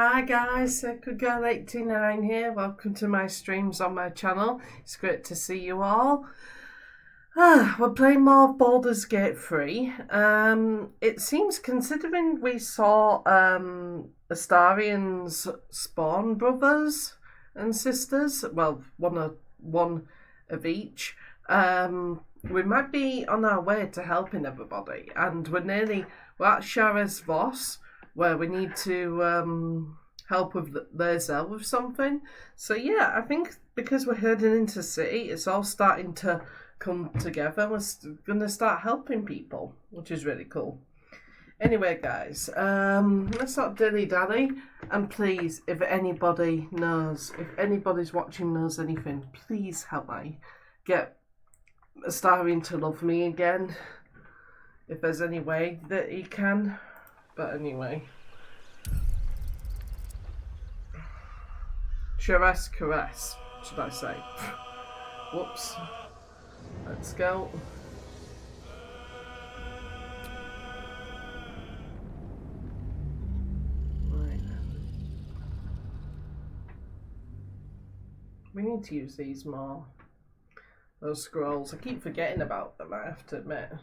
Hi guys, Good Girl 89 here. Welcome to my streams on my channel. It's great to see you all. We're playing more of Baldur's Gate 3. It seems, considering we saw Astarian's spawn brothers and sisters, well, one of each, we might be on our way to helping everybody, and we're at Sharez Voss, where we need to help with Lae'zel with something. So yeah, I think because we're heading into city, it's all starting to come together. We're going to start helping people, which is really cool. Anyway, guys, let's not dilly-dally. And please, if anybody's watching knows anything, please help me get Astarian to love me again. If there's any way that he can. But anyway. Sharez caress, should I say. Whoops. Let's go. Right. We need to use these more. Those scrolls. I keep forgetting about them, I have to admit.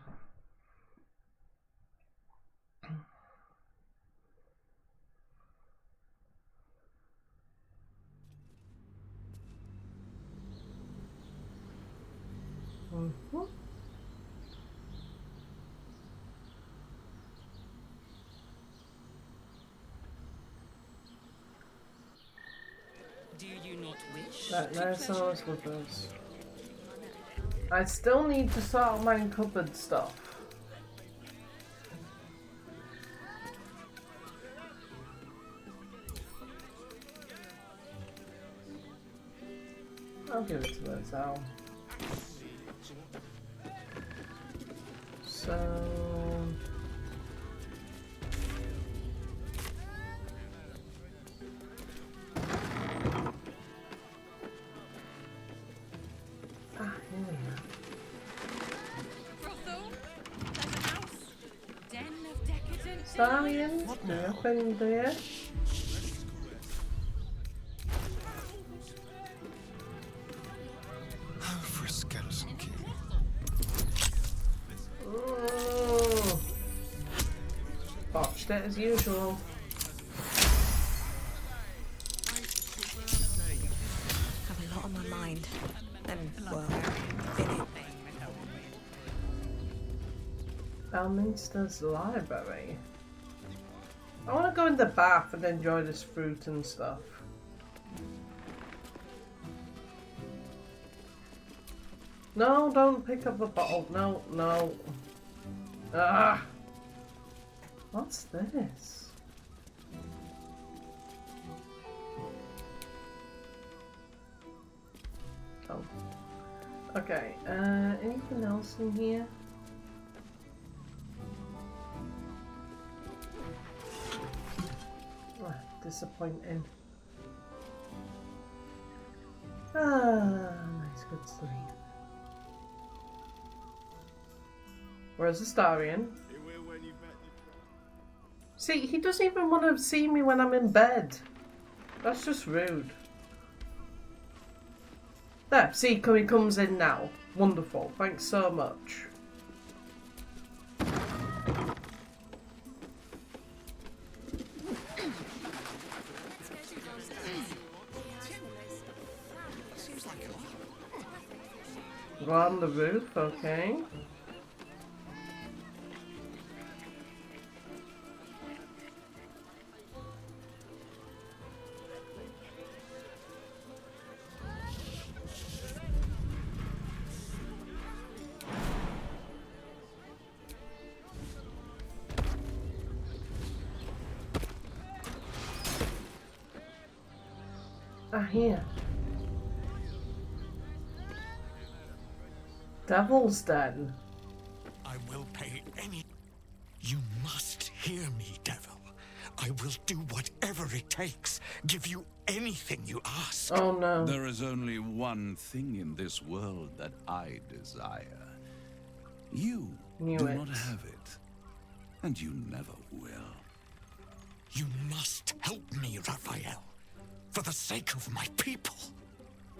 Mm-hmm. Do you not wish? There's those with us. I still need to sort out my cupboard stuff. I'll give it to Lae'zel. So here we are. Astarian, nothing there. For a skeleton king. Oh, botched it as usual. Have a lot on my mind. And, well, in it. Elminster's library. I want to go in the bath and enjoy this fruit and stuff. No, don't pick up the bottle. No, no. Ah! What's this? Oh. Okay, anything else in here? Ah, disappointing. Ah, nice good sleep. Where's Astarian? See, he doesn't even want to see me when I'm in bed. That's just rude. There, see, he comes in now. Wonderful, thanks so much. Go on the roof, okay. Here. Devil's Den. I will pay any. You must hear me, devil. I will do whatever it takes. Give you anything you ask. Oh no. There is only one thing in this world that I desire. You Knew do it. not have it, and you never will. You must help me, Raphael. For the sake of my people.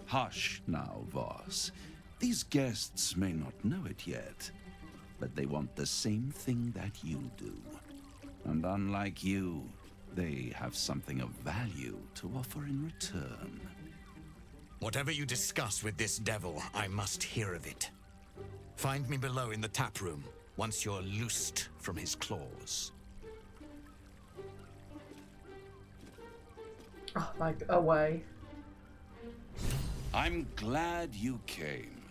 Hush now, Voss. These guests may not know it yet, but they want the same thing that you do. And unlike you, they have something of value to offer in return. Whatever you discuss with this devil, I must hear of it. Find me below in the tap room, once you're loosed from his claws. Oh, like, away. I'm glad you came.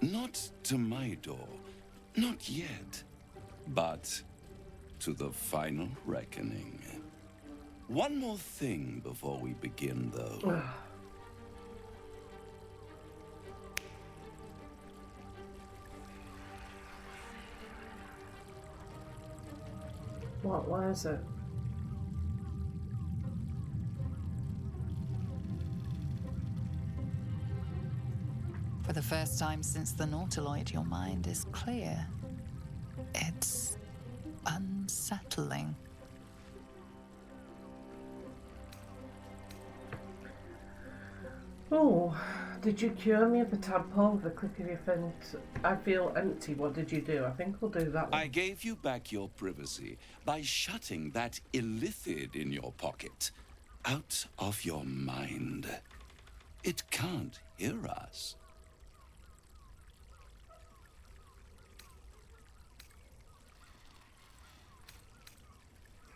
Not to my door, not yet, but to the final reckoning. One more thing before we begin, though. What is it? For the first time since the Nautiloid, your mind is clear. It's unsettling. Oh, did you cure me of the tadpole with the click of your fingers? I feel empty. What did you do? I think we'll do that one. I gave you back your privacy by shutting that illithid in your pocket out of your mind. It can't hear us.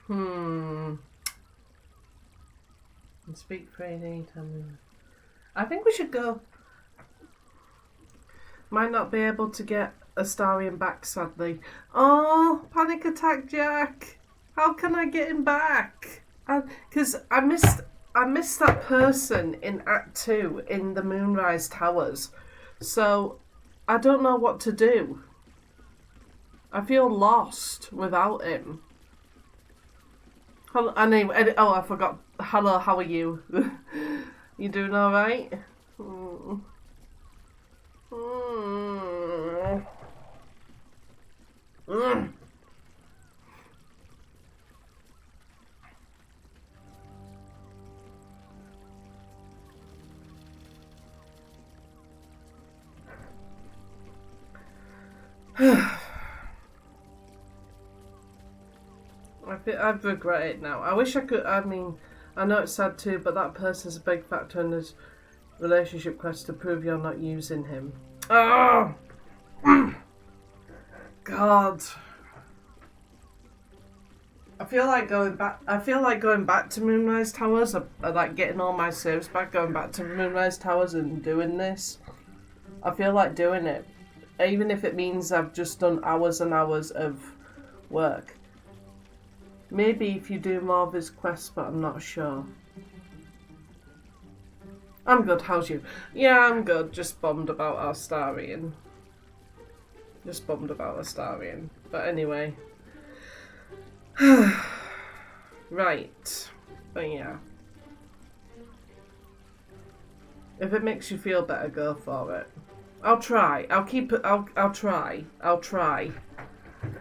And speak freely. I think we should go. Might not be able to get Astarion back, sadly. Oh, panic attack, Jack. How can I get him back? Because I missed that person in Act 2 in the Moonrise Towers. So I don't know what to do. I feel lost without him. Hello, I forgot. Hello, how are you? You doing all right? I regret it now. I wish I could. I mean, I know it's sad too, but that person's a big factor in this relationship quest to prove you're not using him. Oh, God. I feel like going back to Moonrise Towers. I like getting all my saves back. Going back to Moonrise Towers and doing this. I feel like doing it, even if it means I've just done hours and hours of work. Maybe if you do more of his quests, but I'm not sure. I'm good, how's you? Yeah, I'm good, just bummed about Astarion. But anyway. Right. But yeah. If it makes you feel better, go for it. I'll try. I'll try.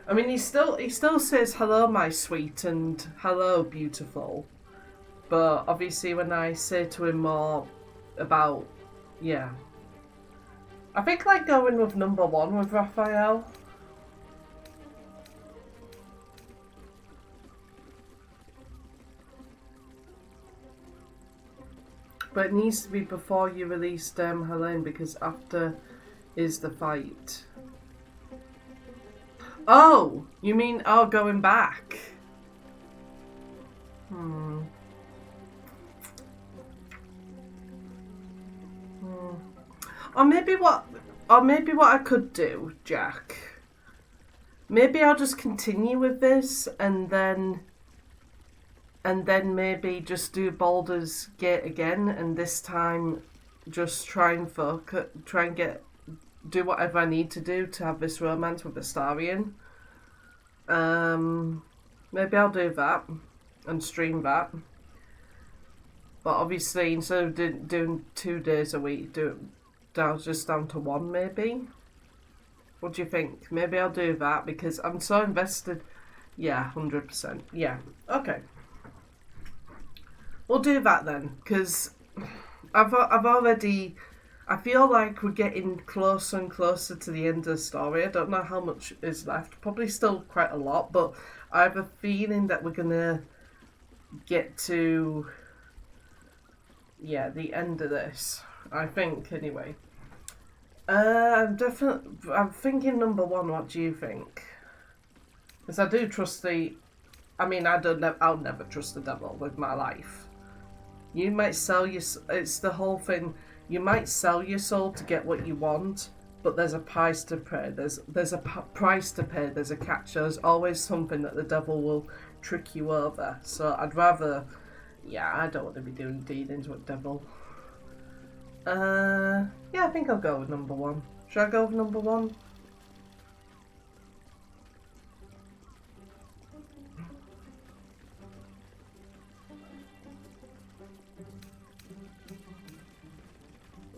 I mean, he still says hello, my sweet, and hello, beautiful. But obviously, when I say to him more about, yeah, I think like going with number 1 with Raphael. But it needs to be before you release Helene, because after is the fight. Oh, you mean going back? Or maybe what I could do, Jack. Maybe I'll just continue with this and then maybe just do Baldur's Gate again, and this time just try and do whatever I need to do to have this romance with Astarion. Maybe I'll do that and stream that. But obviously, instead of doing 2 days a week, down to 1 maybe. What do you think? Maybe I'll do that because I'm so invested. Yeah, 100%. Yeah. Okay. we'll do that then, because I've already. I feel like we're getting closer and closer to the end of the story. I don't know how much is left. Probably still quite a lot, but I have a feeling that we're gonna get to the end of this. I think anyway. I'm thinking number one. What do you think? Because I do trust the. I mean, I'll never trust the devil with my life. You might sell your. It's the whole thing. You might sell your soul to get what you want, but there's a price to pay. There's a price to pay. There's a catch. There's always something that the devil will trick you over. So I'd rather. Yeah, I don't want to be doing dealings with devil. Yeah, I think I'll go with number one. Should I go with number one?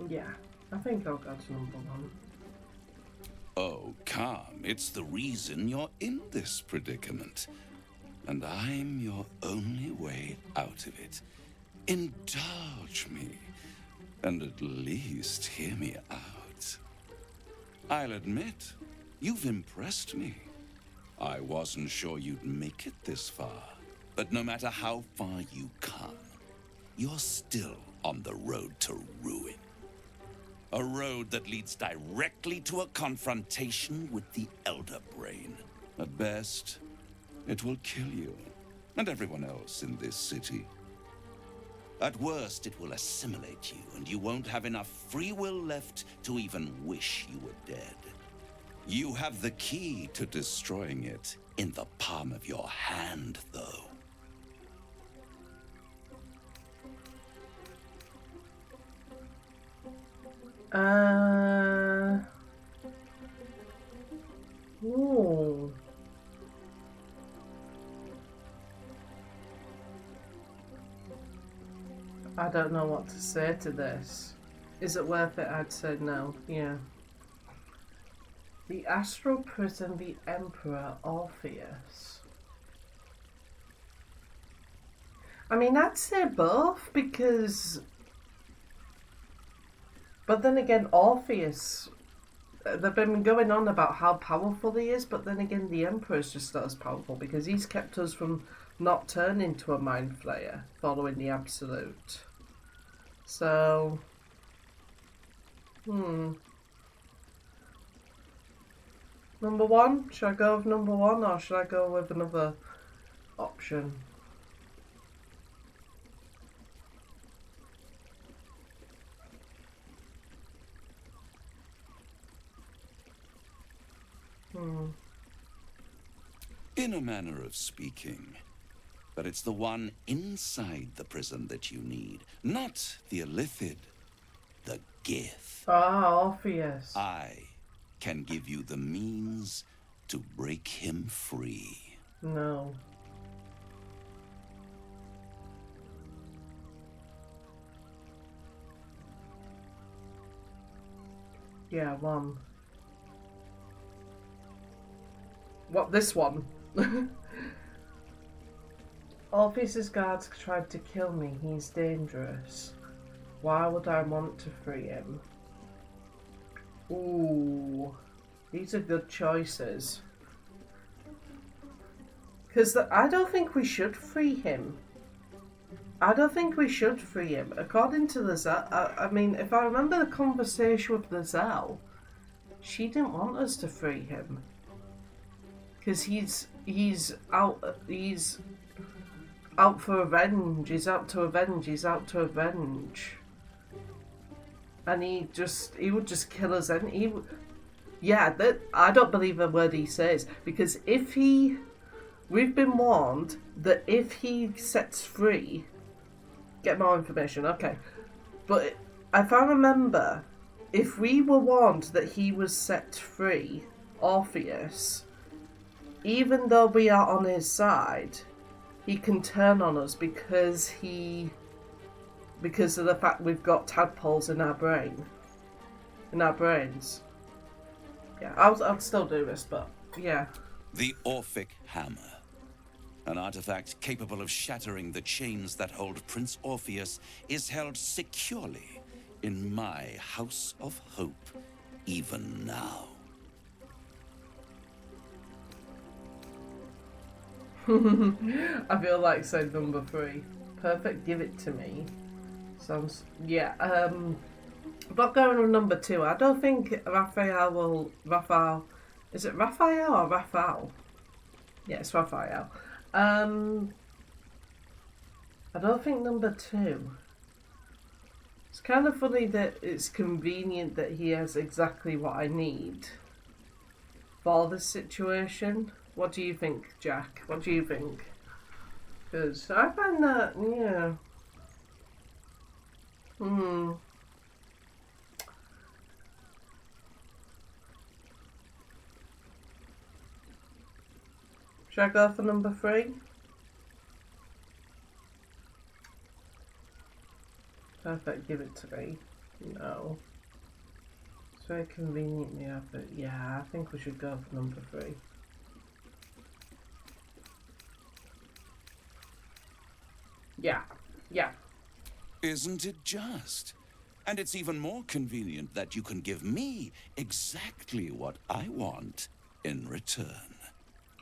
Yeah, I think I'll go to number one. Oh, come. It's the reason you're in this predicament. And I'm your only way out of it. Indulge me. And at least hear me out. I'll admit, you've impressed me. I wasn't sure you'd make it this far. But no matter how far you come, you're still on the road to ruin. A road that leads directly to a confrontation with the Elder Brain. At best, it will kill you and everyone else in this city. At worst, it will assimilate you, and you won't have enough free will left to even wish you were dead. You have the key to destroying it in the palm of your hand, though. Ooh. I don't know what to say to this. Is it worth it? I'd say no. Yeah. The astral prison, the Emperor Orpheus. I mean, I'd say both because. But then again, Orpheus. They've been going on about how powerful he is, but then again, the Emperor's just not as powerful because he's kept us from not turning to a mind flayer following the Absolute. So. Number one? Should I go with number one or should I go with another option? In a manner of speaking. But it's the one inside the prison that you need, not the Illithid, the Gith. Ah, Orpheus. I can give you the means to break him free. No. Yeah, one. What, this one? Orpheus's guards tried to kill me. He's dangerous. Why would I want to free him? Ooh. These are good choices. Because I don't think we should free him. I don't think we should free him. According to the Zell, I mean, if I remember the conversation with the Zell, she didn't want us to free him. Because he's out for revenge. He's out to avenge. And he would just kill us. And I don't believe a word he says. Because we've been warned that if he sets free, get more information, okay. But if I remember, if we were warned that he was set free, Orpheus, even though we are on his side, he can turn on us because of the fact we've got tadpoles in our brains. Yeah, I'll still do this, but yeah. The Orphic Hammer. An artifact capable of shattering the chains that hold Prince Orpheus is held securely in my House of Hope, even now. I feel like saying number 3. Perfect, give it to me. Sounds... yeah, I'm not going on number 2. I don't think Raphael... Is it Raphael or Raphael? Yeah, it's Raphael. I don't think number 2. It's kind of funny that it's convenient that he has exactly what I need for this situation. What do you think, Jack? What do you think? Because I find that, yeah. Should I go for number 3? Perfect, give it to me. No. It's very convenient, yeah, but yeah, I think we should go for number 3. Yeah. Isn't it just? And it's even more convenient that you can give me exactly what I want in return.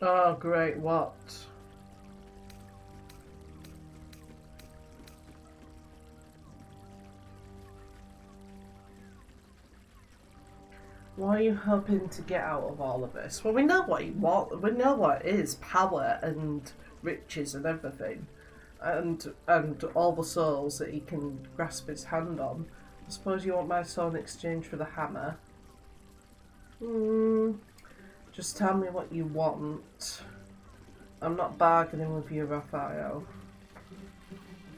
Oh, great, what? What are you hoping to get out of all of this? Well, we know what you want. We know what it is: power and riches and everything, and all the souls that he can grasp his hand on. I suppose you want my soul in exchange for the hammer. Just tell me what you want. I'm not bargaining with you, Raphael.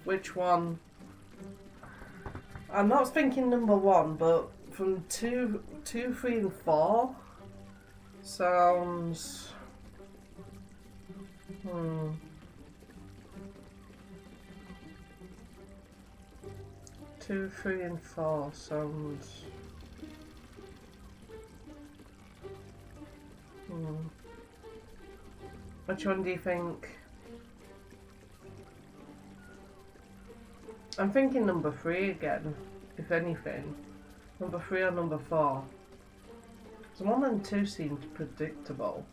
Which one? I'm not thinking number 1, but from 2, 3, and 4 sounds. 2, 3, and 4 sounds. Which one do you think? I'm thinking number 3 again, if anything. Number 3 or number 4? So 1 and 2 seemed predictable.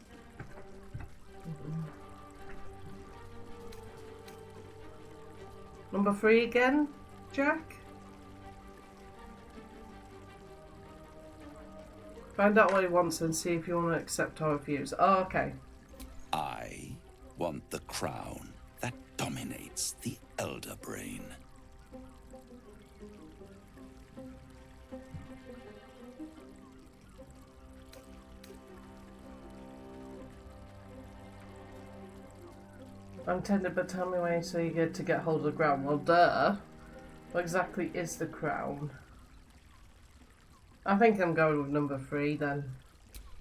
Number 3 again, Jack? Find out what he wants and see if you want to accept or refuse. Oh, okay. I want the crown that dominates the Elder Brain. I'm tempted, but tell me why you say you get to get hold of the crown. Well, duh. What exactly is the crown? I think I'm going with number 3 then.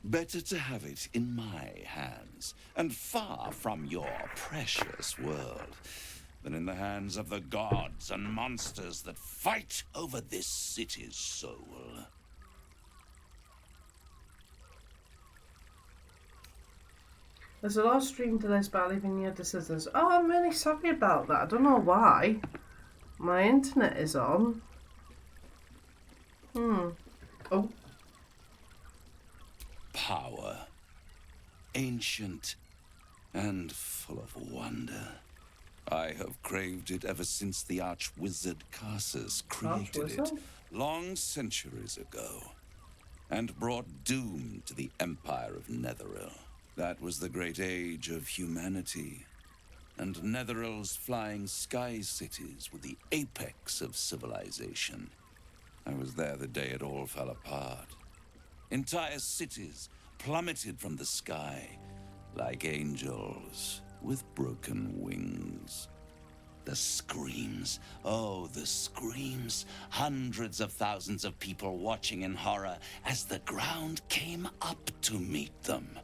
Better to have it in my hands, and far from your precious world, than in the hands of the gods and monsters that fight over this city's soul. There's a lot of stream delays by leaving your decisions. Oh, I'm really sorry about that. I don't know why. My internet is on. Oh. Power. Ancient and full of wonder. I have craved it ever since the arch-wizard Carsus created it long centuries ago and brought doom to the Empire of Netheril. That was the great age of humanity, and Netheril's flying sky cities were the apex of civilization. I was there the day it all fell apart. Entire cities plummeted from the sky like angels with broken wings. The screams, oh, the screams. Hundreds of thousands of people watching in horror as the ground came up to meet them.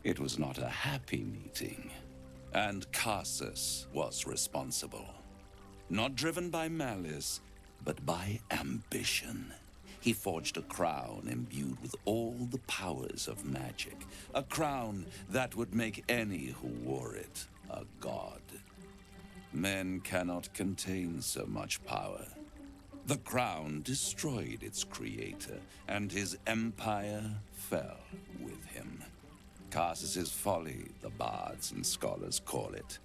It was not a happy meeting, and Carsus was responsible. Not driven by malice, but by ambition. he forged a crown imbued with all the powers of magic. A crown that would make any who wore it a god. Men cannot contain so much power. The crown destroyed its creator, and his empire fell with him. Casus' folly, the bards and scholars call it.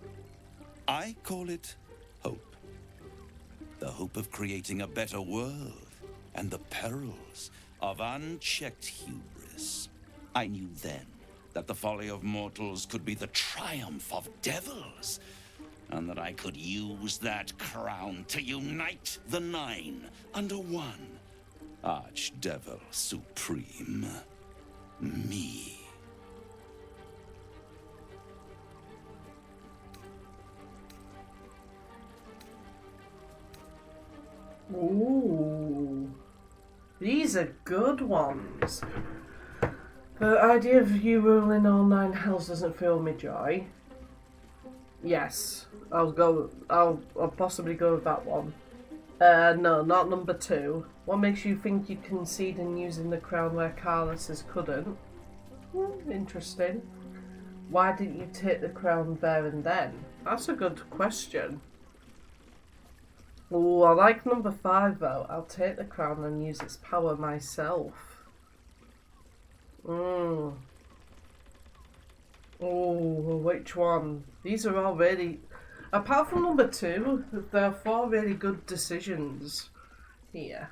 I call it hope. The hope of creating a better world, and the perils of unchecked hubris. I knew then that the folly of mortals could be the triumph of devils, and that I could use that crown to unite the Nine under one Archdevil Supreme. Me. Ooh. These are good ones. The idea of you ruling all 9 hells doesn't fill me joy. Yes, I'll possibly go with that one. No, not number 2. What makes you think you concede in using the crown where Carlos's couldn't? Interesting. Why didn't you take the crown there and then? That's a good question. Oh, I like number 5 though. I'll take the crown and use its power myself. Oh, which one? These are all really... Apart from number 2, there are 4 really good decisions here.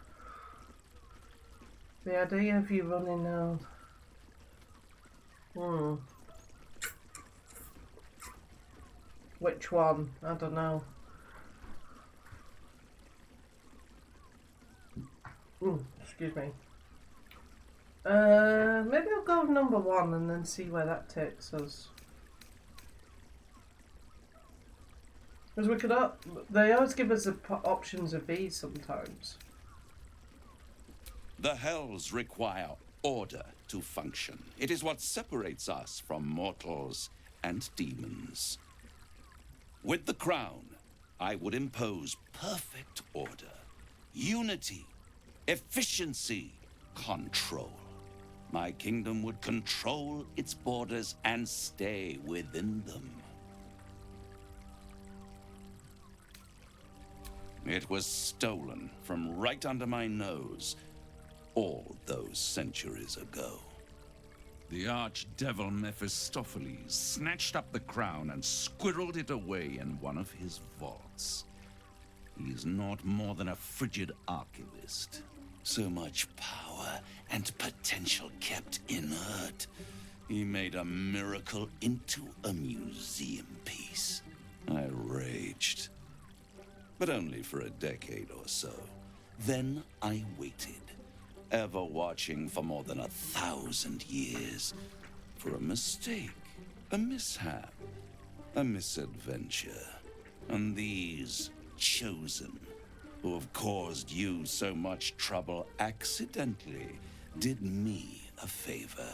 The idea of you running out... Which one? I don't know. Excuse me. Maybe I'll go with number 1 and then see where that takes us. Because we could, they always give us the options of these sometimes. The hells require order to function. It is what separates us from mortals and demons. With the crown, I would impose perfect order, unity, efficiency, control. My kingdom would control its borders and stay within them. It was stolen from right under my nose all those centuries ago. The archdevil Mephistopheles snatched up the crown and squirreled it away in one of his vaults. He is not more than a frigid archivist. So much power and potential kept inert. He made a miracle into a museum piece. I raged. But only for a decade or so. Then I waited, ever watching for more than 1,000 years, for a mistake, a mishap, a misadventure. And these chosen, who have caused you so much trouble accidentally, did me a favor.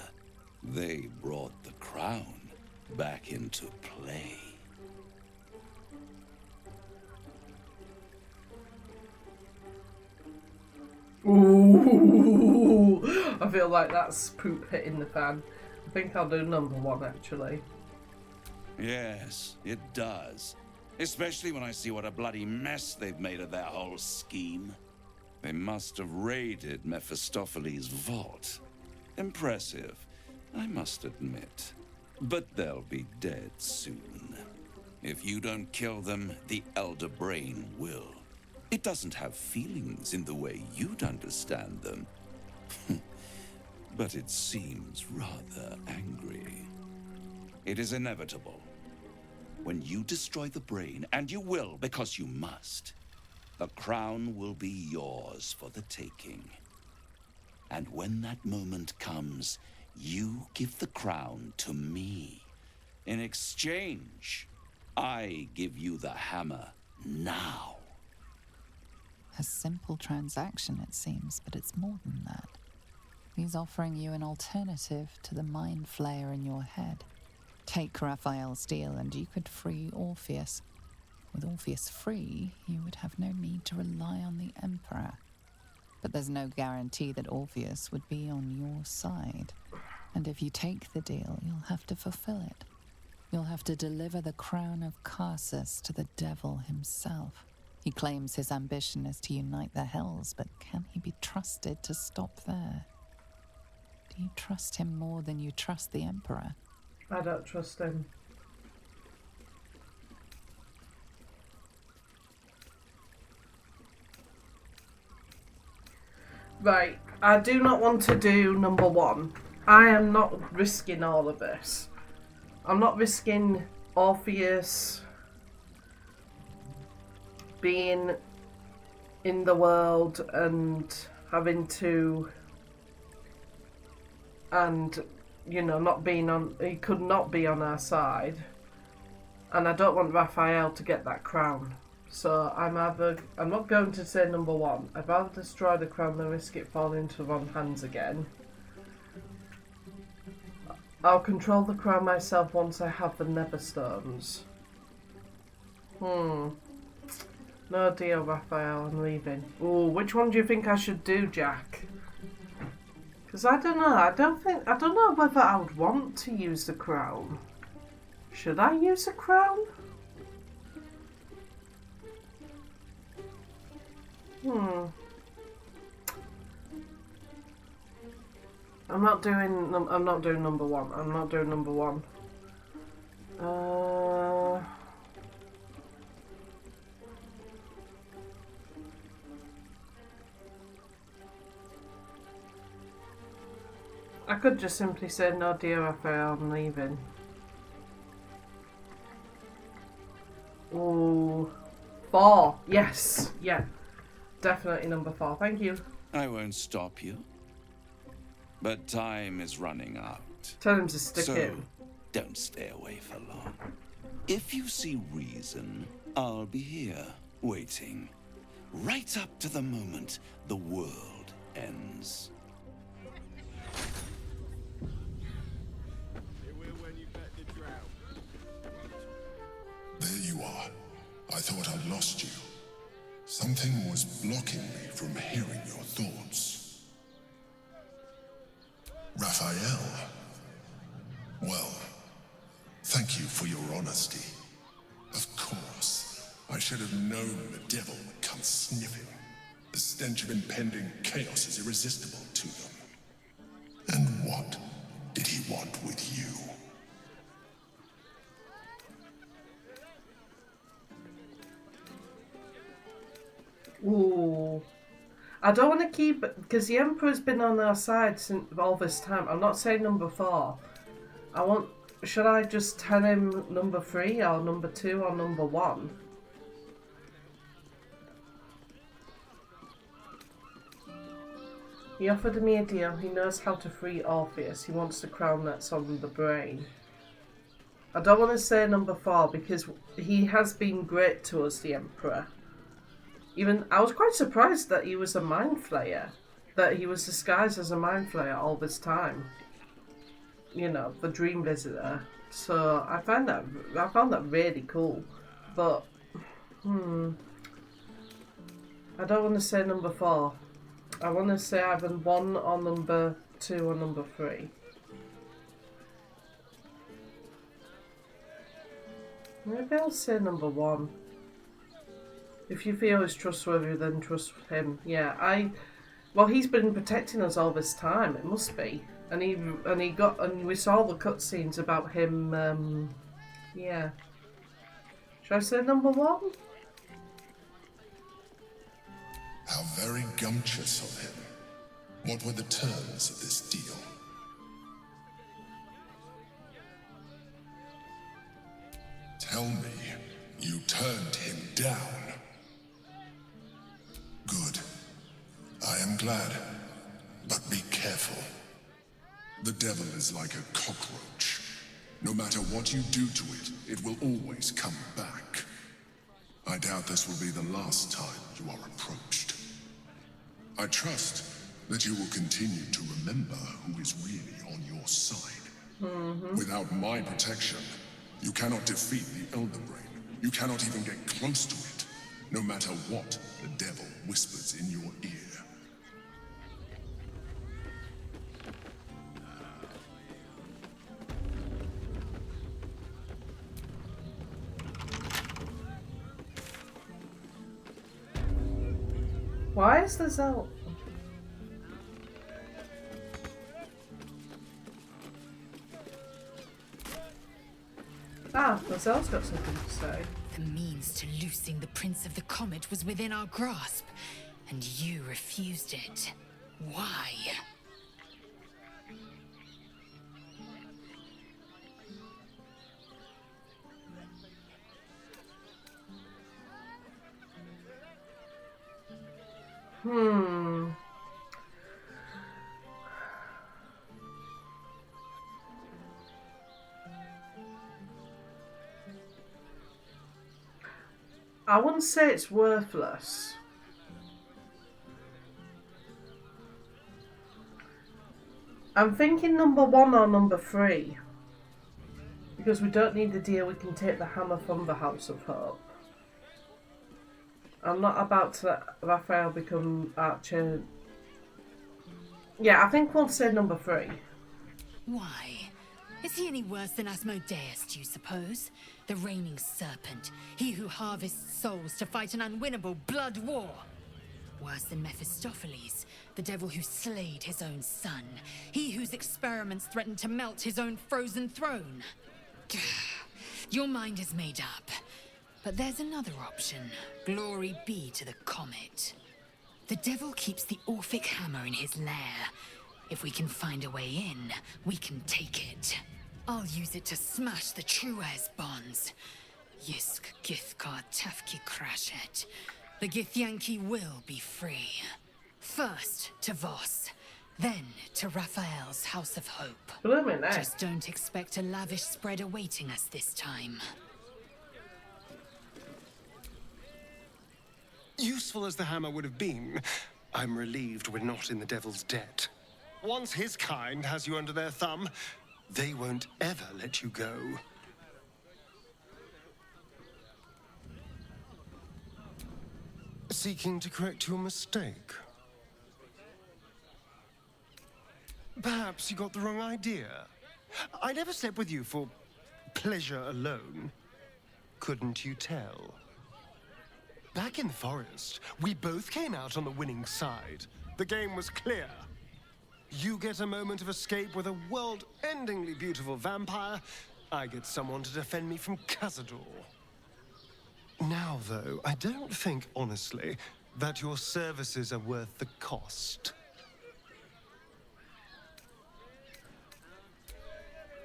They brought the crown back into play. Ooh, I feel like that's poop hitting the fan. I think I'll do number 1 actually. Yes, it does. Especially when I see what a bloody mess they've made of their whole scheme. They must have raided Mephistopheles' vault. Impressive, I must admit. But they'll be dead soon. If you don't kill them, the Elder Brain will. It doesn't have feelings in the way you'd understand them. But it seems rather angry. It is inevitable. When you destroy the brain, and you will because you must, the crown will be yours for the taking. And when that moment comes, you give the crown to me. In exchange, I give you the hammer now. A simple transaction, it seems, but it's more than that. He's offering you an alternative to the mind flayer in your head. Take Raphael's deal and you could free Orpheus. With Orpheus free, you would have no need to rely on the Emperor. But there's no guarantee that Orpheus would be on your side. And if you take the deal, you'll have to fulfill it. You'll have to deliver the crown of Carsus to the devil himself. He claims his ambition is to unite the Hells, but can he be trusted to stop there? Do you trust him more than you trust the Emperor? I don't trust him. Right, I do not want to do number one. I am not risking all of this. I'm not risking Orpheus being in the world and having to, and you know, not being on, he could not be on our side, and I don't want Raphael to get that crown. So I'm not going to say number one. I'd rather destroy the crown than risk it falling into the wrong hands again. I'll control the crown myself once I have the Netherstones. No deal, Raphael, I'm leaving. Ooh, which one do you think I should do, Jack? Because I don't know, I don't know whether I would want to use the crown. Should I use the crown? I'm not doing number one. I'm not doing number one. I could just simply say no dear Raphael, I'm leaving. Ooh. 4. Yes. Yeah. Definitely number 4. Thank you. I won't stop you. But time is running out. Tell him to stick So, in. don't stay away for long. If you see reason, I'll be here, waiting. Right up to the moment the world ends. There you are. I thought I'd lost you. Something was blocking me from hearing your thoughts. Raphael. Well, thank you for your honesty. Of course, I should have known the devil would come sniffing. The stench of impending chaos is irresistible to them. And what did he want with you? Ooh. I don't want to keep, because the Emperor's been on our side since all this time. I'm not saying number 4. Should I just tell him number 3 or number 2 or number 1? He offered me a deal. He knows how to free Orpheus. He wants the crown that's on the brain. I don't want to say number 4 because he has been great to us, the Emperor. Even I was quite surprised that he was a mind flayer, that he was disguised as a mind flayer all this time. You know, the Dream Visitor. So I found that really cool. But I don't want to say number 4. I want to say either 1 or number 2 or number 3. Maybe I'll say number 1. If you feel he's trustworthy, then trust him. Yeah, well, he's been protecting us all this time. It must be, and we saw the cutscenes about him. Yeah. Should I say number 1? How very gumptious of him. What were the terms of this deal? Tell me, you turned him down. Good. I am glad. But be careful. The devil is like a cockroach. No matter what you do to it, it will always come back. I doubt this will be the last time you are approached. I trust that you will continue to remember who is really on your side. Without my protection, you cannot defeat the Elder Brain. You cannot even get close to it, no matter what the devil whispers in your ear. Why is the Zell? Ah, the Zell's got something to say. The means to loosing the Prince of the Comet was within our grasp, and you refused it. Why? I wouldn't say it's worthless. I'm thinking number 1 or number 3. Because we don't need the deal, we can take the hammer from the House of Hope. I'm not about to let Raphael become Archer. Yeah, I think we'll say number 3. Why? Is he any worse than Asmodeus, do you suppose? The reigning serpent, he who harvests souls to fight an unwinnable blood war. Worse than Mephistopheles, the devil who slayed his own son. He whose experiments threatened to melt his own frozen throne. Your mind is made up. But there's another option. Glory be to the comet. The devil keeps the Orphic hammer in his lair. If we can find a way in, we can take it. I'll use it to smash the Truez bonds. Yisk Githkar Tafki Crashet. The Githyanki will be free. First to Voss, then to Raphael's House of Hope. Blooming heck. Just don't expect a lavish spread awaiting us this time. Useful as the hammer would have been, I'm relieved we're not in the devil's debt. Once his kind has you under their thumb, they won't ever let you go. Seeking to correct your mistake. Perhaps you got the wrong idea. I never slept with you for pleasure alone. Couldn't you tell? Back in the forest, we both came out on the winning side. The game was clear. You get a moment of escape with a world-endingly beautiful vampire. I get someone to defend me from Cazador. Now, though, I don't think, honestly, that your services are worth the cost.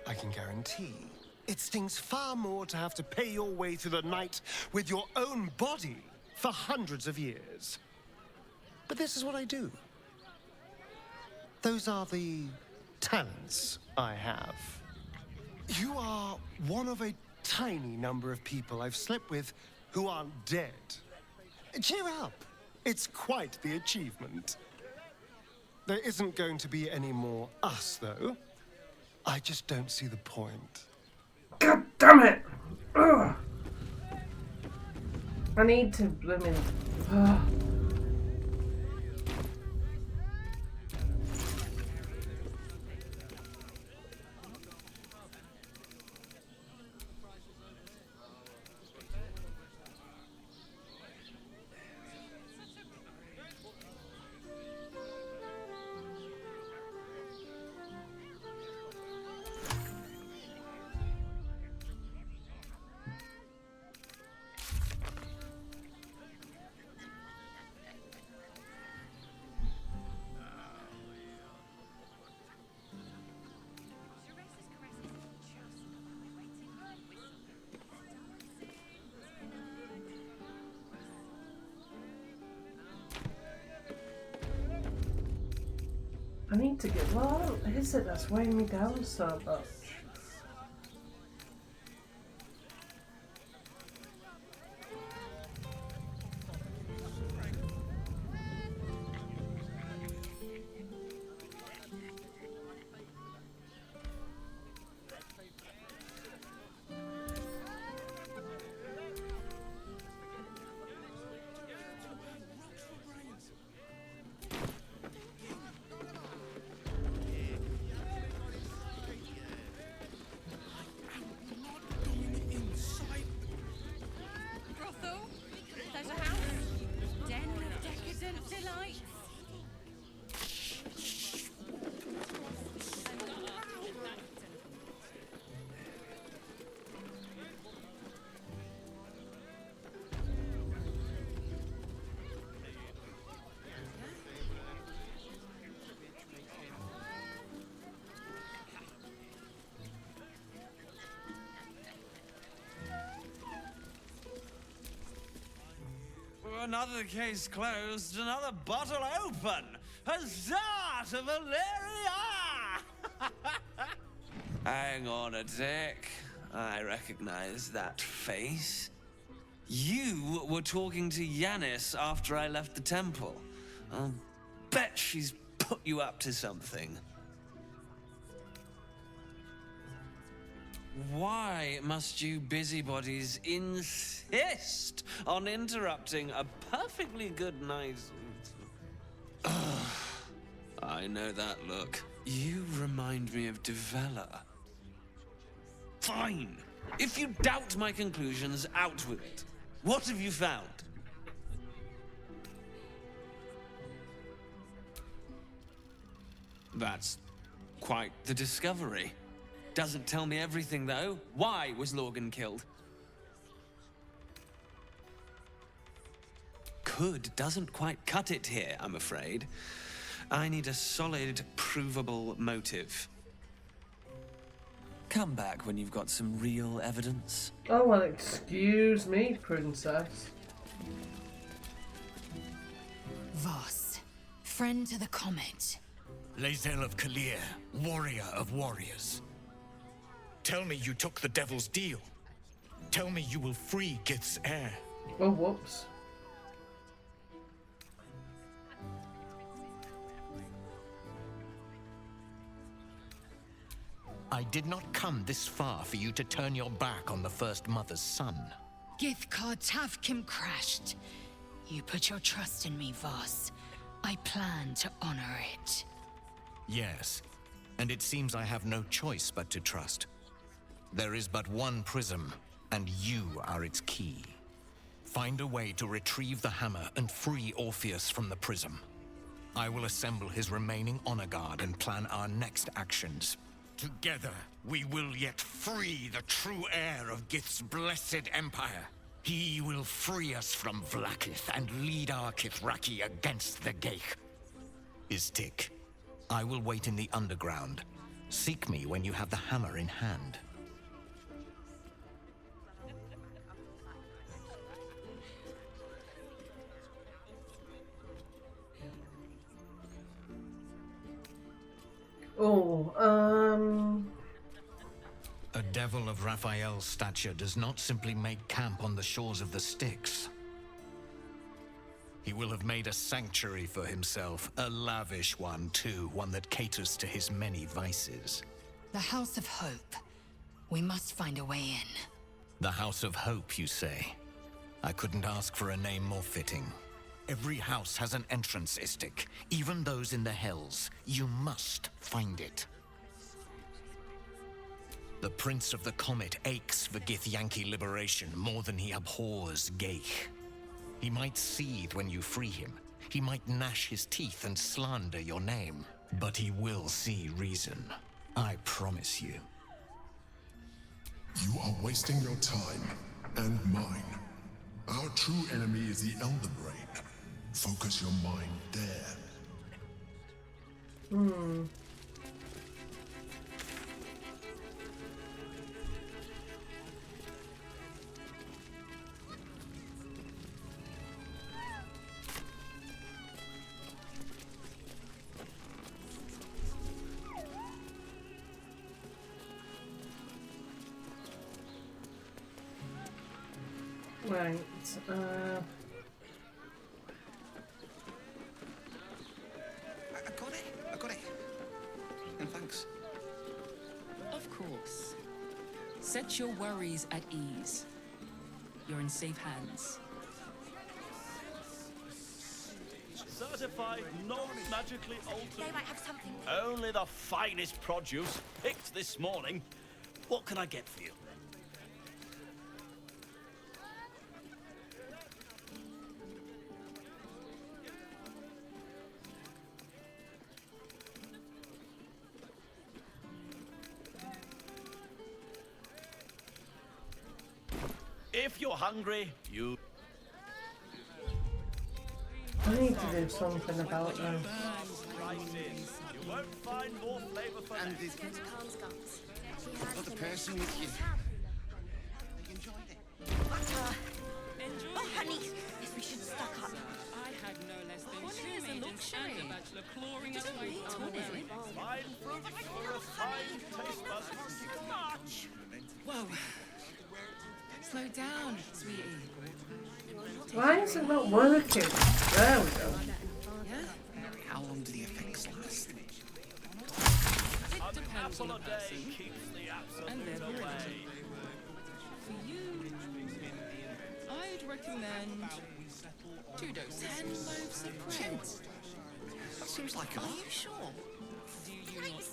I can guarantee it stings far more to have to pay your way through the night with your own body for hundreds of years. But this is what I do. Those are the talents I have. You are one of a tiny number of people I've slept with who aren't dead. Cheer up. It's quite the achievement. There isn't going to be any more us, though. I just don't see the point. God damn it! Ugh. I need to blooming. I need to get. What is it that's weighing me down so much? another case closed, another bottle open. Huzzah to Valeria! Hang on a tick. I recognize that face. You were talking to Yanis after I left the temple. I'll bet she's put you up to something. Why must you busybodies insist on interrupting a perfectly good night? I know that look. You remind me of Devella. Fine. If you doubt my conclusions, out with it. What have you found? That's quite the discovery. Doesn't tell me everything, though. Why was Lorgan killed? Could doesn't quite cut it here, I'm afraid. I need a solid, provable motive. Come back when you've got some real evidence. Oh, well, excuse me, princess. Voss, friend to the comet. Lae'zel of Kalir, warrior of warriors. Tell me you took the devil's deal. Tell me you will free Gith's heir. Oh, whoops. I did not come this far for you to turn your back on the First Mother's son. Githkar Tavkim crashed. You put your trust in me, Voss. I plan to honor it. Yes, and it seems I have no choice but to trust. There is but one prism, and you are its key. Find a way to retrieve the hammer and free Orpheus from the prism. I will assemble his remaining honor guard and plan our next actions. Together, we will yet free the true heir of Gith's blessed empire. He will free us from Vlaakith and lead our Kithraki against the Geich. Istik, I will wait in the underground. Seek me when you have the hammer in hand. A devil of Raphael's stature does not simply make camp on the shores of the Styx. He will have made a sanctuary for himself, a lavish one too, one that caters to his many vices. The House of Hope. We must find a way in. The House of Hope, you say? I couldn't ask for a name more fitting. Every house has an entrance, Istik, even those in the Hells. You must find it. The Prince of the Comet aches for Githyanki liberation more than he abhors Geich. He might seethe when you free him. He might gnash his teeth and slander your name. But he will see reason. I promise you. You are wasting your time, and mine. Our true enemy is the Elder Brain. Focus your mind there. Right, I got it. And thanks. Of course. Set your worries at ease. You're in safe hands. Certified, not magically altered. They might have something. Only the finest produce picked this morning. What can I get for you? If you're hungry, you... I need to do something about this. You won't find more flavor for And less. I've got the person with you. They enjoyed it. Butter. Oh, honey. Yes, we should stock up. I had no less than What two is a maidens luxury? and a bachelor clawing at my armor. Fine fruit for a fine taste bud. Whoa. Slow down, sweetie. Why is it not working? There we go. How long do the effects last? It depends on Apple the a day person. keeps the And absolute they're away. For you, I'd recommend 2 doses. 10 loaves of bread. That seems like a lot. Do you not wish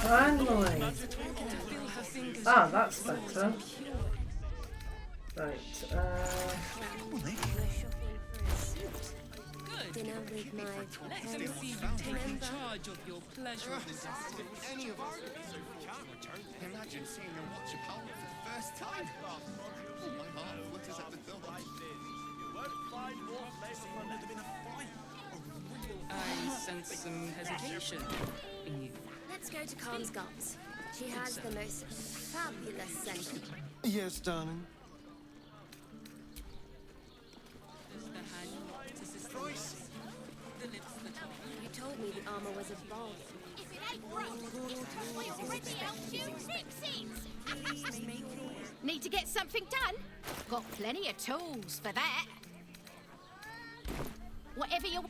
Finally. to feel her fingers? Ah, that's better. Right. Good. Dinner with my Let them see you taking charge of your pleasure. Any of us. Imagine seeing a watch of power for the first time. Oh, my heart flutters at the thought. You won't find more flavor for less. I sense some hesitation in you. Let's go to Khan's Guts. She has the most fabulous scent. Yes, darling. The hand to sister lips, the lips that talk. You told me the armor was a bargain. If it ain't broke, it's we already helped you fix it. Need to get something done? Got plenty of tools for that. Whatever you...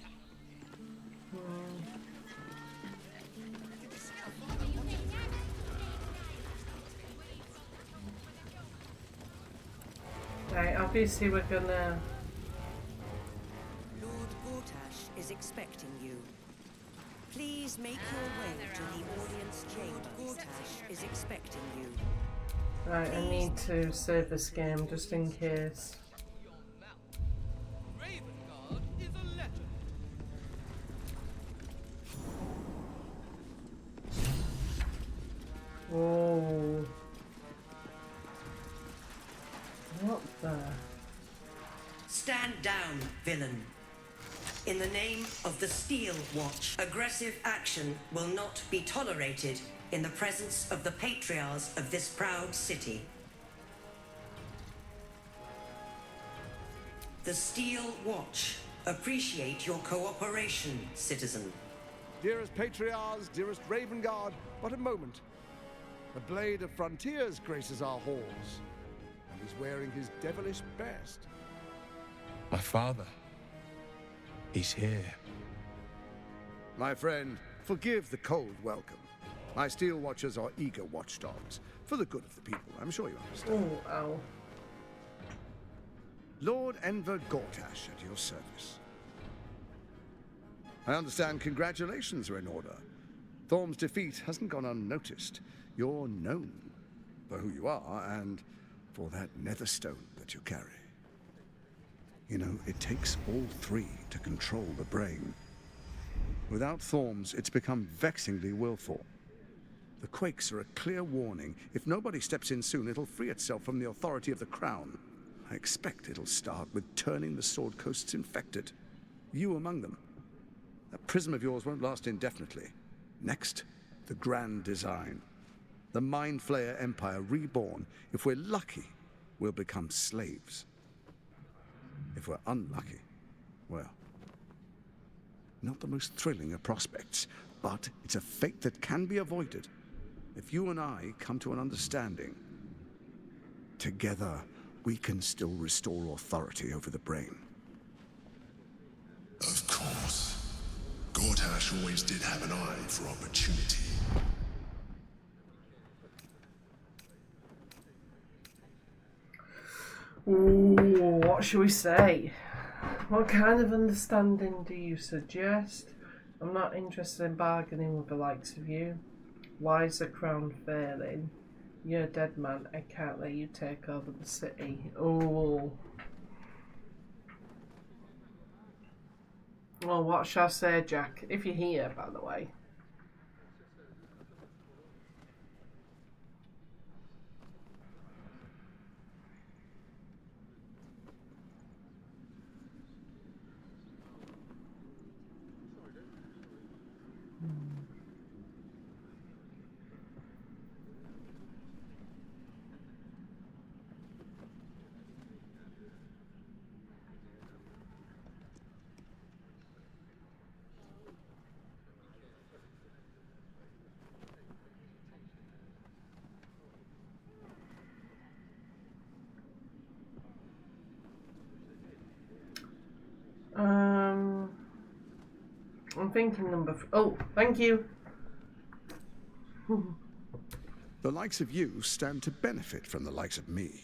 Right, obviously we're gonna... Lord Gortash is expecting you. Please make your way to the audience chamber. Gortash is expecting you. Right, I need to save this game just in case. Whoa. What the? Stand down, villain. In the name of the Steel Watch, aggressive action will not be tolerated in the presence of the patriarchs of this proud city. The Steel Watch appreciate your cooperation, citizen. Dearest Patriarchs, dearest Raven Guard, but a moment. The Blade of Frontiers graces our halls, and he's wearing his devilish best. My father. He's here. My friend, forgive the cold welcome. My Steel Watchers are eager watchdogs, for the good of the people, I'm sure you understand. Oh, ow. Lord Enver Gortash at your service. I understand congratulations are in order. Thorm's defeat hasn't gone unnoticed. You're known for who you are and for that nether stone that you carry. You know, it takes all three to control the brain. Without Thorm's, it's become vexingly willful. The quakes are a clear warning. If nobody steps in soon, it'll free itself from the authority of the crown. I expect it'll start with turning the Sword Coasts infected. You among them. That prism of yours won't last indefinitely. Next, the grand design. The Mind Flayer Empire reborn. If we're lucky, we'll become slaves. If we're unlucky, well, not the most thrilling of prospects, but it's a fate that can be avoided if you and I come to an understanding. Together, we can still restore authority over the brain. Of course. Gortash always did have an eye for opportunity. Ooh, what should we say? What kind of understanding do you suggest? I'm not interested in bargaining with the likes of you. Why is the crown failing? You're a dead man. I can't let you take over the city. Oh. Well, what shall I say, Jack? If you're here, by the way. thinking oh, thank you. The likes of you stand to benefit from the likes of me.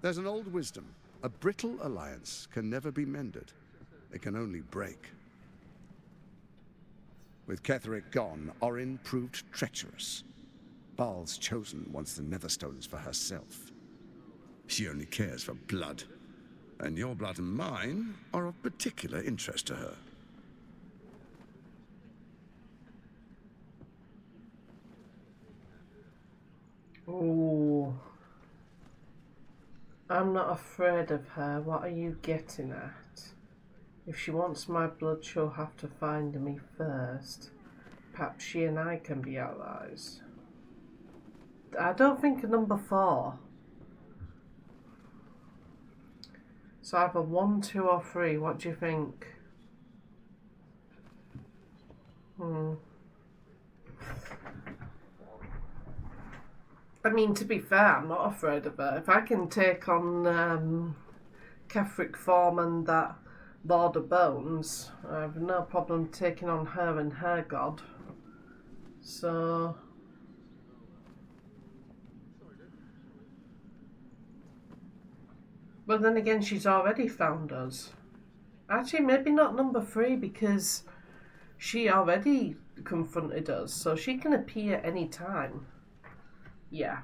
There's an old wisdom. A brittle alliance can never be mended. It can only break. With Ketheric gone, Orin proved treacherous. Baal's chosen wants the Netherstones for herself. She only cares for blood. And your blood and mine are of particular interest to her. Ooh. I'm not afraid of her. What are you getting at? If she wants my blood, she'll have to find me first. Perhaps she and I can be allies. I don't think number 4. So either 1, 2 or 3. What do you think? I mean, to be fair, I'm not afraid of her. If I can take on Ketheric form and that Lord of Bones, I have no problem taking on her and her god. So... But then again, she's already found us. Actually, maybe not number 3, because she already confronted us, so she can appear any time. Yeah.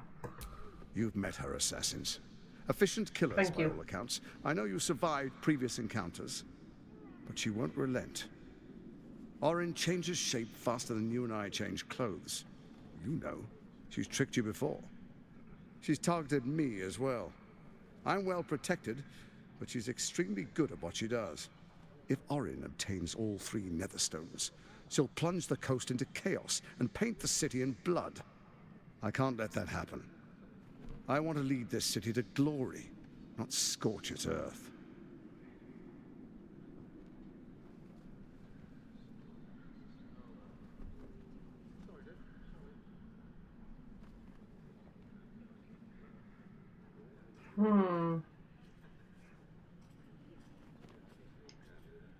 You've met her assassins. Efficient killers, by all accounts. I know you survived previous encounters, but she won't relent. Orin changes shape faster than you and I change clothes. You know, she's tricked you before. She's targeted me as well. I'm well protected, but she's extremely good at what she does. If Orin obtains all 3 Netherstones, she'll plunge the coast into chaos and paint the city in blood. I can't let that happen. I want to lead this city to glory, not scorch its earth.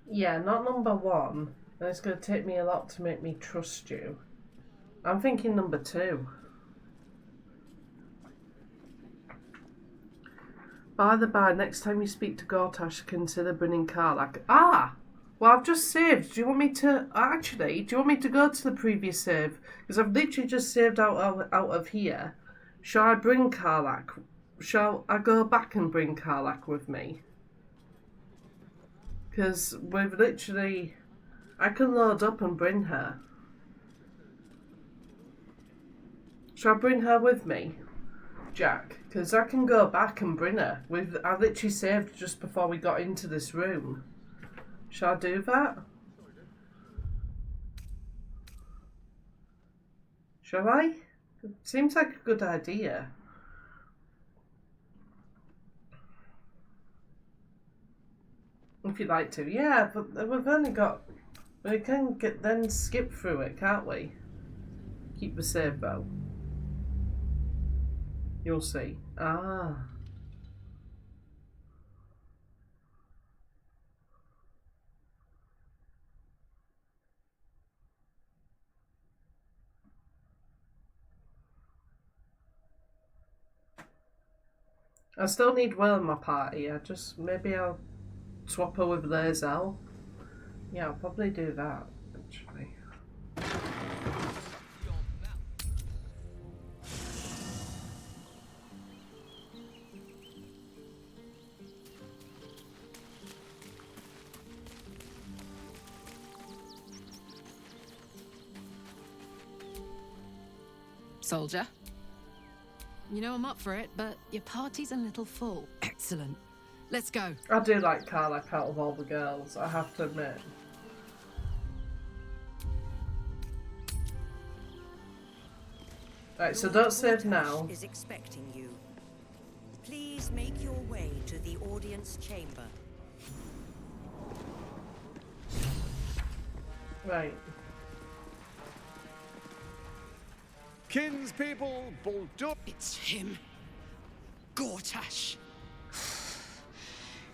Yeah, not number 1. And it's going to take me a lot to make me trust you. I'm thinking number 2. By the by, next time you speak to Gortash, consider bringing Karlach. Ah! Well, I've just saved. Do you want me to... Actually, do you want me to go to the previous save? Because I've literally just saved out of here. Shall I bring Karlach? Shall I go back and bring Karlach with me? Because we've literally... I can load up and bring her. Shall I bring her with me, Jack? Because I can go back and bring her. I literally saved just before we got into this room. Shall I do that? Shall I? It seems like a good idea. If you'd like to. Yeah, but we've only got... We can then skip through it, can't we? Keep the save though. You'll see. Ah. I still need Will in my party. Maybe I'll swap her with Lae'zel. Yeah, I'll probably do that, actually. Soldier. You know I'm up for it, but your party's a little full. Excellent. Let's go. I do like Karlach out of all the girls, I have to admit. Right, so don't save now. Is expecting you. Please make your way to the audience chamber. Right. Kinspeople, Baldur. It's him. Gortash.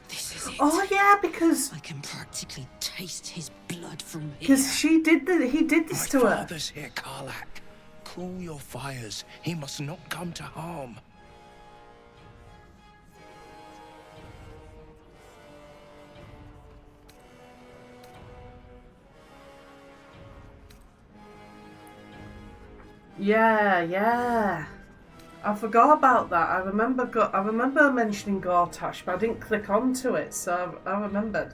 This This is it. Oh yeah, because I can practically taste his blood from here. because he did this to My her. father's here, Karlak. Cool your fires. He must not come to harm. Yeah. I forgot about that. I remember mentioning Gortash, but I didn't click onto it, so I remembered.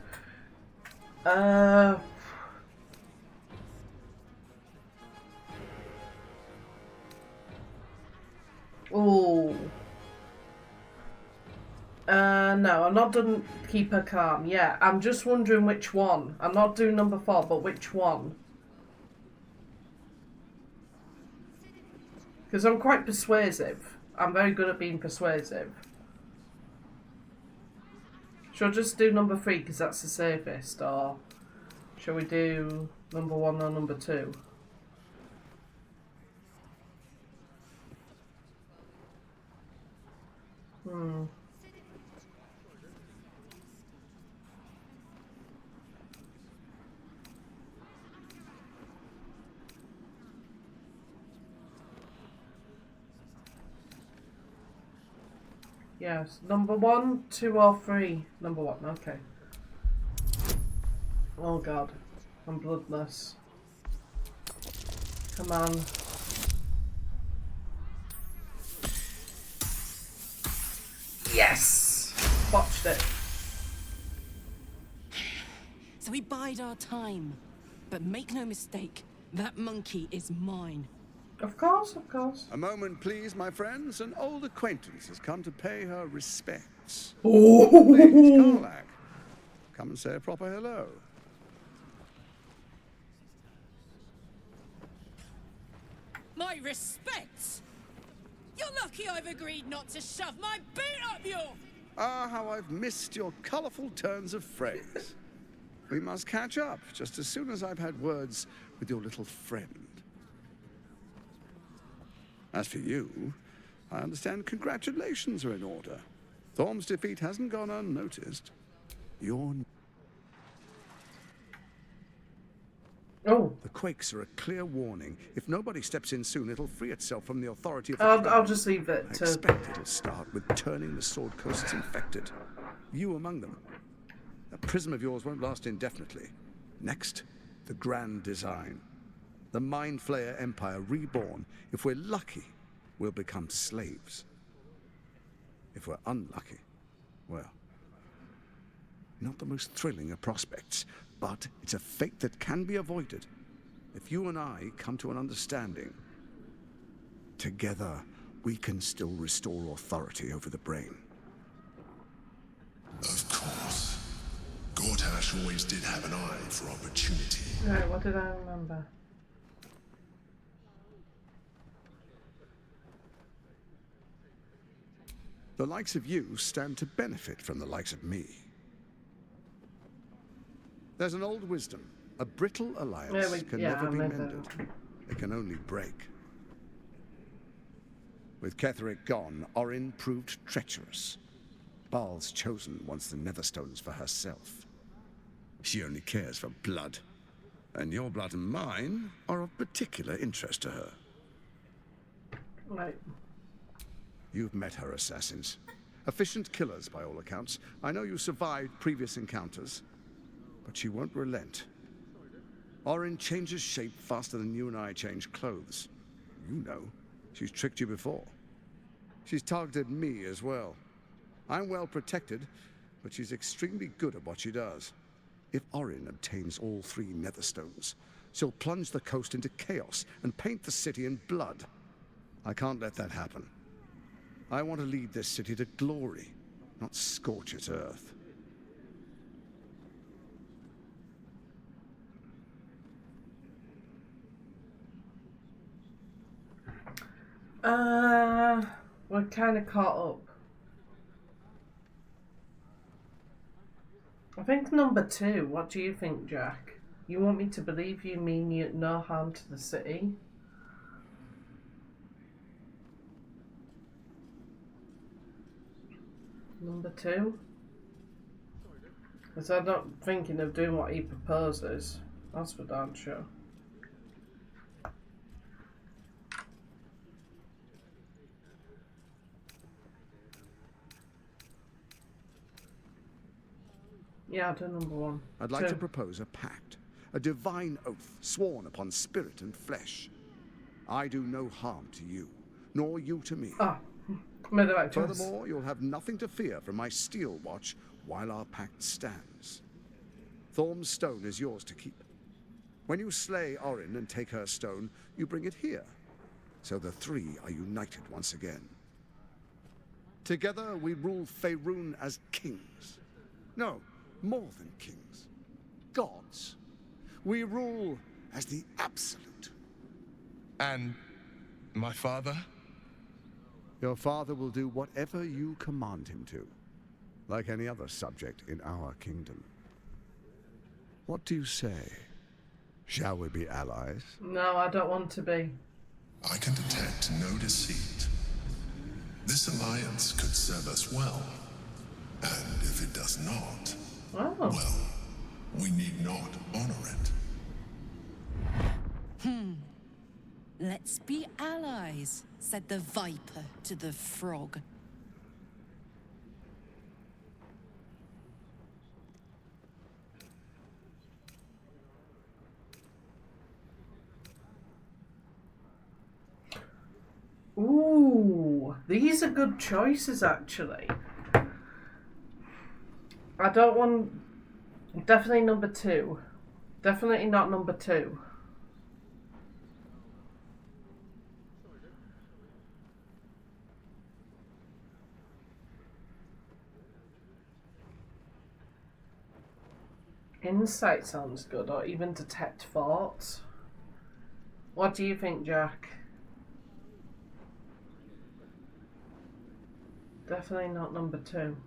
Oh. No, I'm not done Keep Her Calm. Yeah, I'm just wondering which one. I'm not doing number 4, but which one? Because I'm quite persuasive. I'm very good at being persuasive. Shall I just do number 3 because that's the safest, or shall we do number 1 or number 2? Yes, number 1, 2 or 3? Number 1, okay. Oh god, I'm bloodless. Come on. Yes! Watched it. So we bide our time. But make no mistake, that monkey is mine. Of course, of course. A moment, please, my friends. An old acquaintance has come to pay her respects. Oh! Lady Karlak, come and say a proper hello. My respects? You're lucky I've agreed not to shove my boot up your... Ah, how I've missed your colourful turns of phrase. We must catch up just as soon as I've had words with your little friend. As for you, I understand congratulations are in order. Thorm's defeat hasn't gone unnoticed. You're... Oh. The quakes are a clear warning. If nobody steps in soon, it'll free itself from the authority of the I'll just leave it I to... expect it'll start with turning the Sword Coasts infected. You among them. That prism of yours won't last indefinitely. Next, the grand design. The Mind Flayer Empire reborn. If we're lucky, we'll become slaves. If we're unlucky, well, not the most thrilling of prospects, but it's a fate that can be avoided. If you and I come to an understanding, together we can still restore authority over the brain. Of course. Gortash always did have an eye for opportunity. Right, what did I remember? The likes of you stand to benefit from the likes of me. There's an old wisdom. A brittle alliance can never be mended. It can only break. With Ketheric gone, Orin proved treacherous. Baal's chosen wants the Netherstones for herself. She only cares for blood. And your blood and mine are of particular interest to her. Right. You've met her assassins. Efficient killers, by all accounts. I know you survived previous encounters. But she won't relent. Orin changes shape faster than you and I change clothes. You know, she's tricked you before. She's targeted me as well. I'm well protected, but she's extremely good at what she does. If Orin obtains all 3 Netherstones, she'll plunge the coast into chaos and paint the city in blood. I can't let that happen. I want to lead this city to glory, not scorch its earth. We're kind of caught up. I think number 2. What do you think, Jack? You want me to believe you mean you no harm to the city? Number 2? Because I'm not thinking of doing what he proposes. That's for darn sure. Yeah, I'll do number one. I'd like to propose a pact, a divine oath sworn upon spirit and flesh. I do no harm to you, nor you to me. Ah, made the right choice. Furthermore, you'll have nothing to fear from my steel watch while our pact stands. Thorm's stone is yours to keep. When you slay Orin and take her stone, you bring it here. So the three are united once again. Together we rule Faerun as kings. No, more than kings. Gods. We rule as the absolute. And my father? Your father will do whatever you command him to, like any other subject in our kingdom. What do you say? Shall we be allies? No, I don't want to be. I can detect no deceit. This alliance could serve us well. And if it does not, well, we need not honor it. Let's be allies, said the viper to the frog. Ooh, these are good choices actually. I don't want... Definitely number two. Definitely not number two. Insight sounds good, or even detect thoughts. What do you think, Jack? Definitely not number two.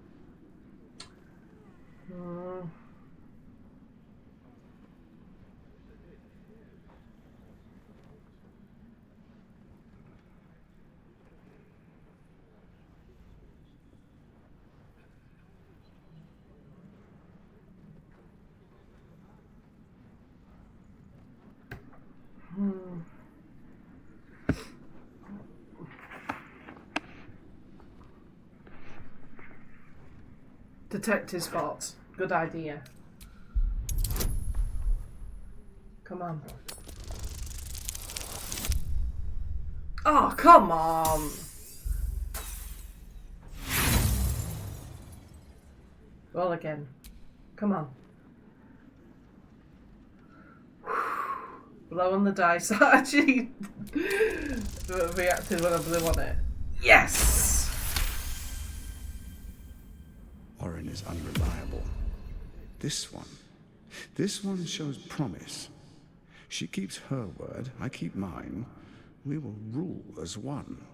Detect his thoughts. Good idea. Come on. Oh, come on! Roll again. Come on. Blow on the dice. I actually reacted when I blew on it. Yes! Orin is unreliable. This one shows promise. She keeps her word, I keep mine. We will rule as one.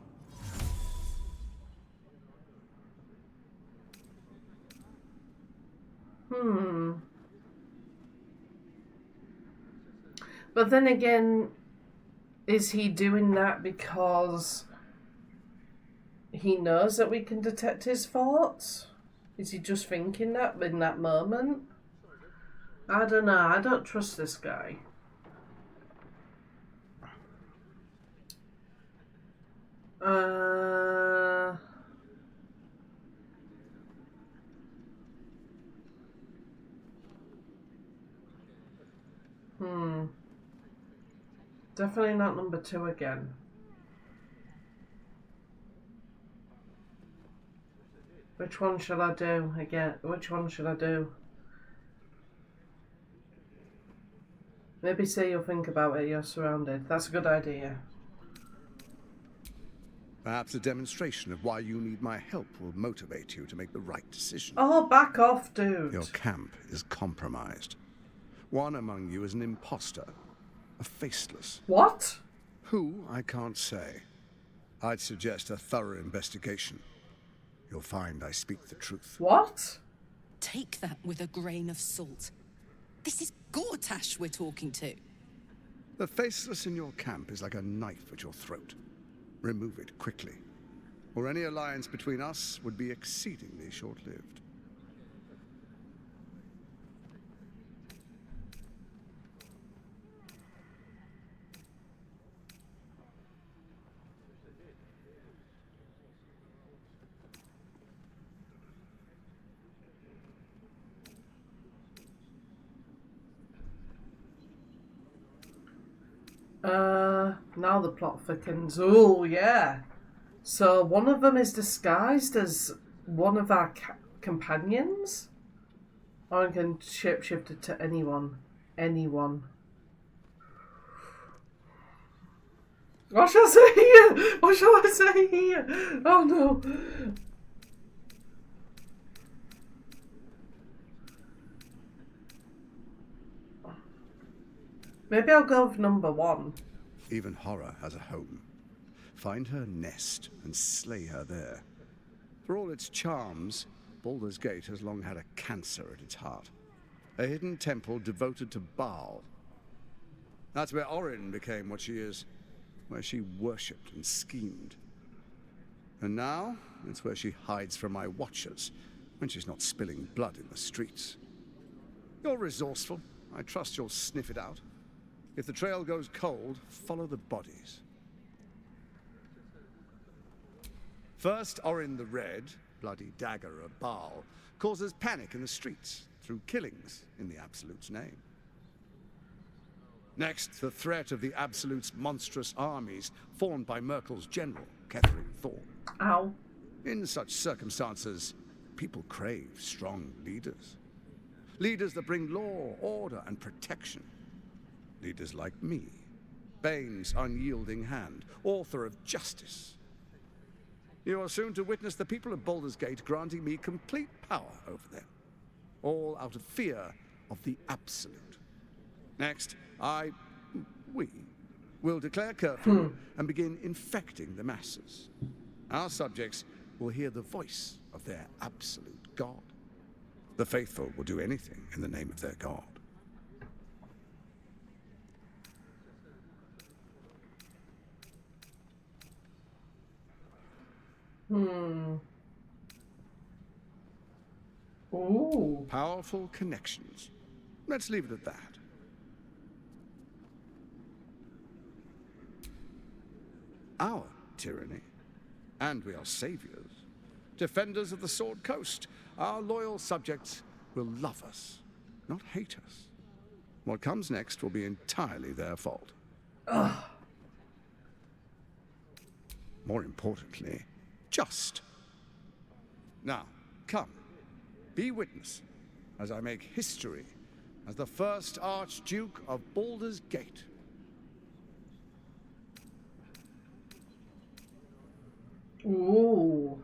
But then again, is he doing that because he knows that we can detect his thoughts? Is he just thinking that in that moment? I don't know. I don't trust this guy. Definitely not number two again. Which one shall I do again? Which one should I do? Maybe say you'll think about it, you're surrounded. That's a good idea. Perhaps a demonstration of why you need my help will motivate you to make the right decision. Oh, back off, dude. Your camp is compromised. One among you is an imposter, a faceless. What? Who, I can't say. I'd suggest a thorough investigation. You'll find I speak the truth. What? Take that with a grain of salt. This is Gortash we're talking to. The faceless in your camp is like a knife at your throat. Remove it quickly, or any alliance between us would be exceedingly short-lived. Now the plot thickens. Oh, yeah. So one of them is disguised as one of our companions? Or I can shapeshift it to anyone. Anyone. What shall I say here? What shall I say here? Oh no. Maybe I'll go with number 1. Even horror has a home. Find her nest and slay her there. For all its charms, Baldur's Gate has long had a cancer at its heart. A hidden temple devoted to Baal. That's where Orin became what she is, where she worshipped and schemed. And now, it's where she hides from my watchers, when she's not spilling blood in the streets. You're resourceful. I trust you'll sniff it out. If the trail goes cold, follow the bodies. First, Orin the Red, bloody dagger of Baal, causes panic in the streets through killings in the Absolute's name. Next, the threat of the Absolute's monstrous armies formed by Merkel's general, Catherine Thorne. Ow. In such circumstances, people crave strong leaders. Leaders that bring law, order, and protection. Leaders like me, Bane's unyielding hand, author of justice. You are soon to witness the people of Baldur's Gate granting me complete power over them, all out of fear of the Absolute. Next, we will declare curfew and begin infecting the masses. Our subjects will hear the voice of their absolute God. The faithful will do anything in the name of their God. Ooh. Powerful connections. Let's leave it at that. Our tyranny. And we are saviors. Defenders of the Sword Coast. Our loyal subjects will love us, not hate us. What comes next will be entirely their fault. Ugh. More importantly, just. Now, come. Be witness as I make history as the first Archduke of Baldur's Gate. Ooh.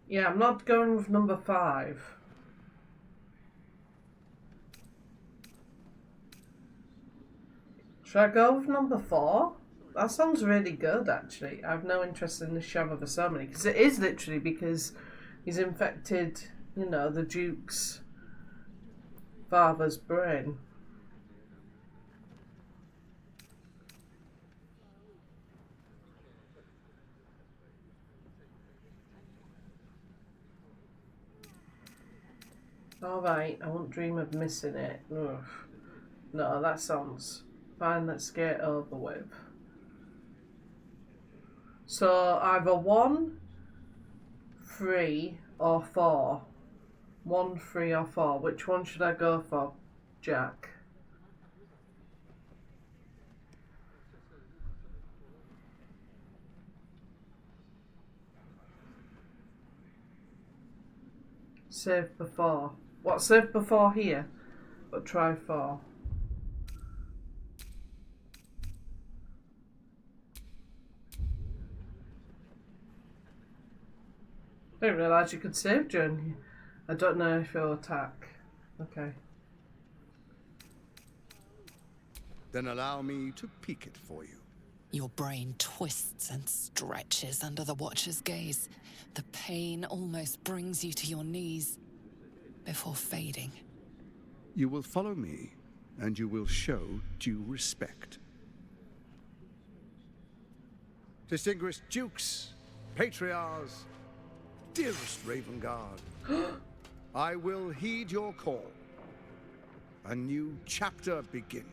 Yeah, I'm not going with number 5. Should I go with number 4? That sounds really good, actually. I have no interest in the Shadow of the Ceremony, because it is literally because he's infected, you know, the Duke's father's brain. Alright, I won't dream of missing it. Ugh. No, that sounds fine. Let's get it over with. So, either 1, 3, or 4. 1, 3, or 4. Which one should I go for, Jack? Save before. What, save before here? Or try 4? I didn't realise you could save during. I don't know if you'll attack. Okay. Then allow me to peek it for you. Your brain twists and stretches under the Watcher's gaze. The pain almost brings you to your knees before fading. You will follow me, and you will show due respect. Distinguished dukes, patriarchs, dearest Ravengard, I will heed your call. A new chapter begins.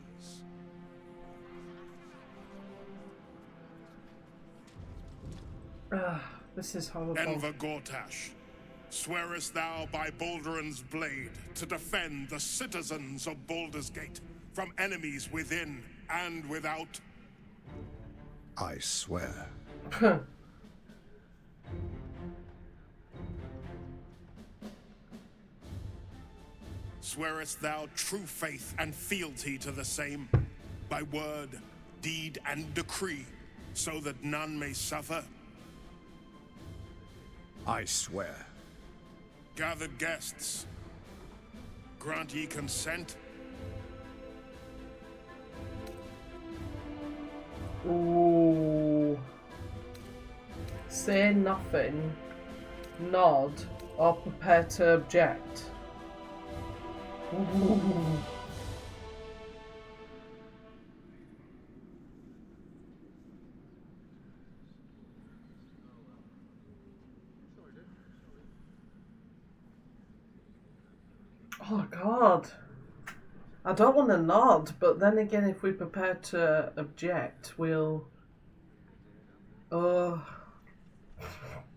This is horrible. Enver Gortash, Swearest thou by Baldur's blade to defend the citizens of Baldur's Gate from enemies within and without? I swear. Swearest thou true faith and fealty to the same, by word, deed, and decree, so that none may suffer? I swear. Gathered guests, grant ye consent? Ooh. Say nothing, nod, or prepare to object. Ooh. Oh God. I don't want to nod, but then again, if we prepare to object, we'll... Oh.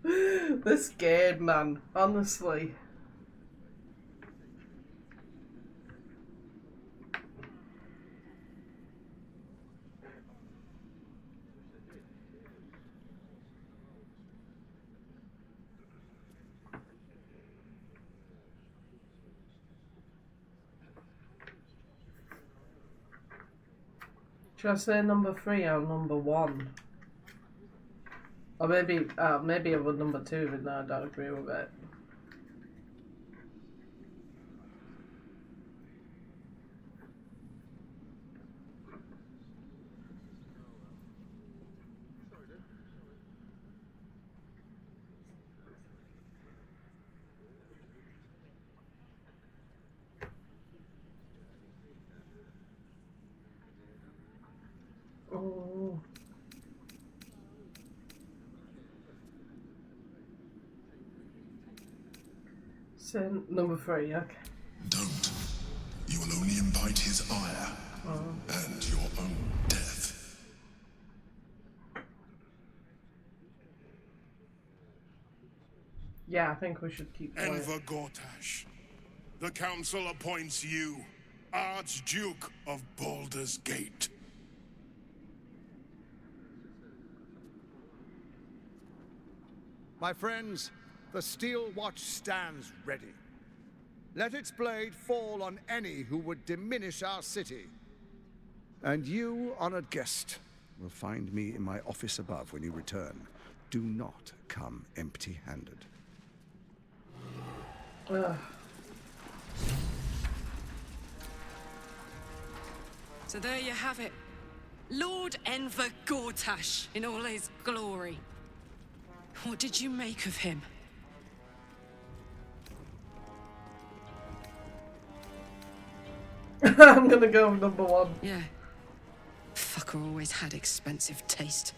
This game, man. Honestly. Should I say number 3 or number 1? Or maybe I would number 2, even though I don't agree with it. Oh. So, number 3, okay. Don't. You will only invite his ire and your own death. Yeah, I think we should keep quiet. Enver Gortash, the council appoints you Archduke of Baldur's Gate. My friends, the Steel Watch stands ready. Let its blade fall on any who would diminish our city. And you, honored guest, will find me in my office above when you return. Do not come empty-handed. So there you have it. Lord Enver Gortash in all his glory. What did you make of him? I'm gonna go with number 1. Yeah. Fucker always had expensive taste.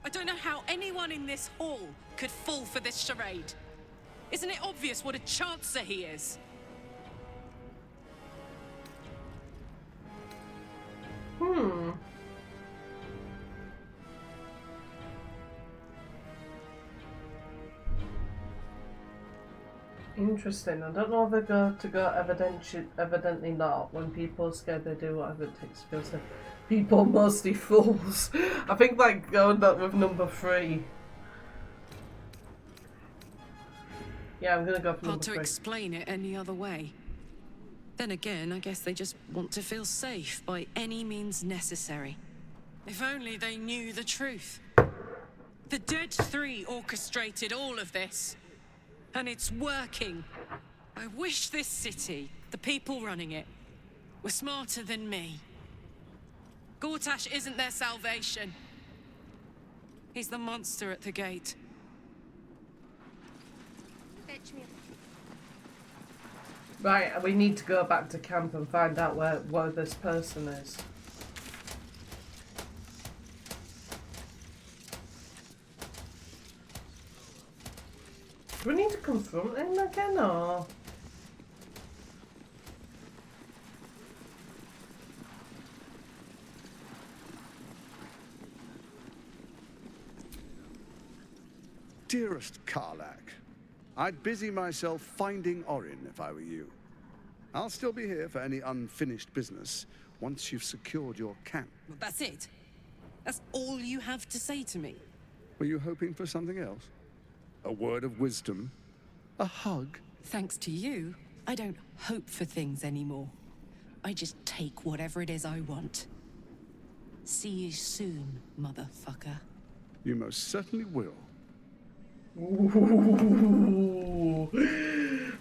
I don't know how anyone in this hall could fall for this charade. Isn't it obvious what a chancer he is? Interesting. I don't know if they're going to go evidently not. When people are scared, they do whatever it takes to feel safe. People mostly fools. I think like going back with number 3. Yeah, I'm gonna go for number 3. Hard to explain it any other way. Then again, I guess they just want to feel safe by any means necessary. If only they knew the truth. The Dead Three orchestrated all of this. And it's working. I wish this city, the people running it, were smarter than me. Gortash isn't their salvation. He's the monster at the gate. Right, we need to go back to camp and find out where this person is. Do we need to confront him again, or...? Dearest Karlak, I'd busy myself finding Orin if I were you. I'll still be here for any unfinished business once you've secured your camp. Well, that's it? That's all you have to say to me? Were you hoping for something else? A word of wisdom? A hug? Thanks to you, I don't hope for things anymore. I just take whatever it is I want. See you soon, motherfucker. You most certainly will. Ooh.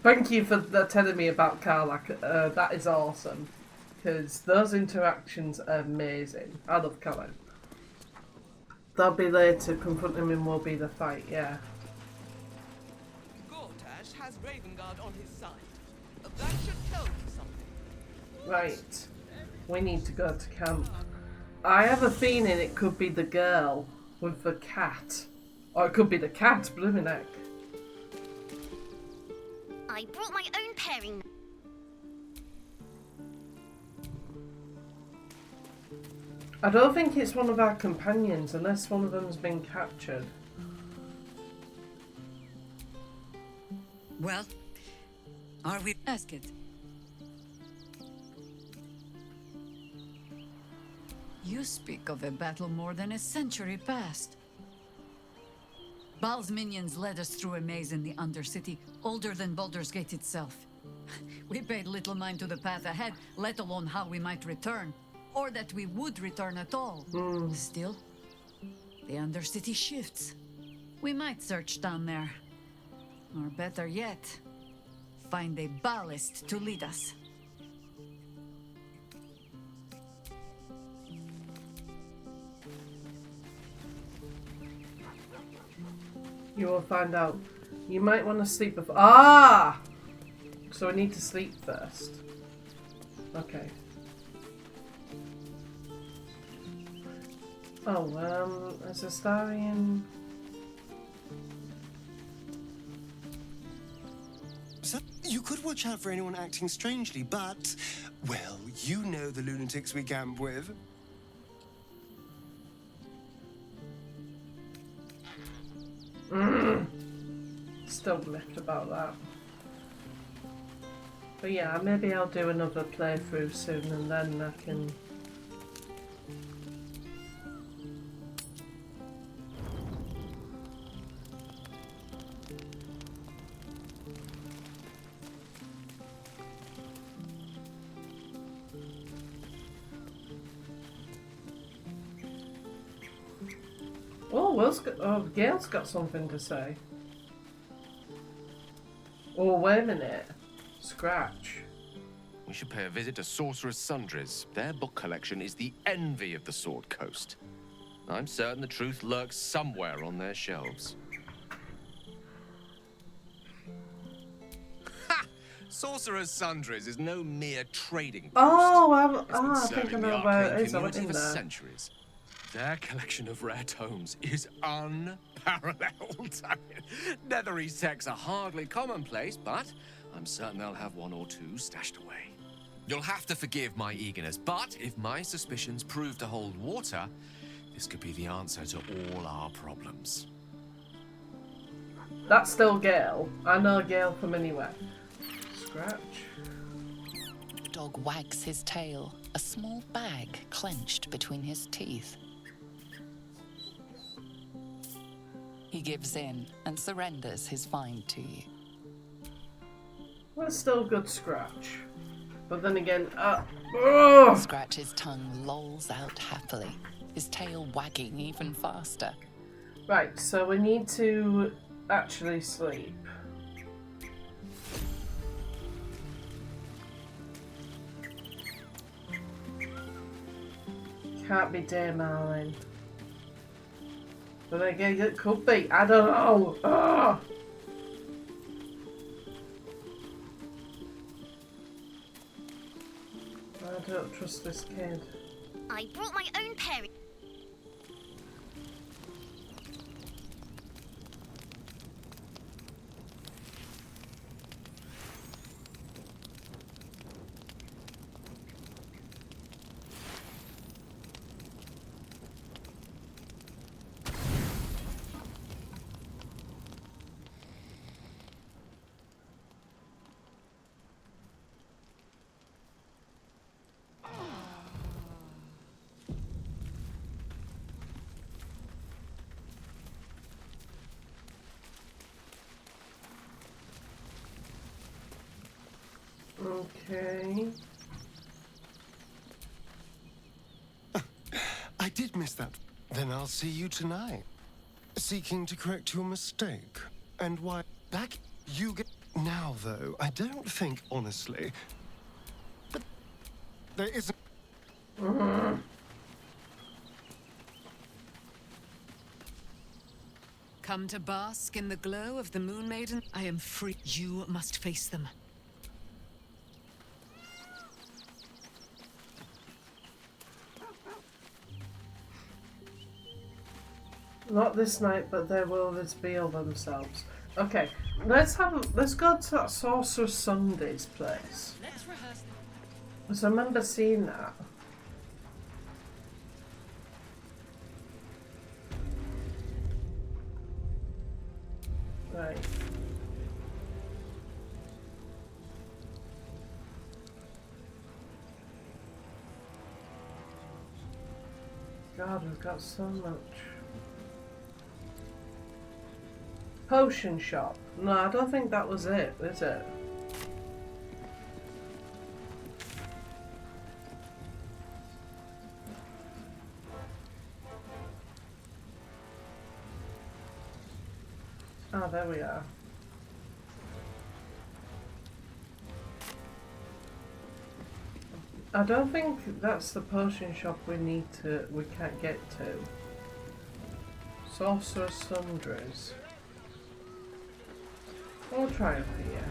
Thank you for telling me about Karlach. That is awesome. Because those interactions are amazing. I love Karlach. They'll be there to confront him and will be the fight, yeah. Gortash has Ravengard on his side. That should tell you something. Right. We need to go to camp. I have a feeling it could be the girl with the cat. Or it could be the cat, blooming heck. I brought my own pairing. I don't think it's one of our companions unless one of them's been captured. Well, are we? Ask it. You speak of a battle more than a century past. Baal's minions led us through a maze in the Undercity, older than Baldur's Gate itself. We paid little mind to the path ahead, let alone how we might return, or that we would return at all. Still, the Undercity shifts. We might search down there. Or better yet, find a ballast to lead us. You will find out. You might want to sleep before. Ah! So we need to sleep first. Okay. Oh, there's a Starian. So, you could watch out for anyone acting strangely, but, well, you know the lunatics we camp with. Still miffed about that. But yeah, maybe I'll do another playthrough soon and then I can... Gail's got something to say. Oh, wait a minute. Scratch. We should pay a visit to Sorcerer's Sundries. Their book collection is the envy of the Sword Coast. I'm certain the truth lurks somewhere on their shelves. Ha! Sorcerer's Sundries is no mere trading post. Oh, It's been I think I serving the know where arcane it is. I went community in for there. centuries. Their collection of rare tomes is unparalleled. I mean, Nethery texts are hardly commonplace, but I'm certain they'll have one or two stashed away. You'll have to forgive my eagerness, but if my suspicions prove to hold water, this could be the answer to all our problems. That's still Gail. I know Gail from anywhere. Scratch. The dog wags his tail, a small bag clenched between his teeth. He gives in and surrenders his find to you. Well, it's still good Scratch. But then again, Scratch's tongue lolls out happily, his tail wagging even faster. Right, so we need to actually sleep. Can't be day, Marlin. But again, it could be. I don't know. Ugh. I don't trust this kid. I brought my own pairing. Okay. I did miss that. Then I'll see you tonight. Seeking to correct your mistake. And why back you get now though, I don't think honestly. But there isn't Come to bask in the glow of the Moon Maiden? I am free. You must face them. Not this night, but they will reveal themselves. Okay, let's go to that Sorcerer's Sunday's place. Let's rehearse. Because I remember seeing that. Right. God, we've got so much. Potion shop. No, I don't think that was it, is it? Oh, there we are. I don't think that's the potion shop we can't get to. Sorcerer's Sundries. We'll try up here.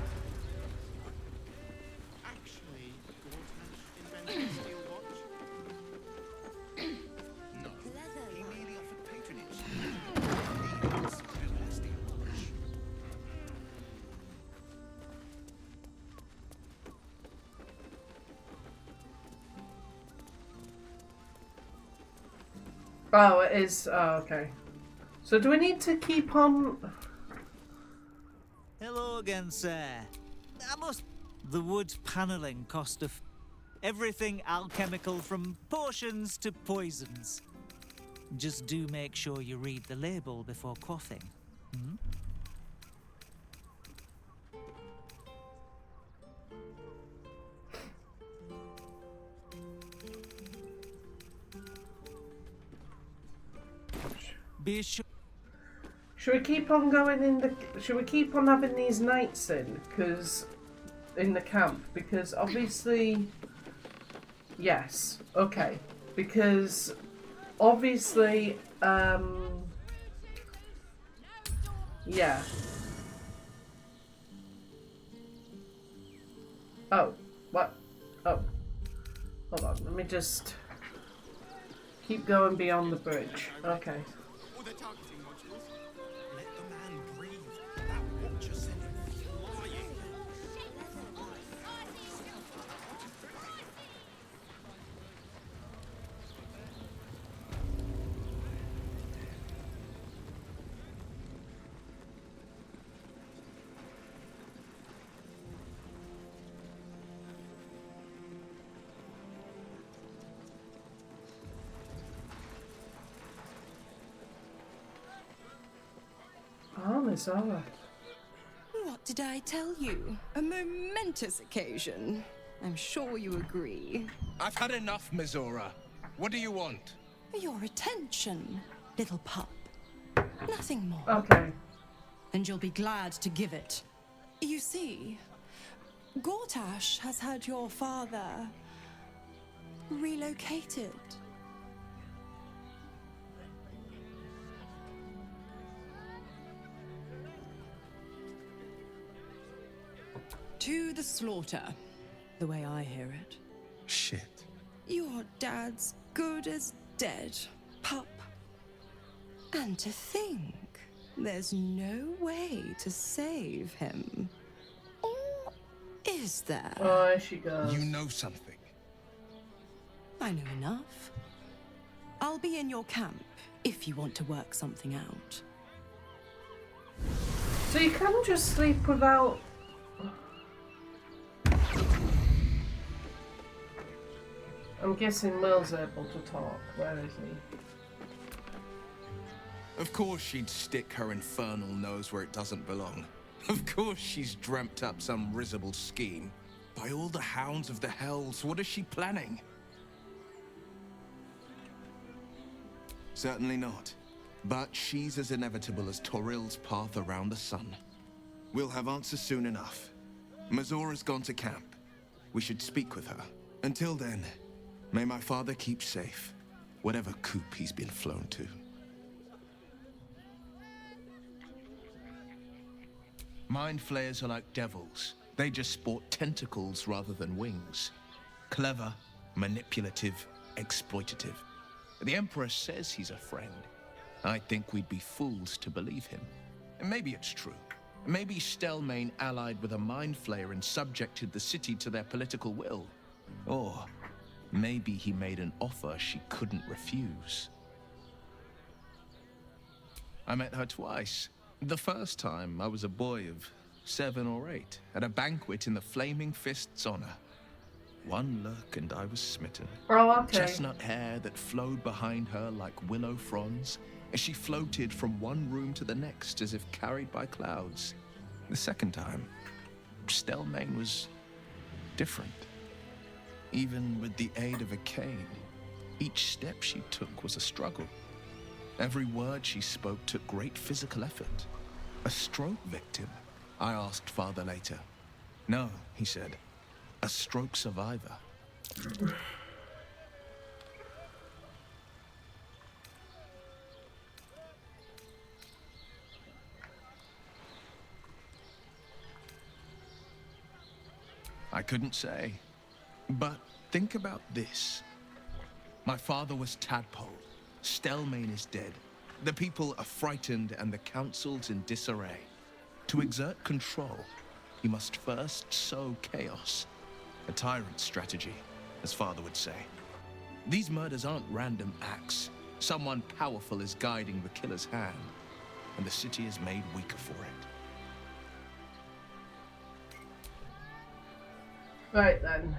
Actually, invented a steel watch? No. He merely offered patronage. He was a steel watch. Oh, it is. Oh, okay. So do we need to keep on? Hello again, sir. The wood panelling cost everything alchemical from potions to poisons. Just do make sure you read the label before quaffing. Hmm? Be sure. Should we keep on going in the? Should we keep on having these nights in? Because in the camp, because obviously, yes, okay, because obviously, yeah. Oh, what? Oh, hold on. Let me just keep going beyond the bridge. Okay. Or the targeting modules. Let the man breathe. That watcher sent him flying. Oh, Miss Zara. What did I tell you? A momentous occasion. I'm sure you agree. I've had enough, Mizora. What do you want? Your attention, little pup. Nothing more. Okay. And you'll be glad to give it. You see, Gortash has had your father relocated. To the slaughter, the way I hear it. Shit. Your dad's good as dead, pup. And to think, there's no way to save him. Or is there? Oh, there she goes. You know something. I know enough. I'll be in your camp if you want to work something out. So you can just sleep without. I'm guessing Will's able to talk. Where is he? Of course she'd stick her infernal nose where it doesn't belong. Of course she's dreamt up some risible scheme. By all the hounds of the hells, what is she planning? Certainly not. But she's as inevitable as Toril's path around the sun. We'll have answers soon enough. Mazora's gone to camp. We should speak with her. Until then, may my father keep safe, whatever coop he's been flown to. Mind flayers are like devils. They just sport tentacles rather than wings. Clever, manipulative, exploitative. The Emperor says he's a friend. I think we'd be fools to believe him. And maybe it's true. Maybe Stelmane allied with a mind flayer and subjected the city to their political will. Or maybe he made an offer she couldn't refuse. I met her twice. The first time, I was a boy of 7 or 8, at a banquet in the Flaming Fist's honor. One look and I was smitten. Oh, okay. Chestnut hair that flowed behind her like willow fronds, as she floated from one room to the next as if carried by clouds. The second time, Stelmane was different. Even with the aid of a cane, each step she took was a struggle. Every word she spoke took great physical effort. A stroke victim? I asked Father later. No, he said. A stroke survivor. I couldn't say. But think about this. My father was Tadpole. Stelmane is dead. The people are frightened and the council's in disarray. To exert control, you must first sow chaos. A tyrant's strategy, as Father would say. These murders aren't random acts. Someone powerful is guiding the killer's hand, and the city is made weaker for it. Right then.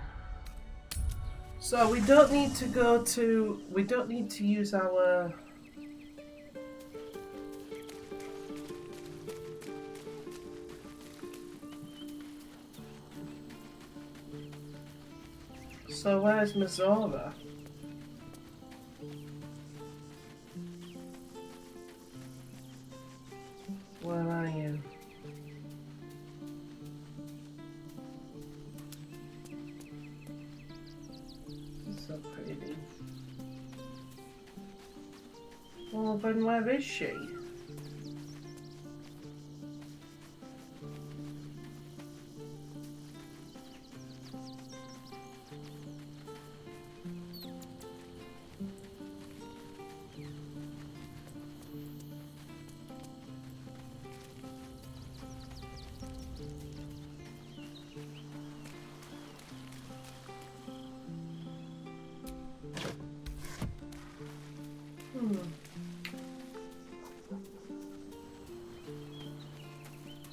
So we don't need to go to... We don't need to use our... So where's Mazora? Where are you? So pretty. Well, then where is she?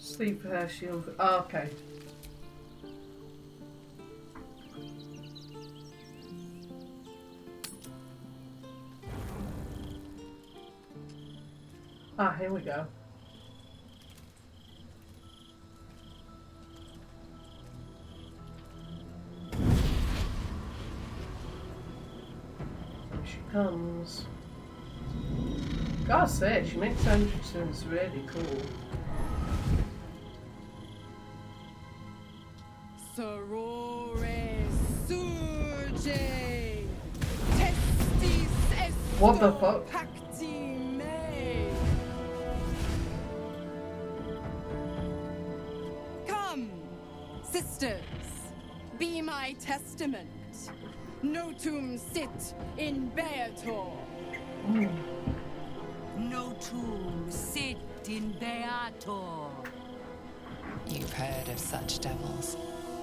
Sleep for her shield. Oh, okay. Ah, here we go. Here she comes. Gotta say, she makes entrance really cool. What the fuck? Come, sisters, be my testament. Notum sit in Beator. Notum sit in Beator. You've heard of such devils.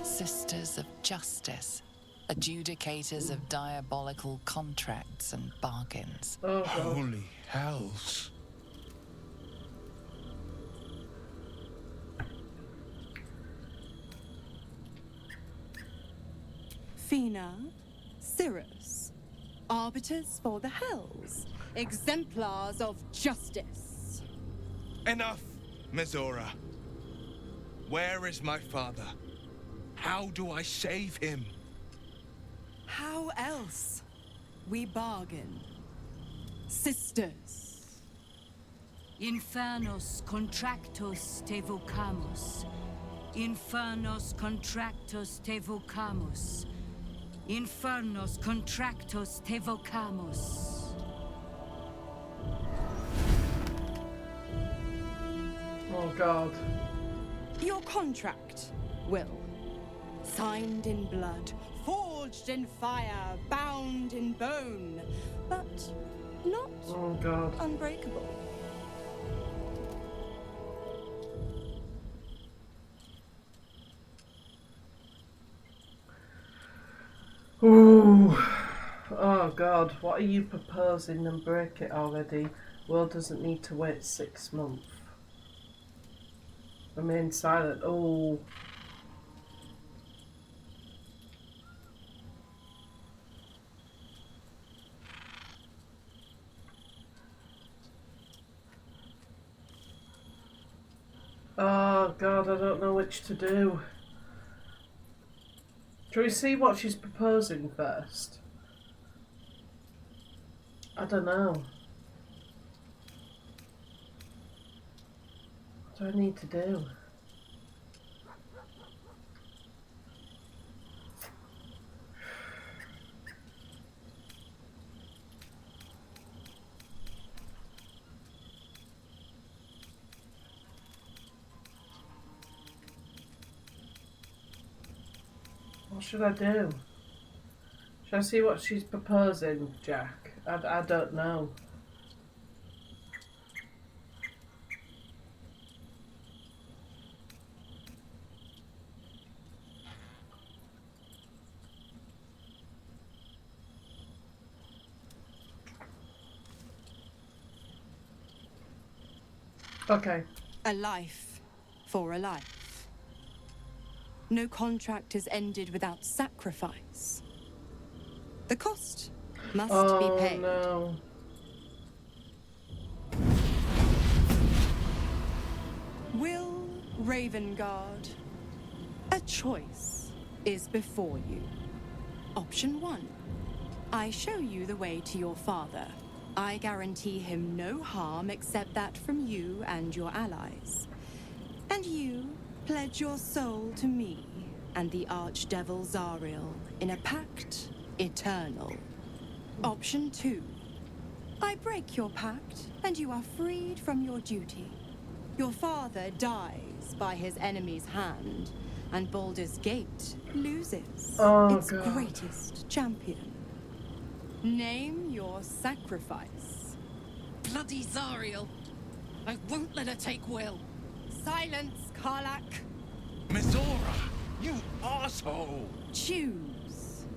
Sisters of justice. Adjudicators of diabolical contracts and bargains. Oh, holy hells. Fina, Cirrus, arbiters for the hells, exemplars of justice. Enough, Mazora. Where is my father? How do I save him? How else? We bargain. Sisters. Infernos contractos te vocamus. Infernos contractos te vocamus. Infernos contractos te vocamus. Oh God. Your contract, Will. Signed in blood, forged in fire, bound in bone, but not unbreakable. Ooh. Oh God, what are you proposing, and break it already? World doesn't need to wait 6 months. Remain silent. Oh. Oh God, I don't know which to do. Shall we see what she's proposing first? I don't know. What do I need to do? What should I do? Should I see what she's proposing, Jack? I don't know. Okay. A life for a life. No contract is ended without sacrifice. The cost must be paid. Oh no. Will Ravengard, a choice is before you. Option 1. I show you the way to your father. I guarantee him no harm except that from you and your allies. And you pledge your soul to me and the Archdevil Zariel in a pact eternal. Option 2. I break your pact and you are freed from your duty. Your father dies by his enemy's hand, and Baldur's Gate loses its greatest champion. Name your sacrifice. Bloody Zariel. I won't let her take Will. Silence, Karlak. Mizora, you asshole! Choose.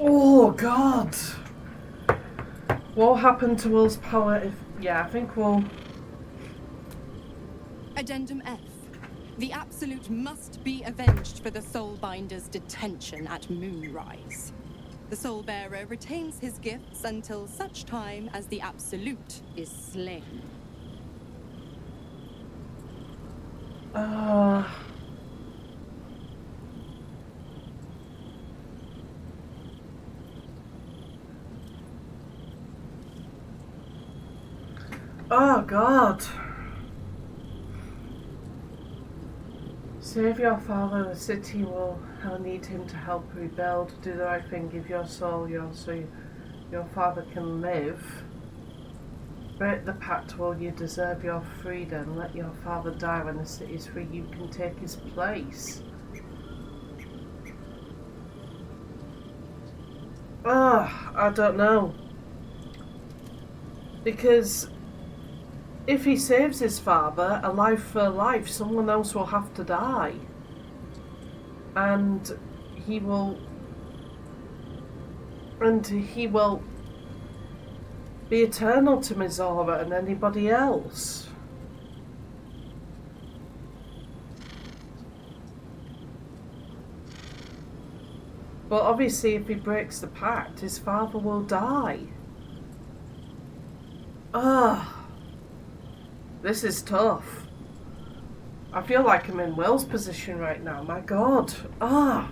Oh God. What happened to Will's power if... Yeah, I think we'll... Addendum F. The Absolute must be avenged for the Soulbinder's detention at Moonrise. The Soulbearer retains his gifts until such time as the Absolute is slain. Oh God. Save your father, the city will need him to help rebuild. Do the right thing, give your soul so your father can live. Break the pact while you deserve your freedom. Let your father die when the city is free. You can take his place. I don't know. Because if he saves his father, a life for life, someone else will have to die. And he will be eternal to Mizora and anybody else. But obviously if he breaks the pact, his father will die. Ah, this is tough. I feel like I'm in Will's position right now. My God. Ah.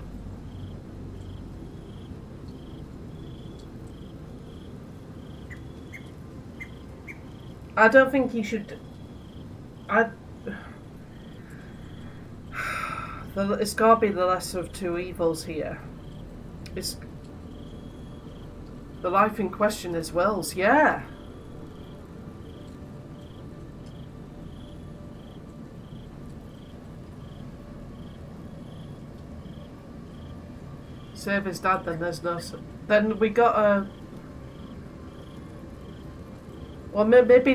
I don't think he should. It's gotta be the lesser of two evils here. It's the life in question is Will's. Yeah. Save his dad, then there's no. Then we got a. Well, maybe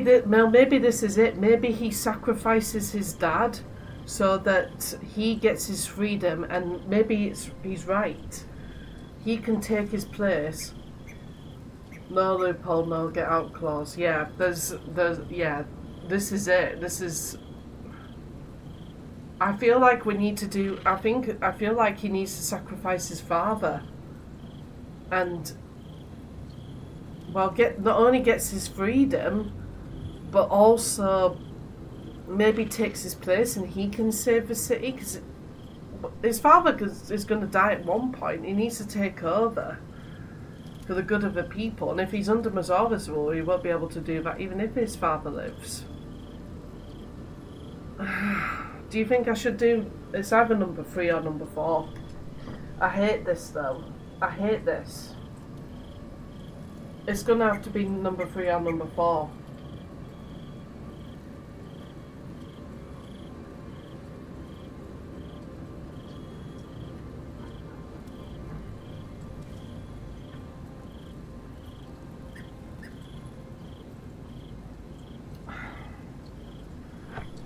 this is it. Maybe he sacrifices his dad so that he gets his freedom, and maybe he's right. He can take his place. No loophole, no get out clause. Yeah, yeah. This is it. This is. I feel like we need to do. I feel like he needs to sacrifice his father, and. Well, not only gets his freedom, but also maybe takes his place and he can save the city. Because his father is going to die at one point. He needs to take over for the good of the people. And if he's under Mazora's rule, he won't be able to do that even if his father lives. Do you think I should do... It's either number 3 or number 4. I hate this though. I hate this. It's gonna have to be number 3 or number 4.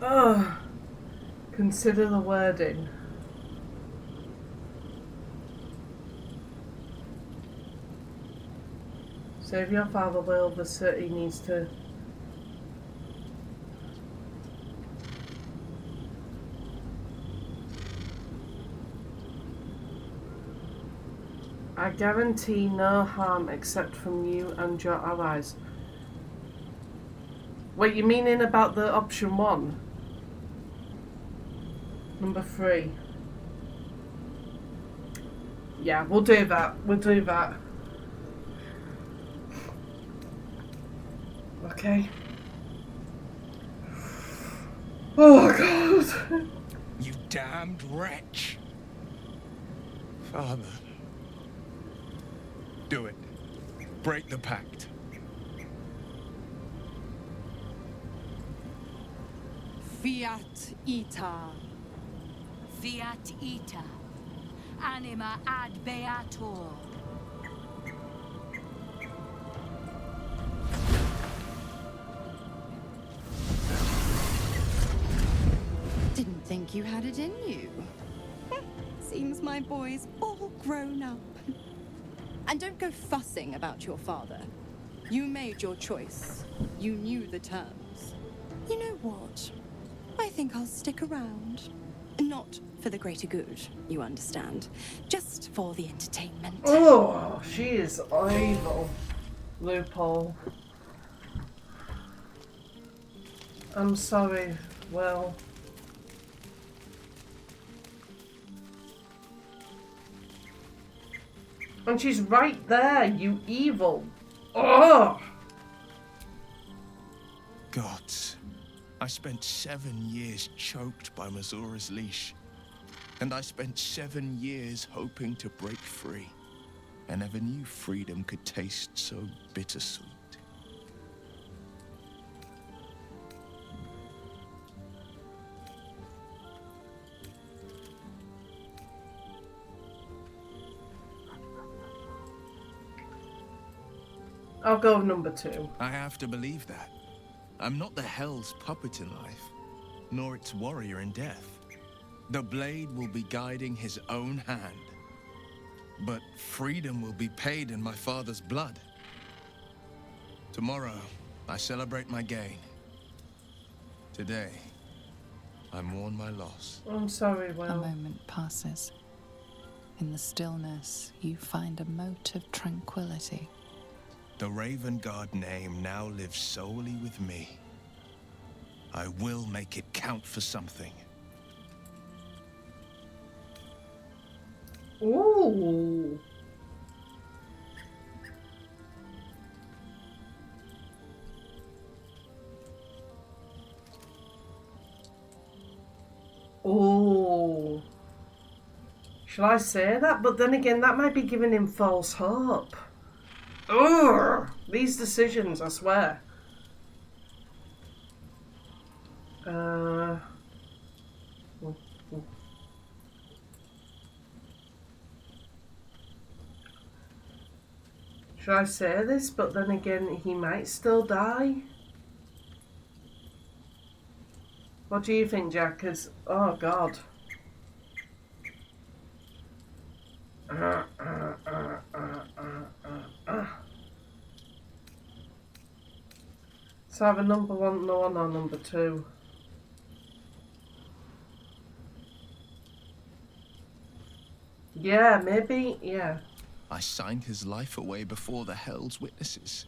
Ugh. Consider the wording. Save your father, Will. The city needs to... I guarantee no harm except from you and your allies. Wait, you meaning about the option 1? Number 3. Yeah, we'll do that. We'll do that. Okay. Oh, God. You damned wretch. Father. Do it. Break the pact. Fiat ita. Fiat ita. Anima ad beator. Didn't think you had it in you. Seems my boy's all grown up. And don't go fussing about your father. You made your choice. You knew the terms. You know what? I think I'll stick around. Not for the greater good, you understand. Just for the entertainment. Oh, she is evil. Loophole. I'm sorry, Will. And she's right there, you evil. Oh! Gods, I spent 7 years choked by Mazora's leash. And I spent 7 years hoping to break free. I never knew freedom could taste so bittersweet. I'll go with number 2. I have to believe that. I'm not the Hell's puppet in life, nor its warrior in death. The blade will be guiding his own hand. But freedom will be paid in my father's blood. Tomorrow, I celebrate my gain. Today, I mourn my loss. I'm sorry, Will. A moment passes. In the stillness, you find a mote of tranquility. The Raven Guard name now lives solely with me. I will make it count for something. Ooh. Oh. Shall I say that? But then again, that might be giving him false hope. Ugh. These decisions, I swear. Should I say this? But then again, he might still die. What do you think, Jack? 'Cause, oh God. So I have a number one or number two. Yeah, maybe, yeah. I signed his life away before the Hell's Witnesses.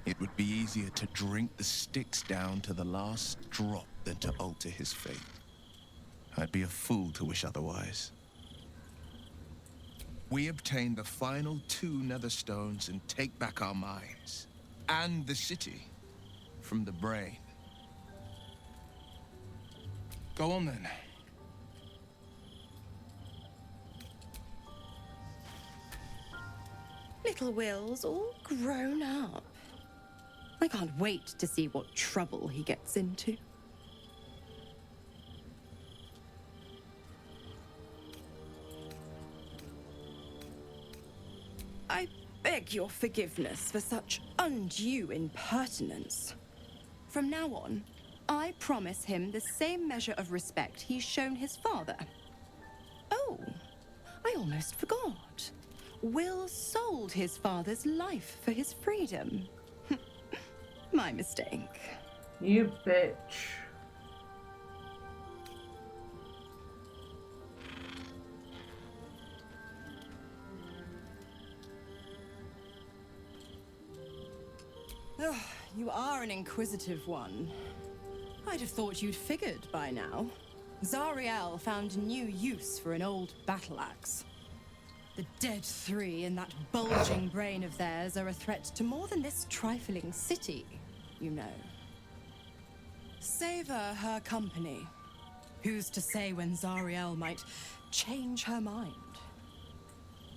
It would be easier to drink the sticks down to the last drop than to alter his fate. I'd be a fool to wish otherwise. We obtain the final 2 Netherstones and take back our minds. And the city from the brain. Go on then. Little Will's all grown up. I can't wait to see what trouble he gets into. I beg your forgiveness for such undue impertinence. From now on, I promise him the same measure of respect he's shown his father. Oh, I almost forgot. Will sold his father's life for his freedom. My mistake. You bitch. Ugh, you are an inquisitive one. I'd have thought you'd figured by now. Zariel found new use for an old battle axe. The dead 3 in that bulging brain of theirs are a threat to more than this trifling city, you know. Savor her company. Who's to say when Zariel might change her mind?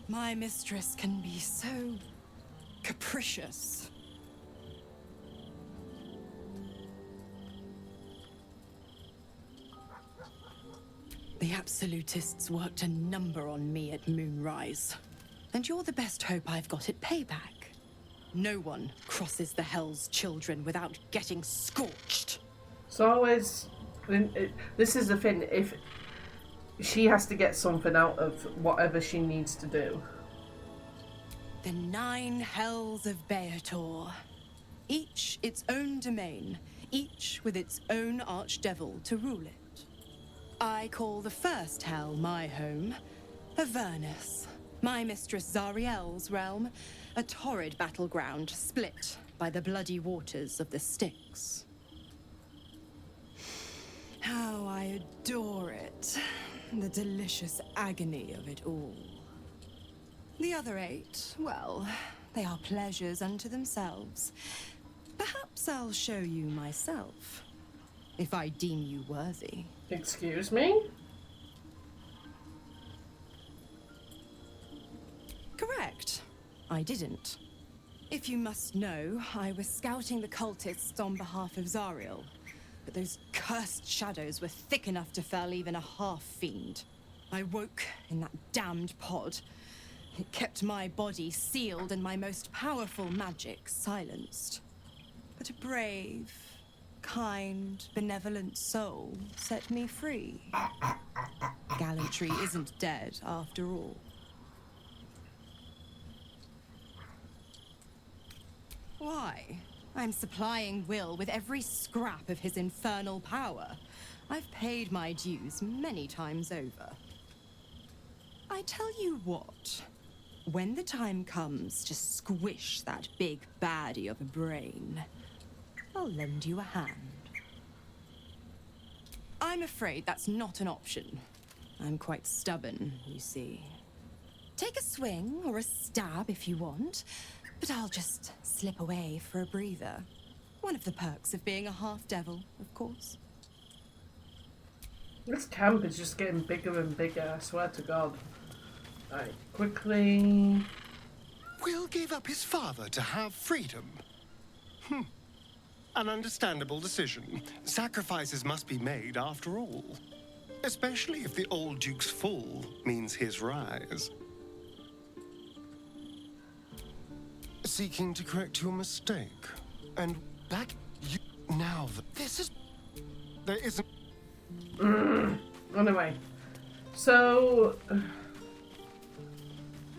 My mistress can be so capricious. The Absolutists worked a number on me at Moonrise. And you're the best hope I've got at payback. No one crosses the Hell's Children without getting scorched. It's always... This is the thing, if she has to get something out of whatever she needs to do. The 9 Hells of Beator. Each its own domain, each with its own archdevil to rule it. I call the first hell my home, Avernus. My mistress Zariel's realm, a torrid battleground split by the bloody waters of the Styx. How I adore it, the delicious agony of it all. The other 8, well, they are pleasures unto themselves. Perhaps I'll show you myself, if I deem you worthy. Excuse me? Correct. I didn't. If you must know, I was scouting the cultists on behalf of Zariel. But those cursed shadows were thick enough to fell even a half-fiend. I woke in that damned pod. It kept my body sealed and my most powerful magic silenced. But a brave, kind, benevolent soul set me free. Gallantry isn't dead after all. Why? I'm supplying Will with every scrap of his infernal power. I've paid my dues many times over. I tell you what, when the time comes to squish that big baddie of a brain, I'll lend you a hand. I'm afraid that's not an option. I'm quite stubborn, you see. Take a swing or a stab if you want, but I'll just slip away for a breather. One of the perks of being a half-devil, of course. This camp is just getting bigger and bigger, I swear to God. Right, quickly. Will gave up his father to have freedom. An understandable decision. Sacrifices must be made after all. Especially if the old Duke's fall means his rise. Seeking to correct your mistake. And back you now this is there isn't Anyway. So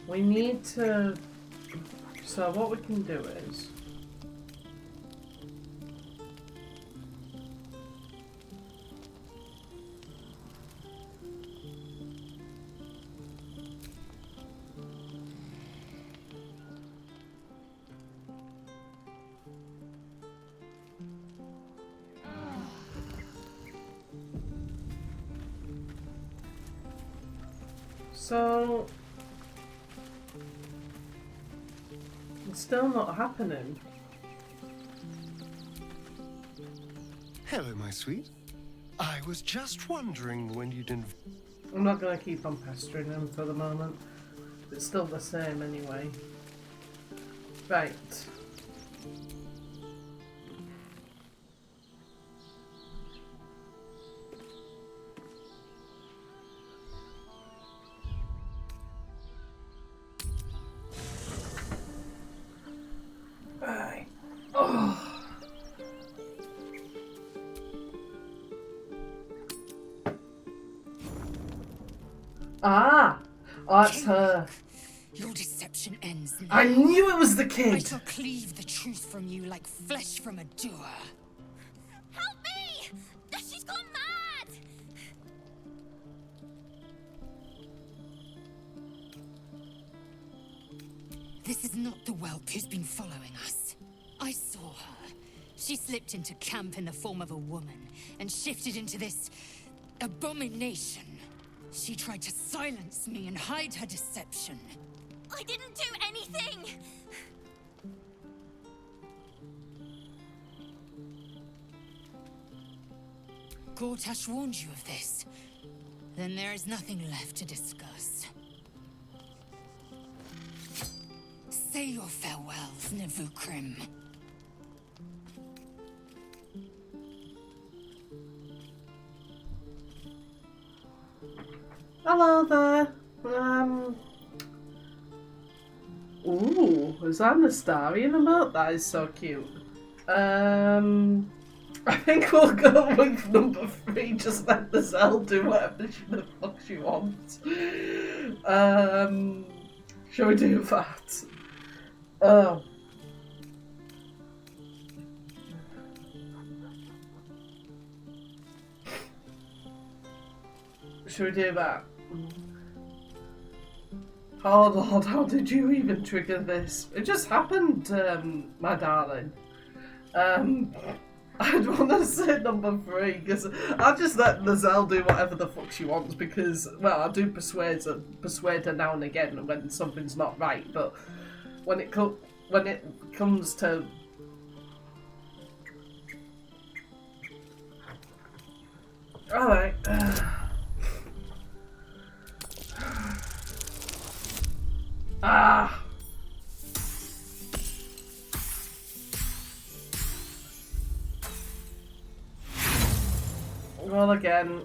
we need to what we can do is so it's still not happening. Hello, my sweet. I was just wondering when you'd I'm not going to keep on pestering him for the moment. It's still the same anyway. Right. Right. Oh. Ah! Oh, it's her. Your deception ends now. I knew it was the kid! I shall cleave the truth from you like flesh from a doer. Help me! She's gone mad! This is not the whelp who's been following us. I saw her. She slipped into camp in the form of a woman and shifted into this abomination. She tried to silence me and hide her deception. I didn't do anything! Gortash warned you of this. Then there is nothing left to discuss. Say your farewells, Nevukrim. Hello there. Ooh, is that an Astarian emote? That is so cute. I think we'll go with number 3. Just let the Zell do whatever the fuck she wants. Shall we do that? Oh. Should we do that? Oh Lord, how did you even trigger this? It just happened, my darling. I'd want to say number 3 because I just let Lizelle do whatever the fuck she wants because, well, I do persuade her now and again when something's not right, but when it comes to all right. Ah. Roll again.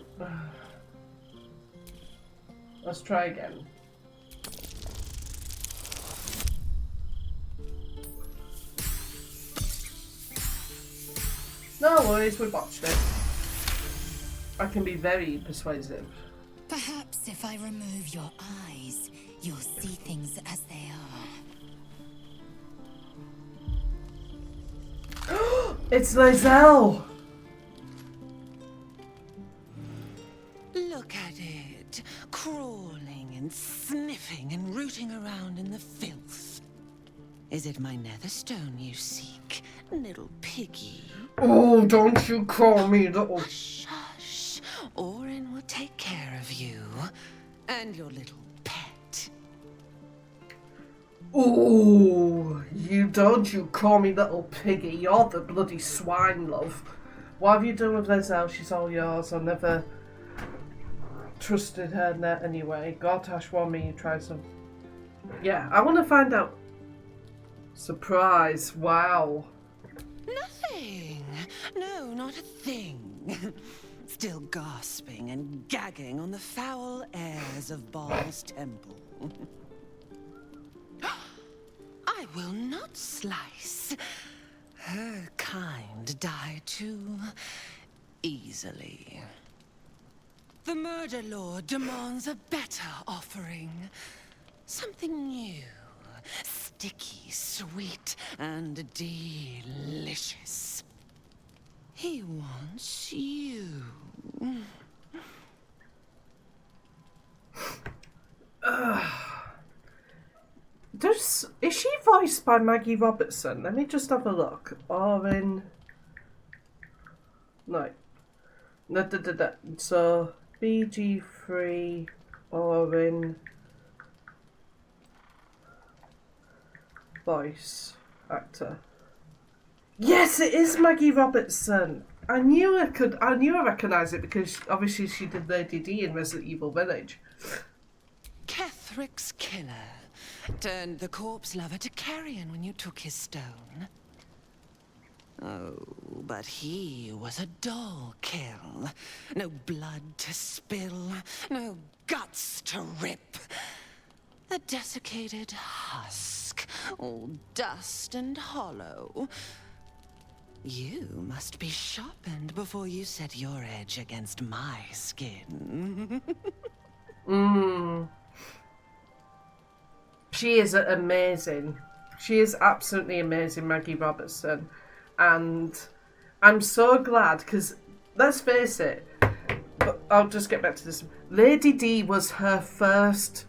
Let's try again. No worries, we botched it. I can be very persuasive. Perhaps if I remove your eyes, you'll see things as they are. It's Lizelle! Look at it, crawling and Is it my netherstone you seek, little piggy? Oh, don't you call me little... Hush. Orin will take care of you and your little pet. Oh, you call me little piggy. You're the bloody swine, love. What have you done with Lizelle? She's all yours. I never trusted her net anyway. Gortash warned me you tried some... Yeah, I want to find out. Surprise, wow. Nothing. No, not a thing. Still gasping and gagging on the foul airs of Baal's temple. I will not slice. Her kind die too easily. The Murder Lord demands a better offering. Something new, sticky, sweet, and delicious. He wants you. Is she voiced by Maggie Robertson? Let me just have a look. Orin... No. So, BG3, Orin... Voice actor. Yes, it is Maggie Robertson. I knew I recognised it because obviously she did Lady D in Resident Evil Village. Kethric's killer turned the corpse lover to carrion when you took his stone. Oh, but he was a dull kill. No blood to spill, no guts to rip. A desiccated husk, all dust and hollow. You must be sharpened before you set your edge against my skin. She is amazing. She is absolutely amazing, Maggie Robertson. And I'm so glad, because let's face it, but I'll just get back to this. Lady D was her first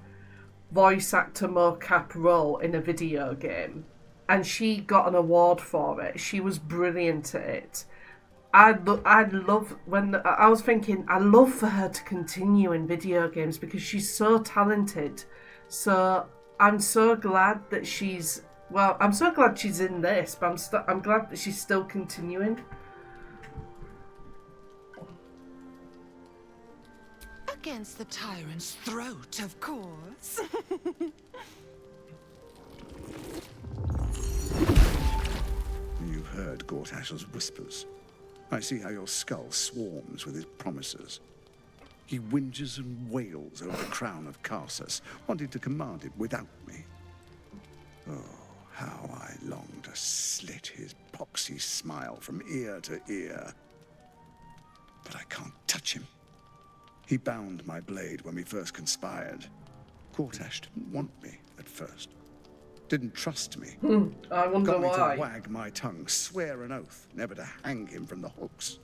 voice actor mocap role in a video game, and she got an award for it. She was brilliant at it. I'd love, when I was thinking, I'd love for her to continue in video games because she's so talented. So I'm so glad that she's, well, I'm so glad she's in this, but I'm glad that she's still continuing. Against the tyrant's throat, of course. You've heard Gortash's whispers. I see how your skull swarms with his promises. He whinges and wails over the crown of Karsus, wanting to command it without me. Oh, how I long to slit his poxy smile from ear to ear. But I can't touch him. He bound my blade when we first conspired. Gortash didn't want me at first. Didn't trust me. I wonder Got me why. to wag my tongue, swear an oath, never to hang him from the hooks.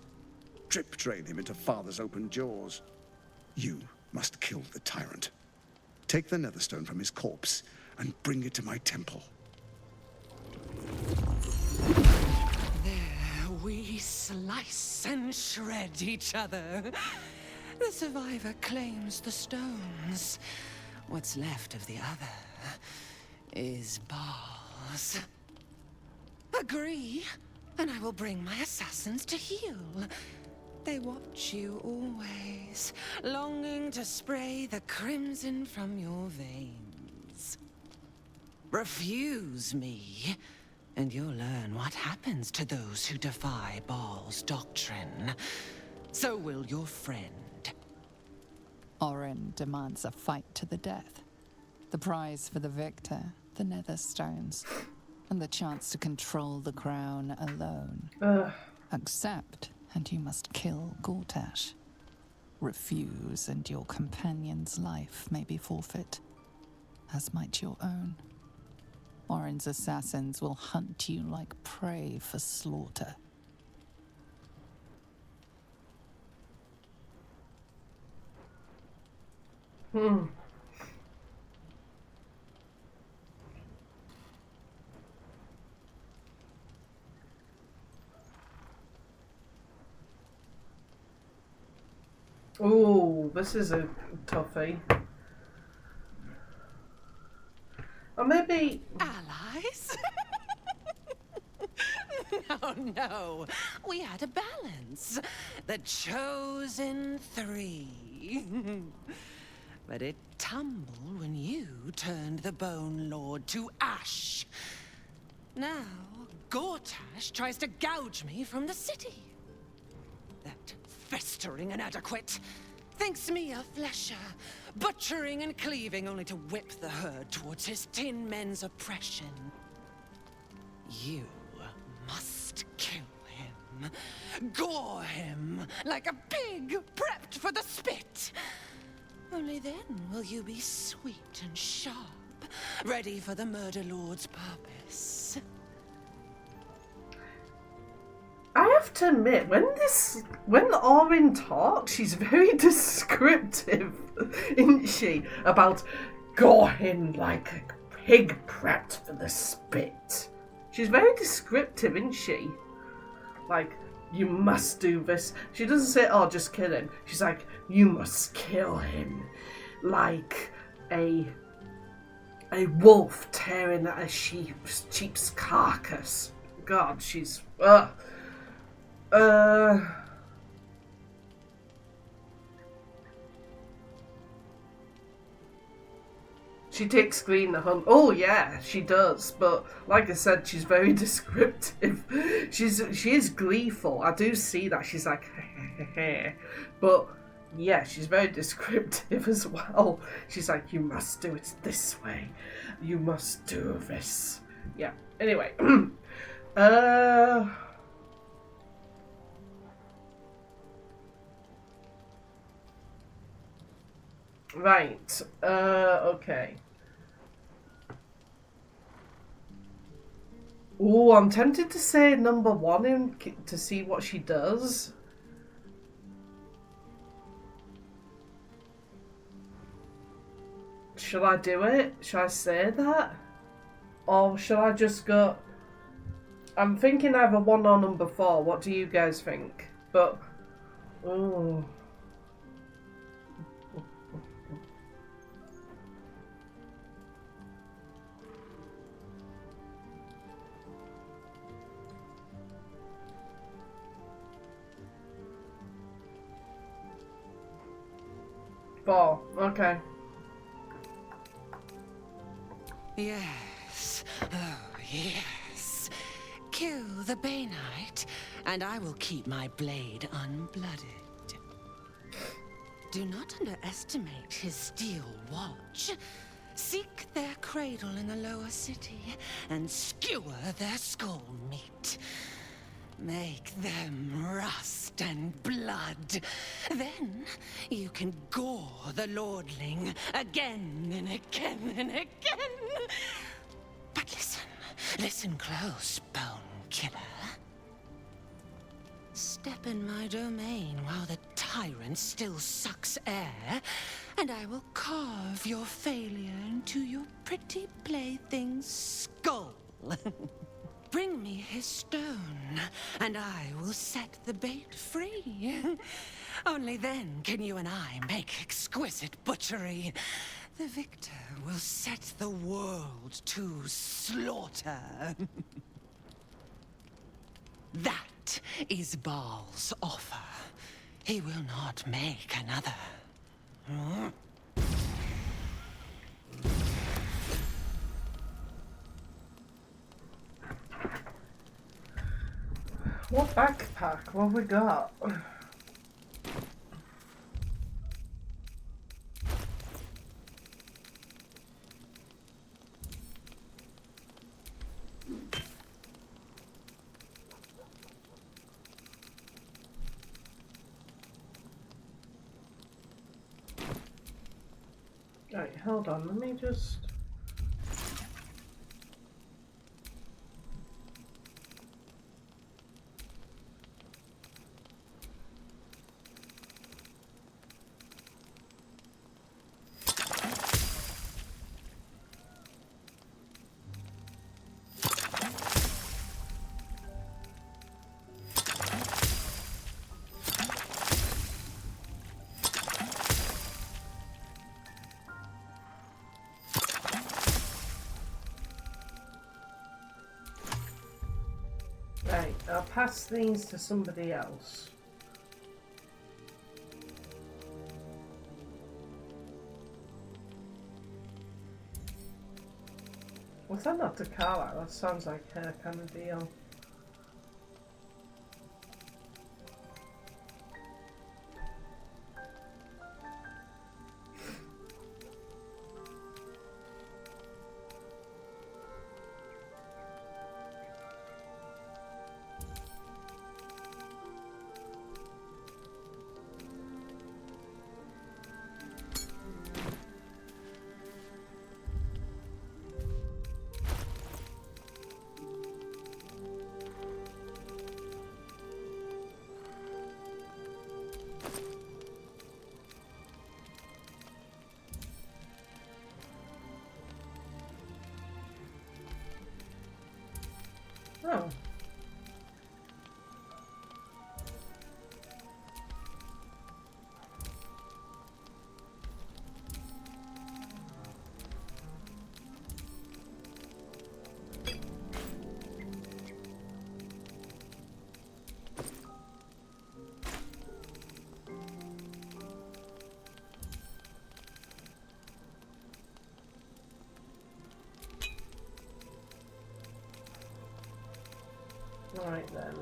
Drip drain him into father's open jaws. You must kill the tyrant. Take the netherstone from his corpse and bring it to my temple. There we slice and shred each other. The survivor claims the stones. What's left of the other is Baal's. Agree, and I will bring my assassins to heal. They watch you always, longing to spray the crimson from your veins. Refuse me, and you'll learn what happens to those who defy Baal's doctrine. So will your friend. Orin demands a fight to the death. The prize for the victor, the Netherstones, and the chance to control the crown alone. Accept, and you must kill Gortash. Refuse, and your companion's life may be forfeit, as might your own. Orin's assassins will hunt you like prey for slaughter. Oh, this is a toughie. Or maybe... Allies? No. We had a balance. The chosen three. But it tumbled when you turned the Bone Lord to ash. Now, Gortash tries to gouge me from the city. That festering inadequate thinks me a flesher, butchering and cleaving only to whip the herd towards his tin men's oppression. You must kill him. Gore him like a pig prepped for the spit. Only then will you be sweet and sharp, ready for the Murder Lord's purpose. I have to admit, when Orin talks, she's very descriptive, isn't she? About gore him like a pig prepped for the spit. She's very descriptive, isn't she? Like, you must do this. She doesn't say, oh, just kill him. She's like, you must kill him. Like a wolf tearing at a sheep's carcass. God, she's... She takes Green the Hunt. Oh yeah, she does. But like I said, she's very descriptive. She is gleeful. I do see that. She's like, but yeah, she's very descriptive as well. She's like, you must do it this way. You must do this. Yeah. Anyway, right. Okay. Oh, I'm tempted to say number 1 to see what she does. Shall I do it? Shall I say that? Or shall I just go... I'm thinking either 1 or number 4. What do you guys think? But... Oh... Four. Okay. Yes. Oh, yes. Kill the Bay Knight, and I will keep my blade unblooded. Do not underestimate his steel watch. Seek their cradle in the lower city and skewer their skull meat. Make them rust and blood. Then you can gore the lordling again and again and again. But listen close, Bone Killer. Step in my domain while the tyrant still sucks air, and I will carve your failure into your pretty plaything's skull. Bring me his stone, and I will set the bait free. Only then can you and I make exquisite butchery. The victor will set the world to slaughter. That is Baal's offer. He will not make another. What backpack? What have we got? Right, hold on, let me just... pass these to somebody else. Was that not to Carla? That sounds like her kind of deal. Oh. Right then.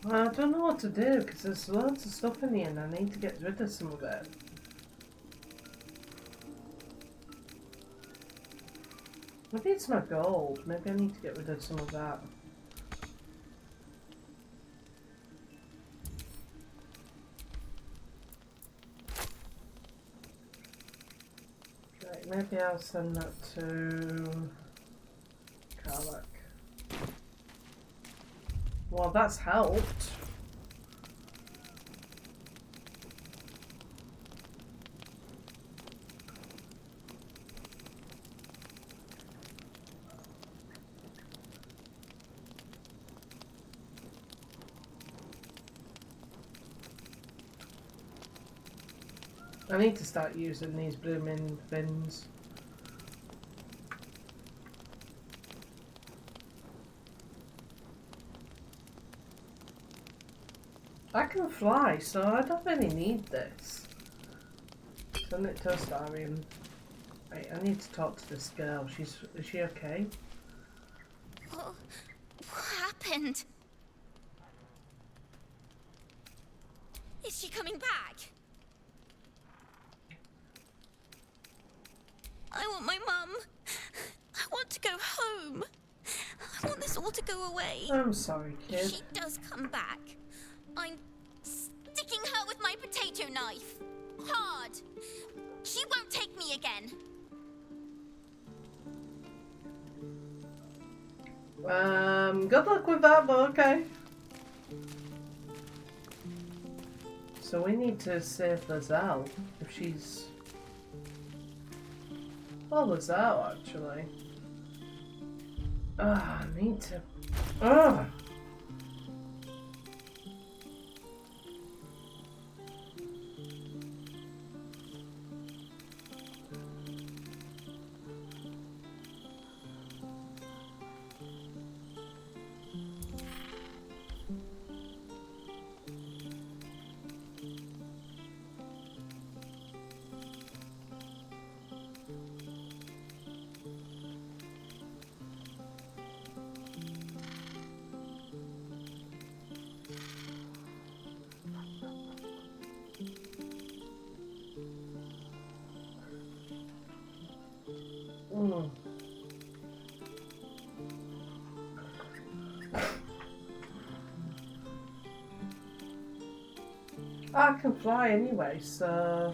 I don't know what to do because there's loads of stuff in here and I need to get rid of some of it. Maybe it's my gold. Maybe I need to get rid of some of that. Right, maybe I'll send that to Karlak. Well, that's helped. I need to start using these blooming bins. I can fly, so I don't really need this. Send it to Astarion. Wait, I need to talk to this girl. Is she okay? What happened? Is she coming back? I want my mum. I want to go home. I want this all to go away. I'm sorry, kid. If she does come back, I'm sticking her with my potato knife. Hard. She won't take me again. Good luck with that, but okay. So we need to save Lizelle if she's... Oh, Lizelle, actually. I need to... Ugh! I can fly anyway, so...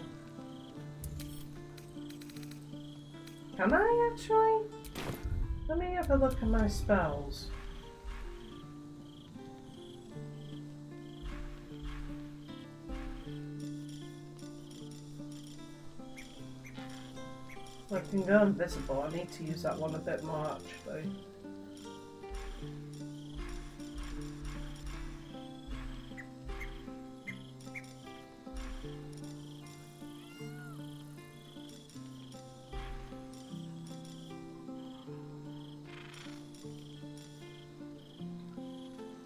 Can I actually? Let me have a look at my spells. I can go invisible. I need to use that one a bit more actually.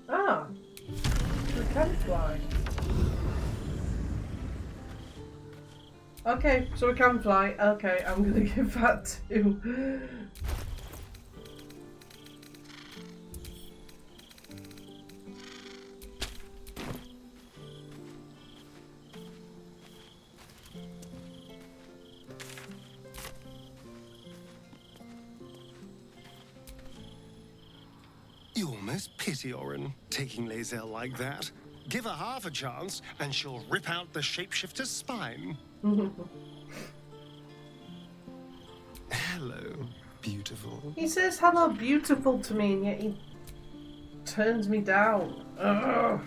Ah, we can fly. Okay, so we can fly. Okay, I'm gonna give that to... You almost pity Orin, taking Lae'zel like that. Give her half a chance, and she'll rip out the shapeshifter's spine. Hello, beautiful. He says hello beautiful to me and yet he turns me down. Ugh.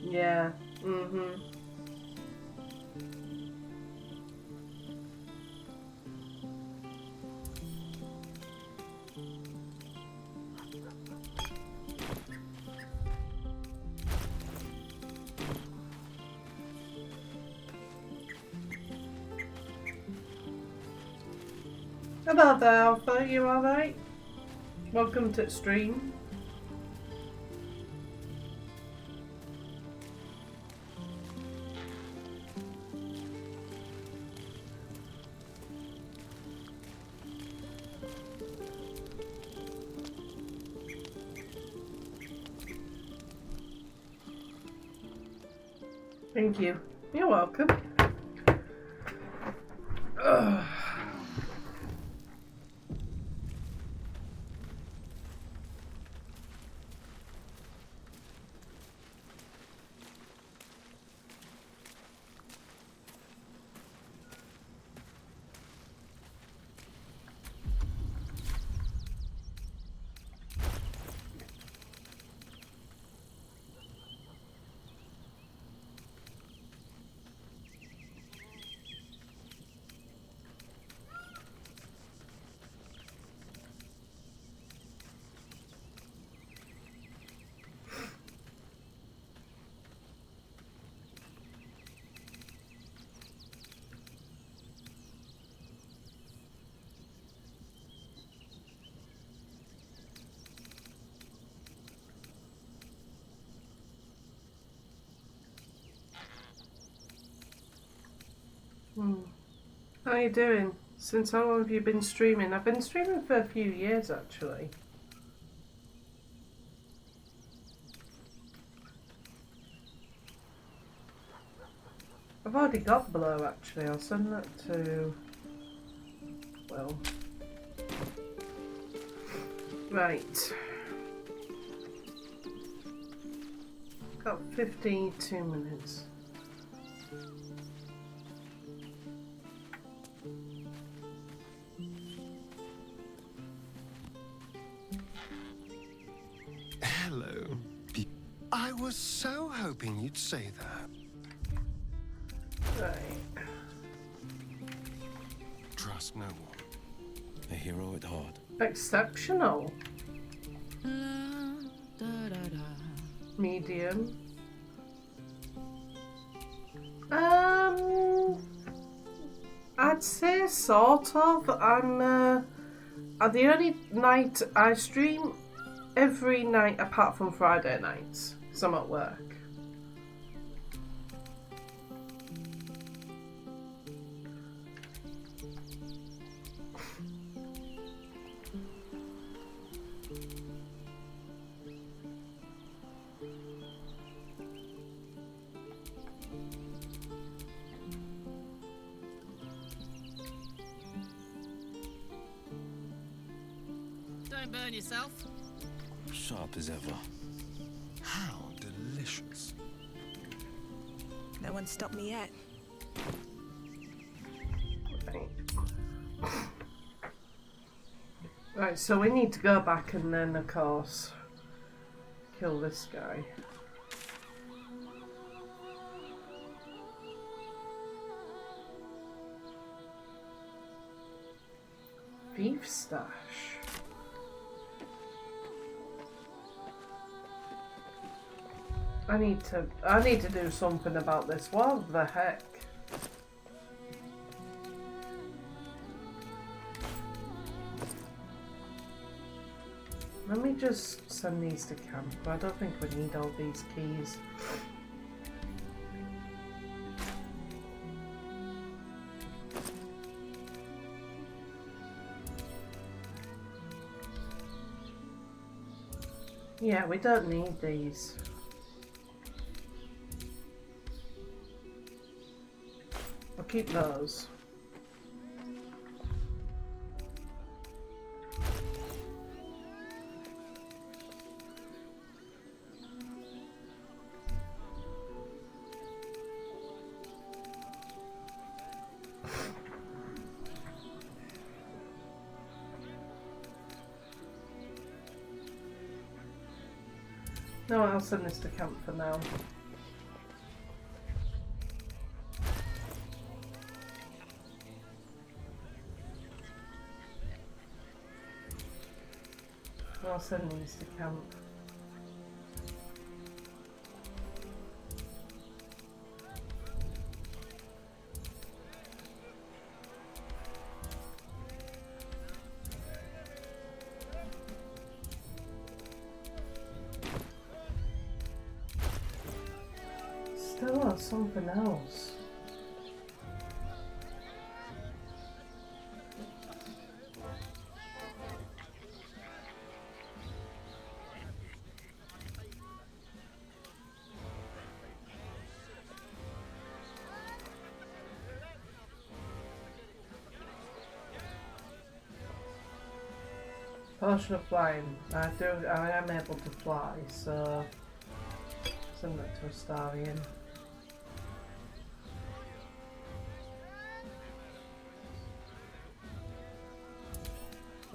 Yeah. Mm-hmm. Hello there, Alpha. You alright? Welcome to the stream. Thank you. You're welcome. Ugh. How are you doing? Since how long have you been streaming? I've been streaming for a few years actually. I've already got Blow actually. I'll send that to... Well... Right. Got 52 minutes. Hello. I was so hoping you'd say that. Right. Trust no one. A hero at heart. Exceptional. Medium. I'd say sort of. I'm the only night I stream every night apart from Friday nights, because I'm at work. Don't burn yourself. Sharp as ever. How delicious. No one stopped me yet. Right, so we need to go back and then, of course, kill this guy. Beef stash. I need to do something about this. What the heck? Let me just send these to camp. I don't think we need all these keys. Yeah, we don't need these. I'll keep those. No, I'll send this to camp for now. I'll send these to camp. Still on something else. Potion of flying. I am able to fly, so send that to Astarion.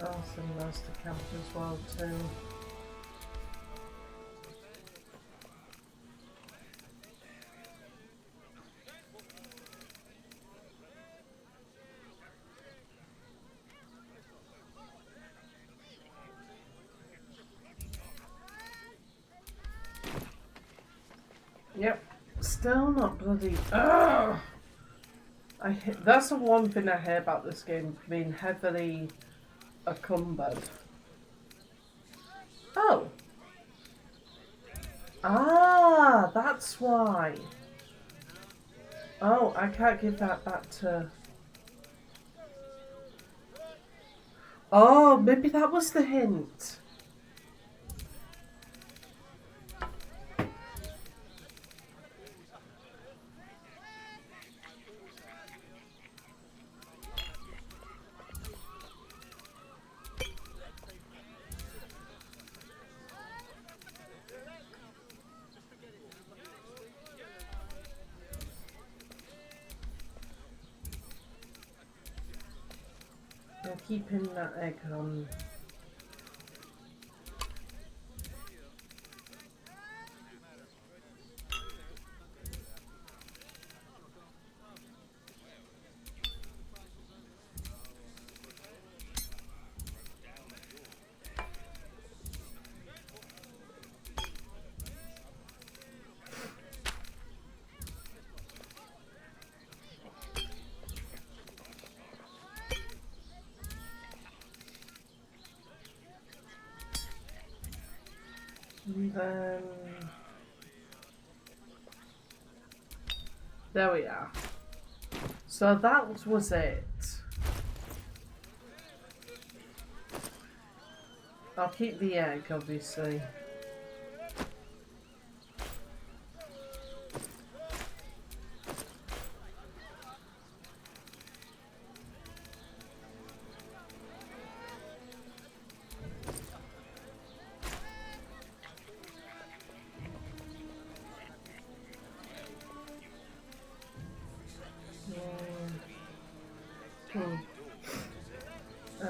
I'll send those to camp as well too. Yep, still not bloody. Ugh! That's the one thing I hear about this game, being heavily encumbered. Oh. Ah, that's why. Oh, I can't give that back to... Oh, maybe that was the hint. I'll keep him that egg on. And then... There we are. So that was it. I'll keep the egg, obviously.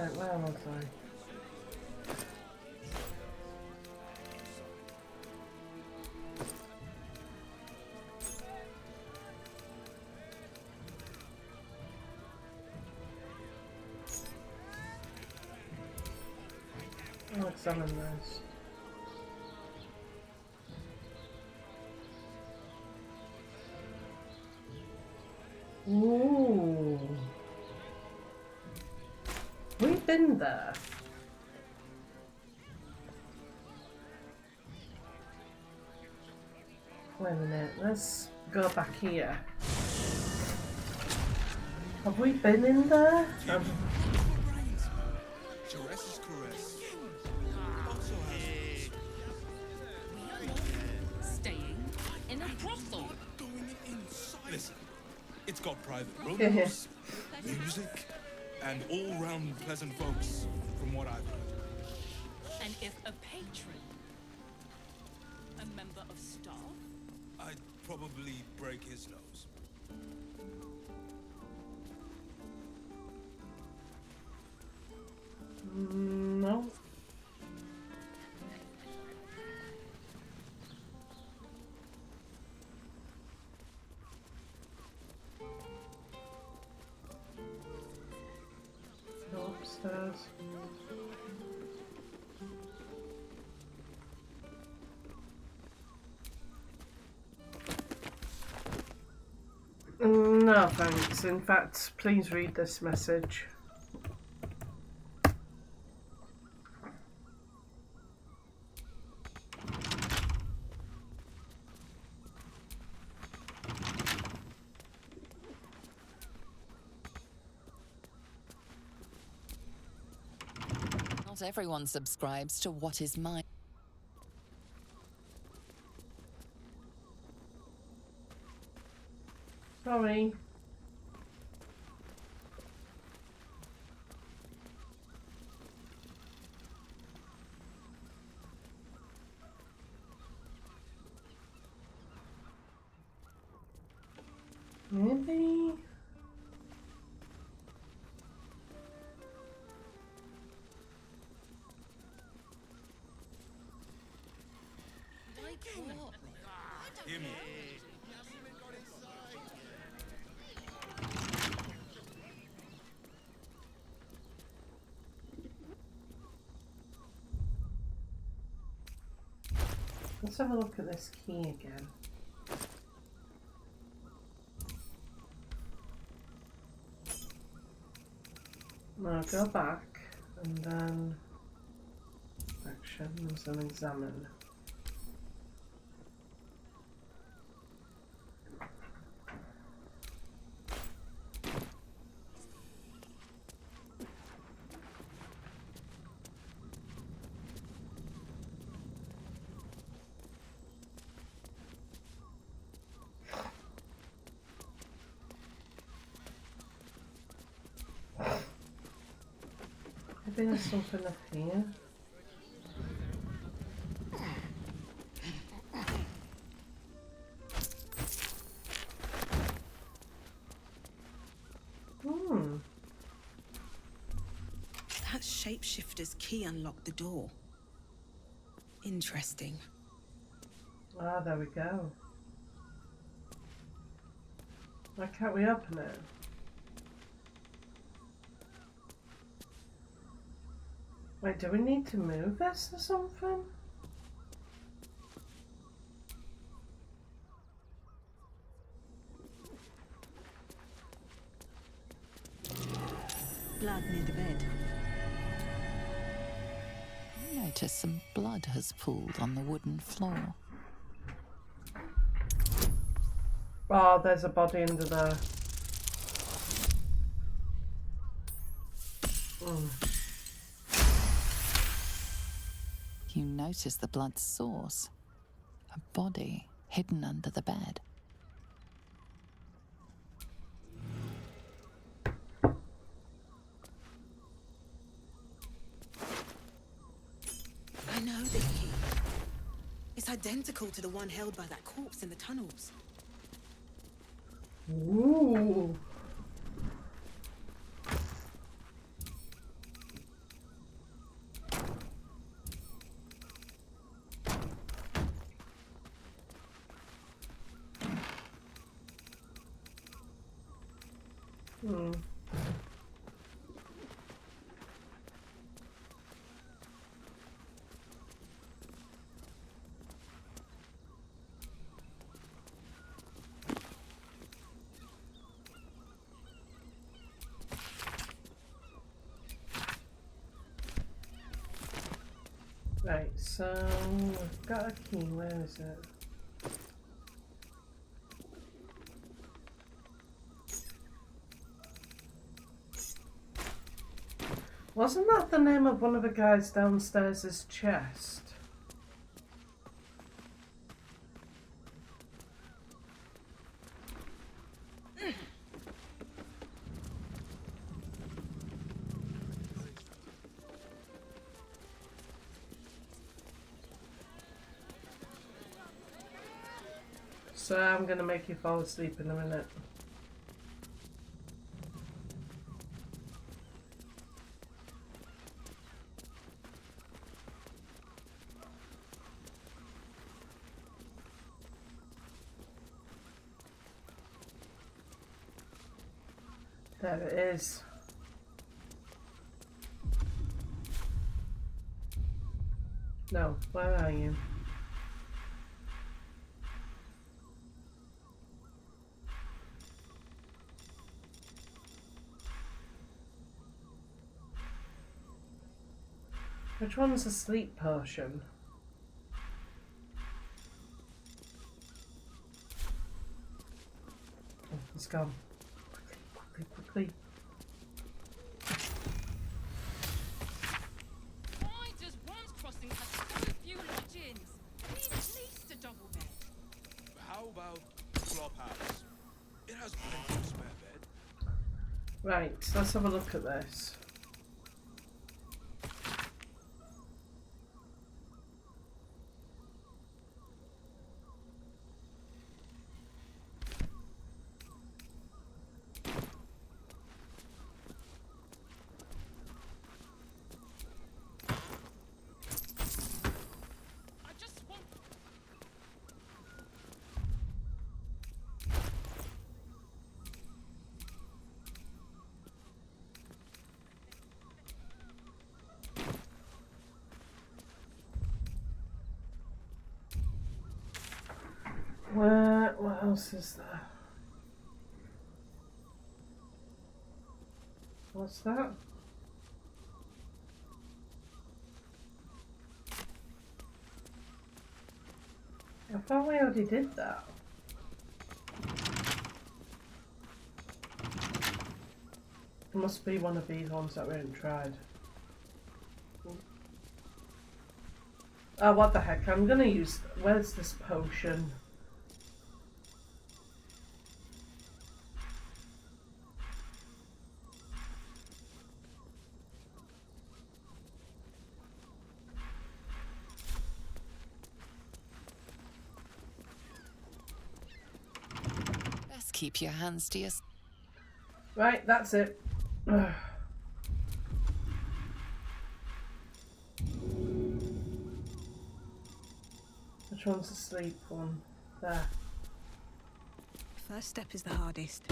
Right, where was I? I'll examine those. Ooh. We've been there. Wait a minute, let's go back here. Have we been in there? Staying in a brothel. Listen, it's got private rooms, music, and all-round pleasant folks, from what I've heard. And if a patron, a member of staff, I'd probably break his nose. No. Go upstairs. No, thanks. In fact, please read this message. Not everyone subscribes to what is mine. Sorry. Maybe. Hear me. Let's have a look at this key again. Now go back and then actions and examine. Maybe there's something up here. That shapeshifter's key unlocked the door. Interesting. Ah, there we go. Why can't we open it? Wait, do we need to move this or something? Blood near the bed. You notice some blood has pooled on the wooden floor. Oh, there's a body under there. You notice the blood's source. A body hidden under the bed. I know this key. It's identical to the one held by that corpse in the tunnels. Ooh. Hmm. Right, so I've got a key. Where is it? Wasn't that the name of one of the guys downstairs' chest? So I'm gonna make you fall asleep in a minute. There it is. No, where are you? Which one's a sleep potion? Oh, it's gone. Quickly, quickly, quickly. Why does Worms Crossing have so few lodgings? We need at least a double bed. How about Flophouse? It has plenty of spare bed. Right, let's have a look at this. What else is there? What's that? I thought we already did that. It must be one of these ones that we haven't tried. Oh, what the heck, I'm gonna use... Where's this potion? Best keep your hands to yourself. Right, that's it. Which one's the sleep one? There. First step is the hardest.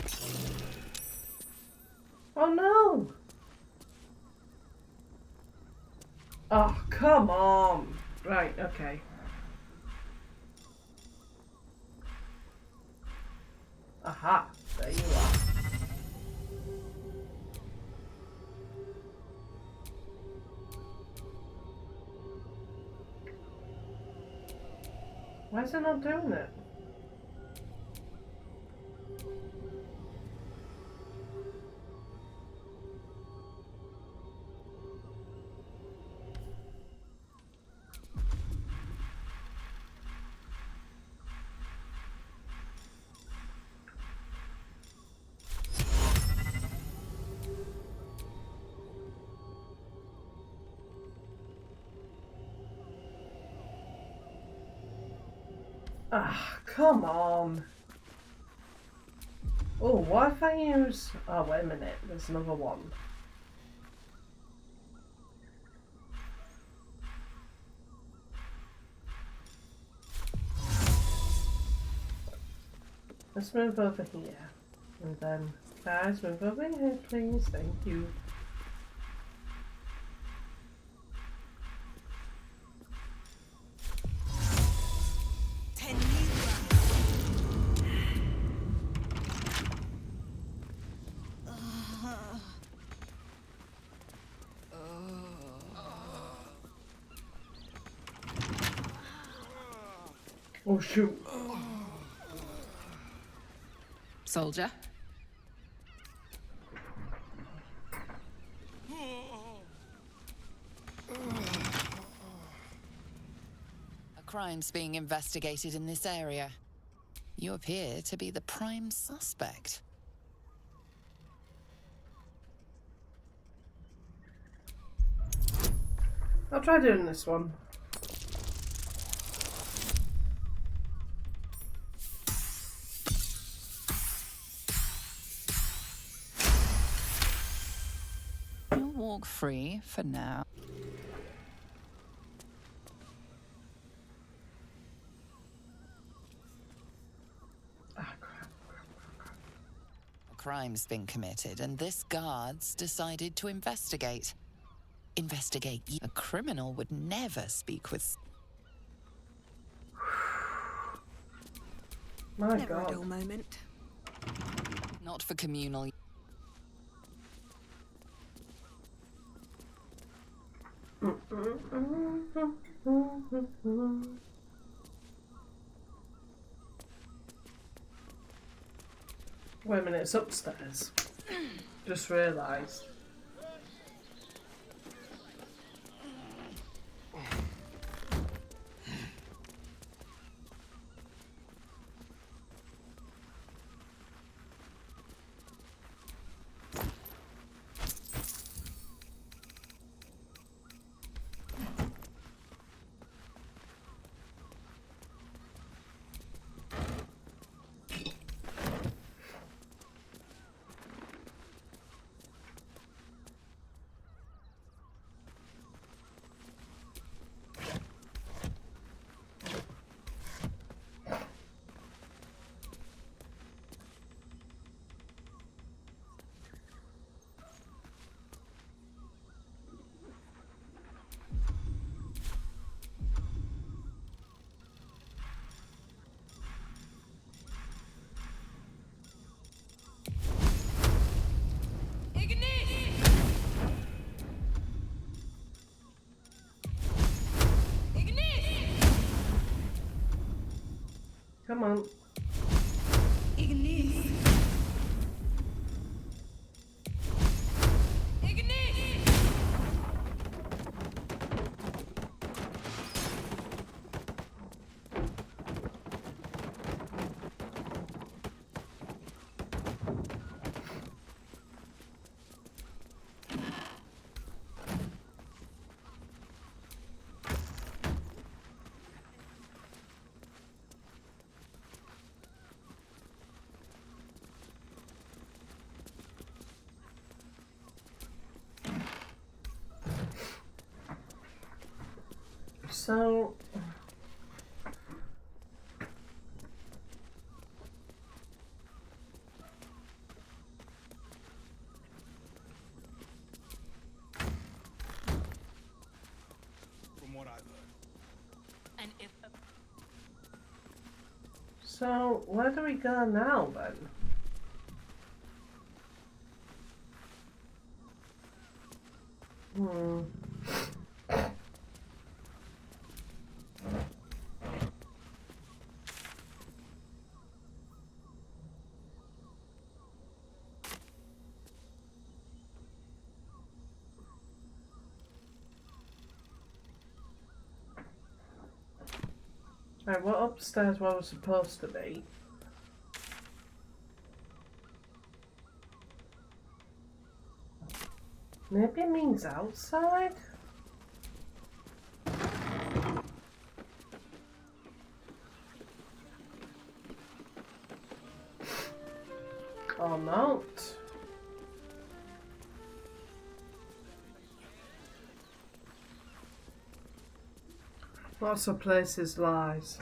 Oh no! Oh, come on! Right, okay. Aha, there you are. Why is it not doing it? Ah, come on. Oh, what if I use... Oh, wait a minute. There's another one. Let's move over here. And then... Guys, move over here, please. Thank you. Oh shoot. Soldier? A crime's being investigated in this area. You appear to be the prime suspect. I'll try doing this one. You'll walk free for now. A crime's been committed, and this guard's decided to investigate. Investigate. A criminal would never speak with. My Never God. a dull moment. Not for communal. Wait a minute, it's upstairs. Just realised. Come on. Ignis. So From what I've heard. And if So, where do we go now then? Right, what upstairs where we're supposed to be? Maybe it means outside? Or not? Lots of places lies.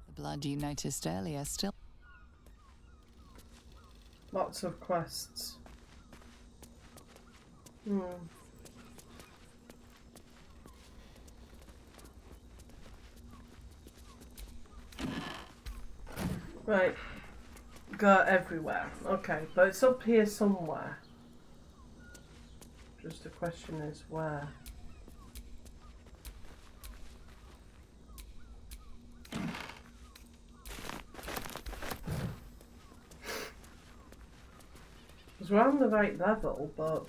The blood you noticed earlier still. Lots of quests. Right. Go everywhere. Okay, but it's up here somewhere. Just the question is where. Because we're on the right level, but...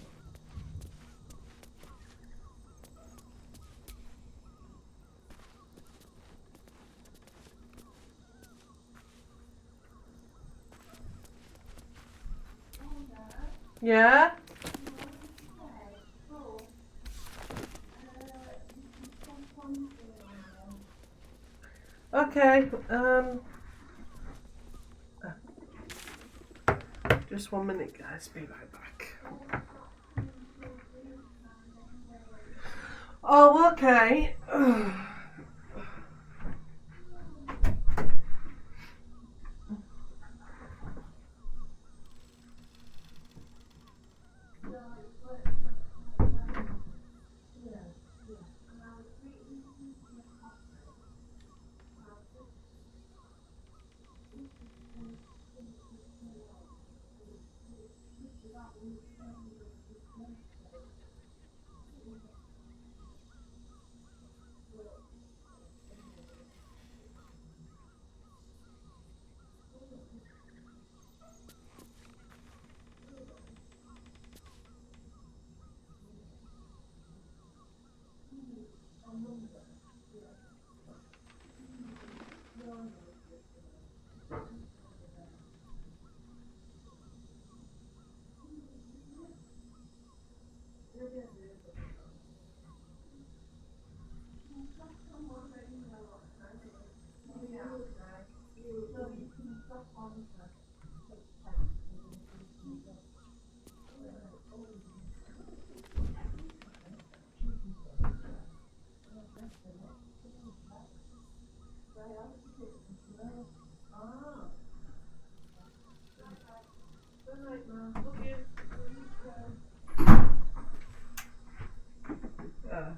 Yeah? Okay, just 1 minute, guys. Be right back. Oh, okay.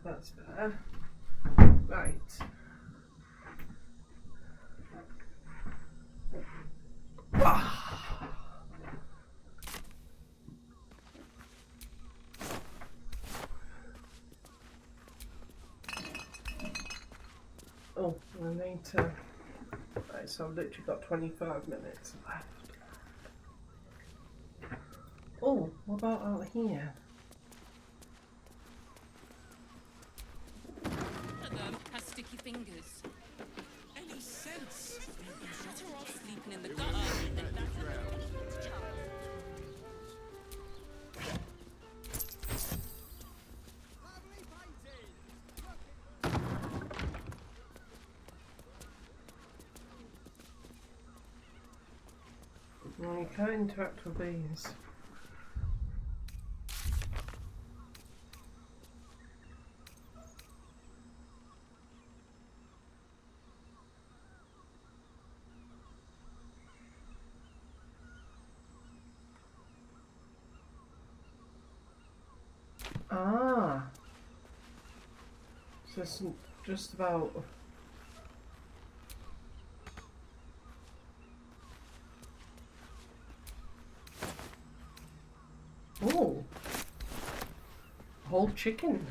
That's better. Right. Oh, I need to... Right, so I've literally got 25 minutes left. Oh, what about out here? Them has sticky fingers. Any sense? Better off sleeping in the gutter than that. No, you can't interact with these. Ah. So it's just about... Oh. Whole chicken.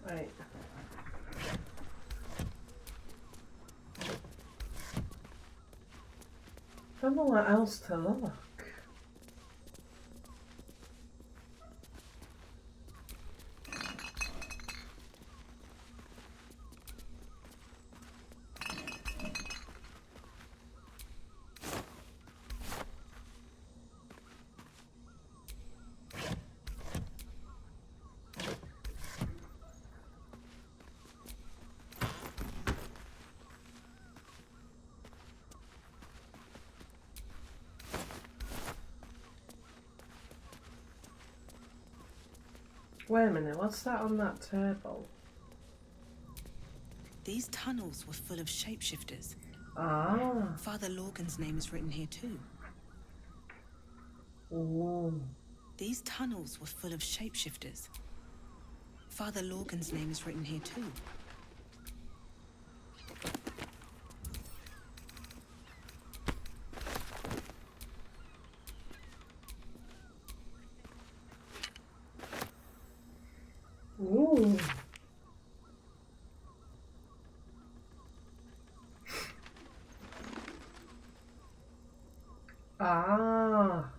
Right. Don't know what else to look. Wait a minute, what's that on that table? These tunnels were full of shapeshifters. Ah. Father Lorgan's name is written here too. Ooh. These tunnels were full of shapeshifters. Father Lorgan's name is written here too. Ooh. Ah.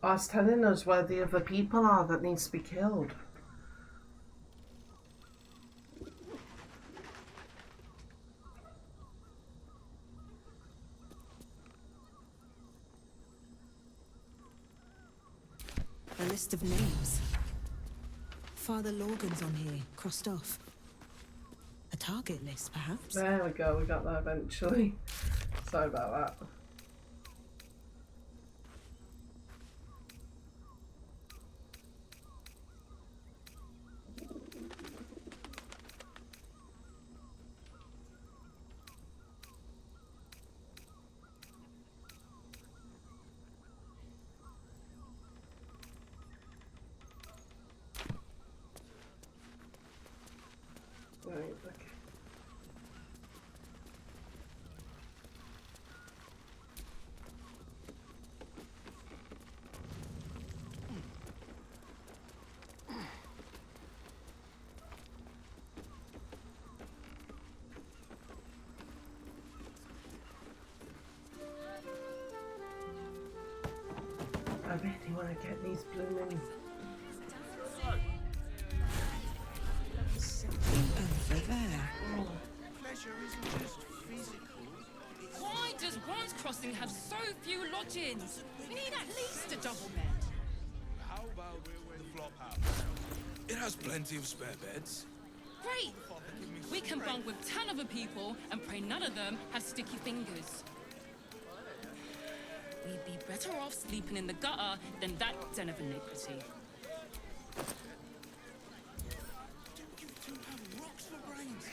Oh, it's telling us where the other people are that needs to be killed. A list of names. Father Lorgan's on here, crossed off. A target list, perhaps? There we go, we got that eventually. Sorry about that. Right, okay. I really want to get these blooming. Over there. Pleasure isn't just physical. Why does Bronze Crossing have so few lodgings? We need at least a double bed. How about the flop house? It has plenty of spare beds. Great! We can bunk with 10 other people and pray none of them have sticky fingers. We'd be better off sleeping in the gutter than that den of iniquity. You two have rocks for brains.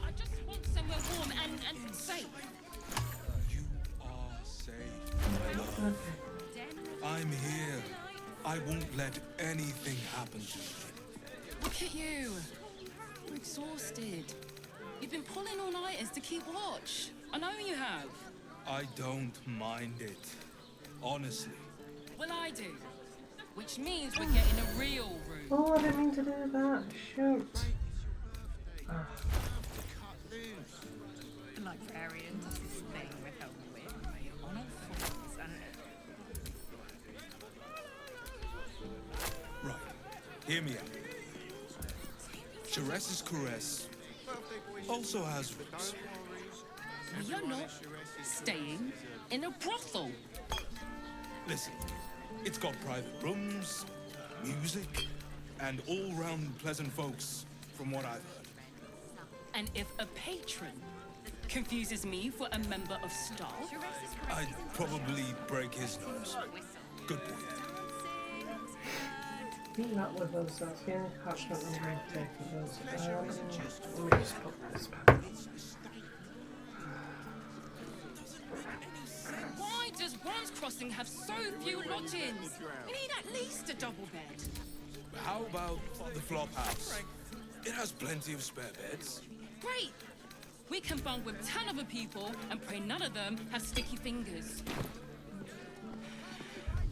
I just want somewhere warm and safe. You are safe. I'm here. I won't let anything happen to you. Look at you. You're exhausted. You've been pulling all-nighters to keep watch. I know you have. I don't mind it. Honestly. Well, I do. Which means we're getting a real room. Oh, I didn't mean to do that. Shoot. The librarian does this thing with her whip on all fours and... Right. Hear me out. Chares's caress also has roots. We are not staying in a brothel. Listen, it's got private rooms, music, and all-round pleasant folks, from what I've heard. And if a patron confuses me for a member of staff, I'd probably break his nose. Good point. Being that with us, that's the only attachment I'm going to take with us. Let me just put this back. why does Bronze Crossing have so few lodgings? We need at least a double bed. How about the flop house? It has plenty of spare beds. Great! We can bunk with 10 other people and pray none of them have sticky fingers.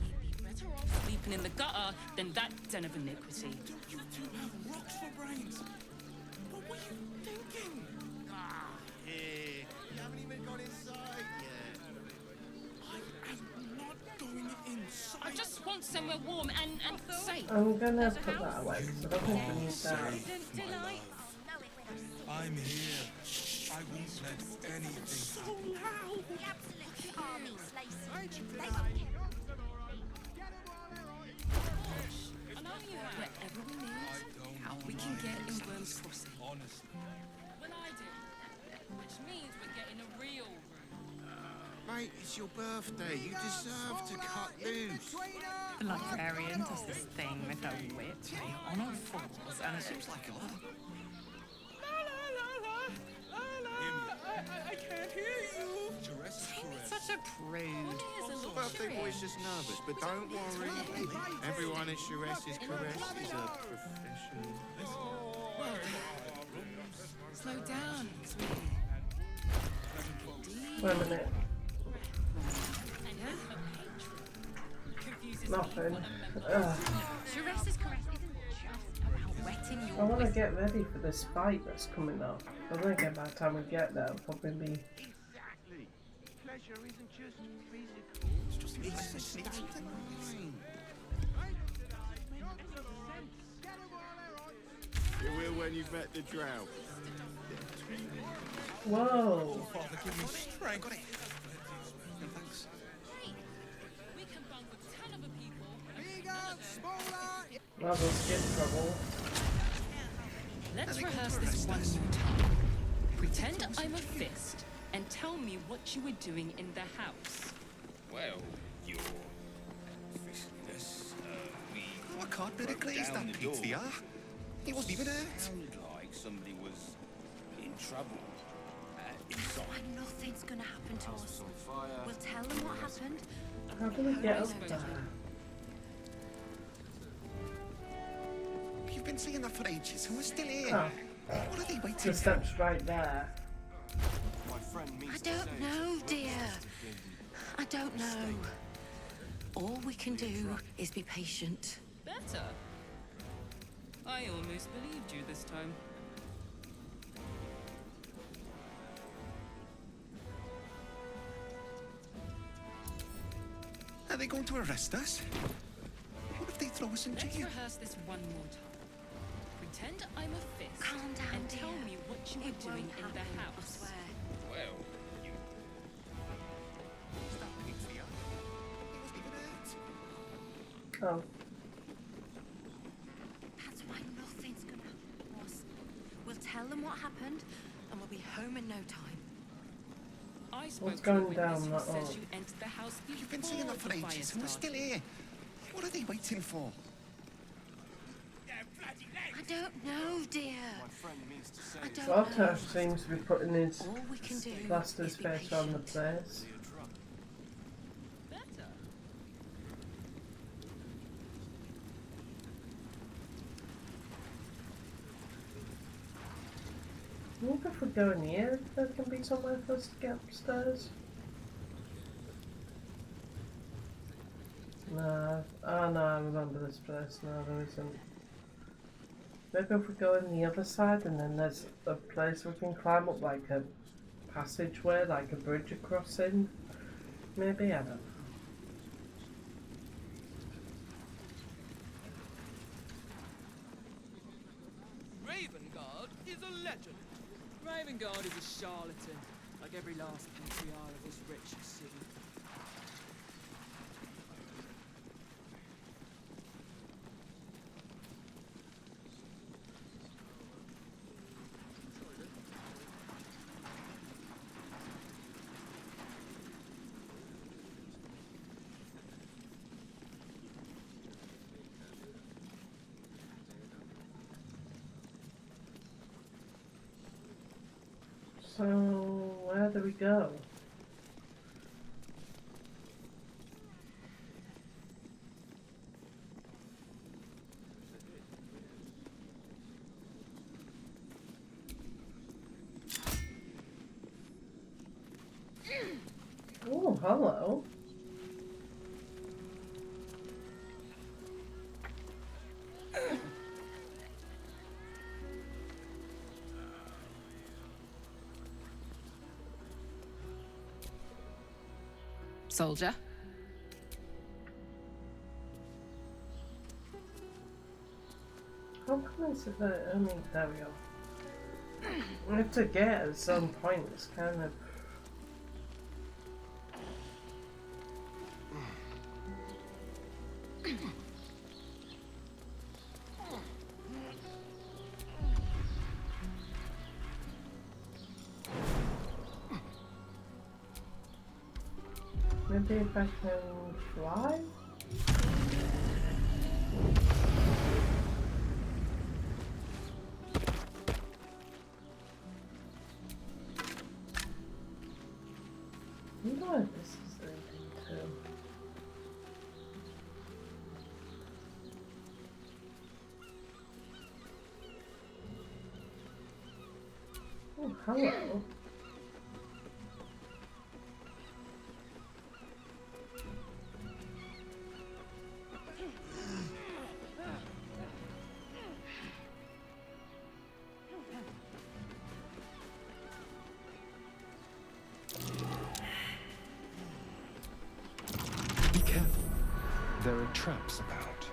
You'd be better off sleeping in the gutter than that den of iniquity. You two have rocks for brains. What were you thinking? Here. You haven't even got inside yet. I am not going inside. I just want somewhere warm and safe. I'm gonna put that away because I don't think we need that. I'm here. I won't let anything so loud. The absolute armies, Lacey. They I know you have. Wherever we need, how we can get in Worm's Crossing. Honestly. Well, I do. Which means we're getting a real room. Mate, it's your birthday. You deserve to cut loose. The librarian does this thing with her whip on all fours and it looks like a I can't hear you. such a prude. Birthday boy's just nervous, but don't worry. Everyone at Sharess's caress is a professional. Slow down, sweetie. Wait a minute. Nothing. Sharess's caress isn't just about wetting I your want to whistle. get ready for this fight that's coming up. I think by the time we get there, it'll probably be. Exactly. Pleasure isn't just physical. It's a state of mind. You will when you've met the drought. Whoa! Father, give me strength. Got it. Thanks. We can bunk with 10 other people. Well, we'll skip trouble. Let's rehearse this one more time. Pretend I'm a fist and tell me what you were doing in the house. Well, your fistiness, I can't believe that beats the R. He wasn't even hurt. Sounded like somebody was in trouble. Inside. Nothing's gonna happen to us. We'll tell them what happened. How do we get up there? You've been saying that for ages, and we're still here. Oh. What are they waiting The for? steps right there. I don't know, dear. I don't know. All we can do is be patient. Better. I almost believed you this time. Are they going to arrest us? What if they throw us in Let's jail? rehearse this one more time. Pretend I'm a fist Calm down, and tell dear. me what you were doing in the house. I swear. Well, you... That beats the R. He wasn't even hurt. Oh. That's why nothing's gonna happen to us. We'll tell them what happened, and we'll be home in no time. I spoke What's to the going witness down who that says road? you entered the house before You've been saying that for the fire ages, and we're still started. here. What are they waiting for? I don't know, dear. I don't Baldur know. seems to be putting his All we can do blaster's is be face around the patient. place. Better. I wonder if we go in here, if there can be somewhere for us to get upstairs. No. Oh no, I remember this place. No, there isn't. Maybe if we go in the other side and then there's a place we can climb up, like a passageway, like a bridge across in. Maybe, I don't know. Ravengard is a legend. Ravengard is a charlatan, like every last patriarch of this rich city. So, where do we go? hello. Soldier? How come it's that only there we go. We have to get at some point, it's kind of maybe if I can fly? I wonder if this is anything too. Oh, hello. Be careful. There are traps about.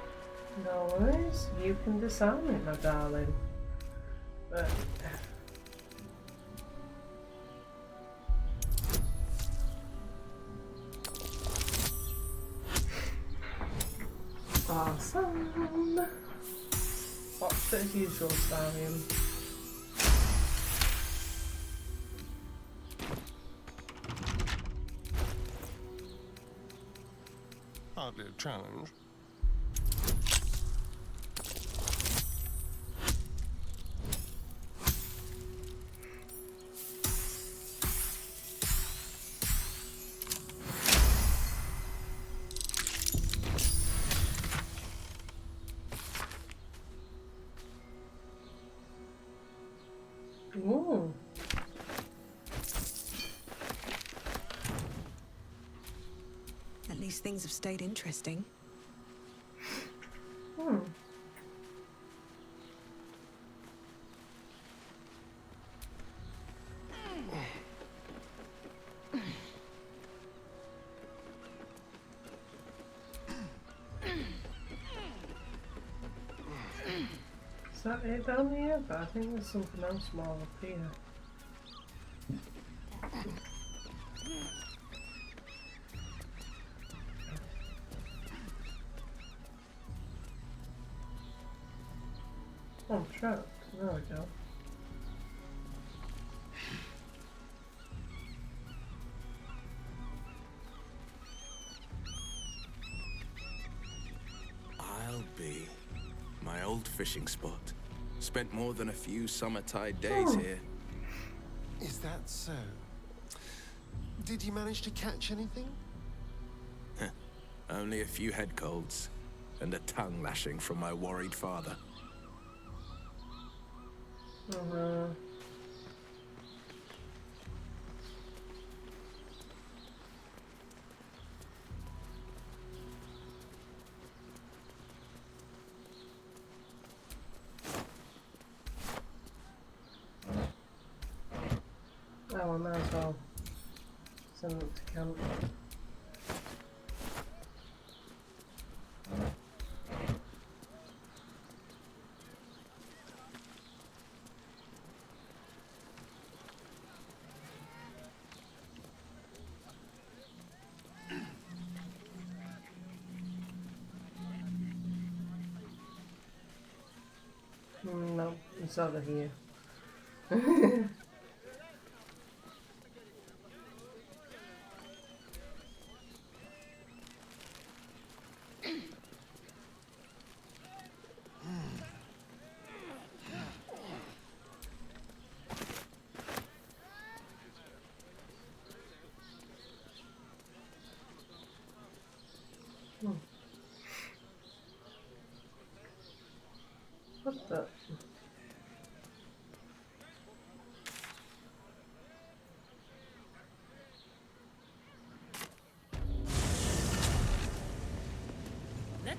No worries, you can disarm it, my darling. But awesome. Watch it as usual, Starium. Hardly a challenge. Ooh. At least things have stayed interesting. Hmm. Is that it down here? But I think there's something else more up here. Oh, trapped. There we go. I'll be. My old fishing spot. Spent more than a few summer-tide days here. Is that so? Did you manage to catch anything? Only a few head colds. And a tongue lashing from my worried father. Oh, I might as well send them to camp. No, it's over here. What the?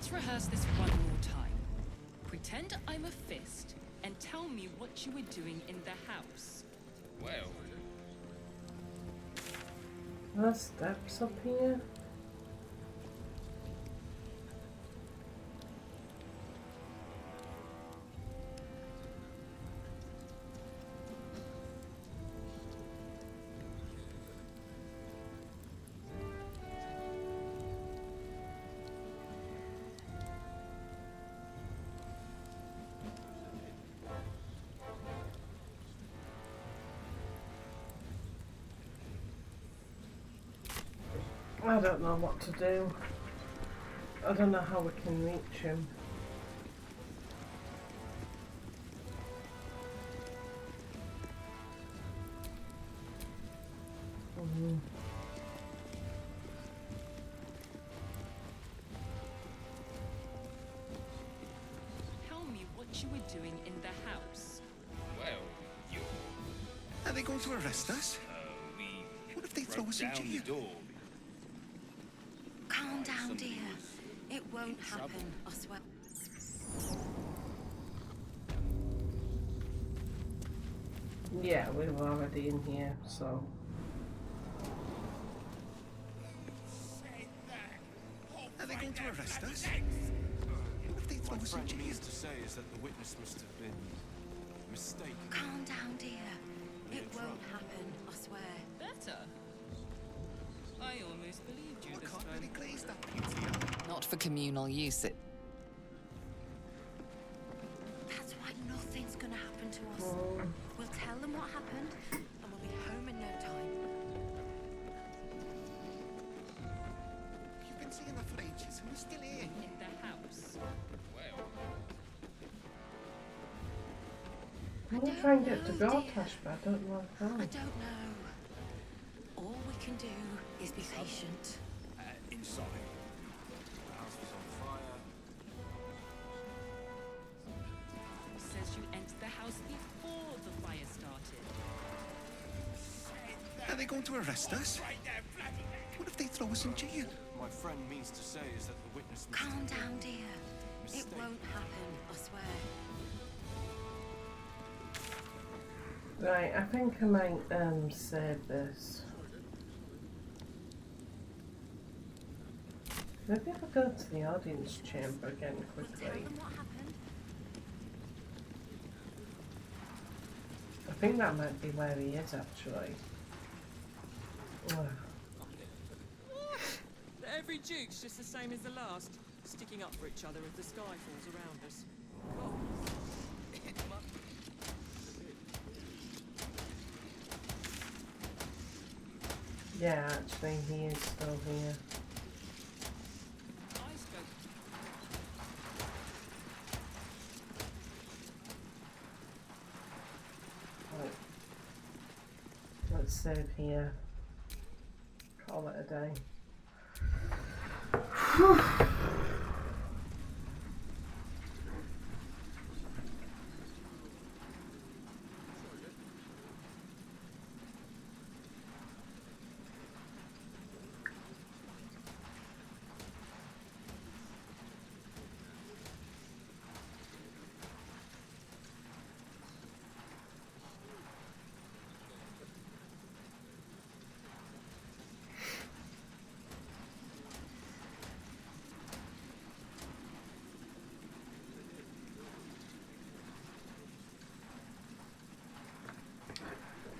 Let's rehearse this one more time. Pretend I'm a fist and tell me what you were doing in the house. Well, There's steps up here. I don't know what to do. I don't know how we can reach him. Tell me what you were doing in the house. well, you're... Are they going to arrest us? What if they throw us in jail? Door. Calm down, dear. It won't happen, I swear. Yeah, we were already in here, so. Are they going to arrest us? What if they throw us in jail? means to say is that the witness must have been mistaken. Calm down, dear. It won't happen, I swear. Better. I almost believed you this time. Not for communal use. That's why nothing's gonna happen to us. We'll tell them what happened, and we'll be home in no time. You've been seeing her for ages. Who's still here? In the house. Well, I'm gonna try and get to Gortash, but I don't know how. I don't know. All we can do is be patient. inside. The house was on fire. Says you entered the house before the fire started. Are they going to arrest us? What if they throw us in jail? My friend means to say is that the witness must Calm have been down, dear. It mistaken. won't happen, I swear. Right, I think I might save this. Maybe if I go to the audience chamber again quickly. I think that might be where he is actually. Ugh. Every duke's just the same as the last, sticking up for each other as the sky falls around us. Yeah, actually he is still here. Right. Let's save here. Call it a day.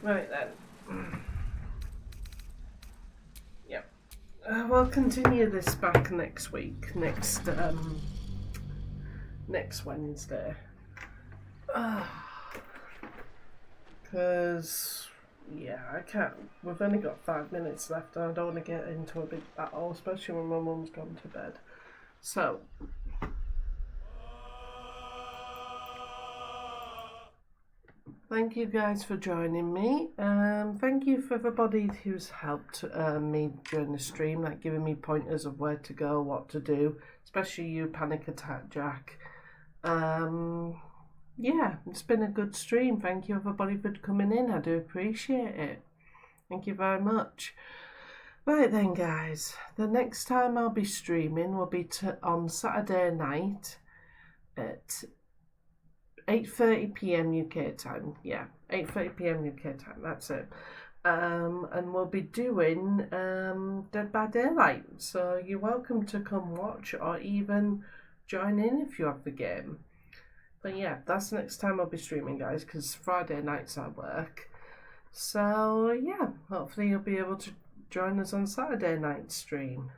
Right then. Yep. We'll continue this back next week, next Wednesday. Because, yeah, I can't. We've only got 5 minutes left and I don't want to get into a big battle, especially when my mum's gone to bed. So, thank you guys for joining me. Thank you for everybody who's helped me during the stream, like giving me pointers of where to go, what to do, especially you, Panic Attack Jack. Yeah, it's been a good stream. Thank you everybody for coming in. I do appreciate it. Thank you very much. Right then, guys, the next time I'll be streaming will be on Saturday night at 8:30 p.m. UK time. Yeah, 8:30 p.m. UK time, that's it. And we'll be doing Dead by Daylight, so you're welcome to come watch or even join in if you have the game. But yeah, that's the next time I'll be streaming, guys, because Friday nights I work. So yeah, hopefully you'll be able to join us on Saturday night stream.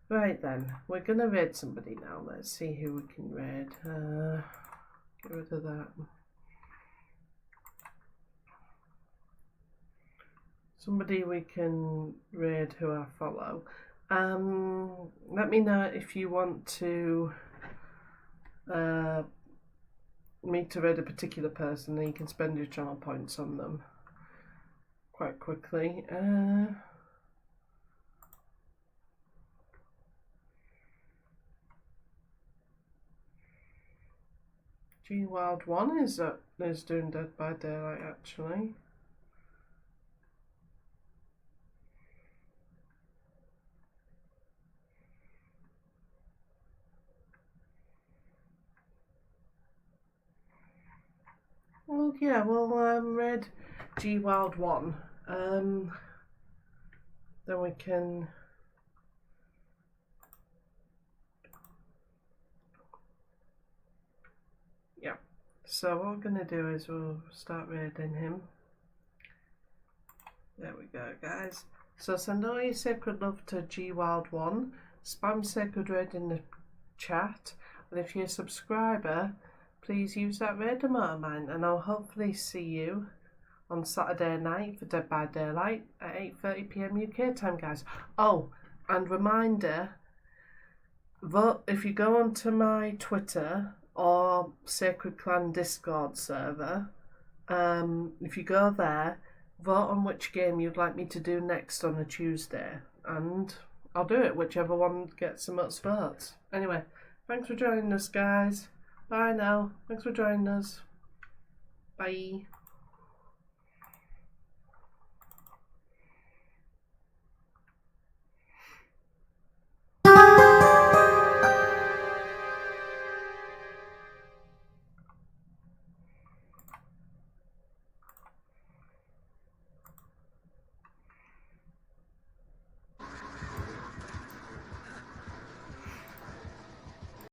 Right then, we're gonna raid somebody now. Let's see who we can raid. Get rid of that. Somebody we can raid who I follow. Let me know if you want to me to raid a particular person, and you can spend your channel points on them quite quickly. G Wild 1 is doing Dead by Daylight actually. Well, yeah, we'll raid G Wild 1. Then we can. Yeah. So what we're gonna do is we'll start raiding him. There we go, guys. So send all your sacred love to G Wild 1. Spam sacred raid in the chat, and if you're a subscriber, please use that raid emote of mine, and I'll hopefully see you on Saturday night for Dead by Daylight at 8:30 p.m. UK time, guys. Oh, and reminder, vote if you go onto my Twitter or Sacred Clan Discord server. If you go there, vote on which game you'd like me to do next on a Tuesday, and I'll do it, whichever one gets the most votes. Anyway, thanks for joining us, guys. Bye now. Thanks for joining us. Bye.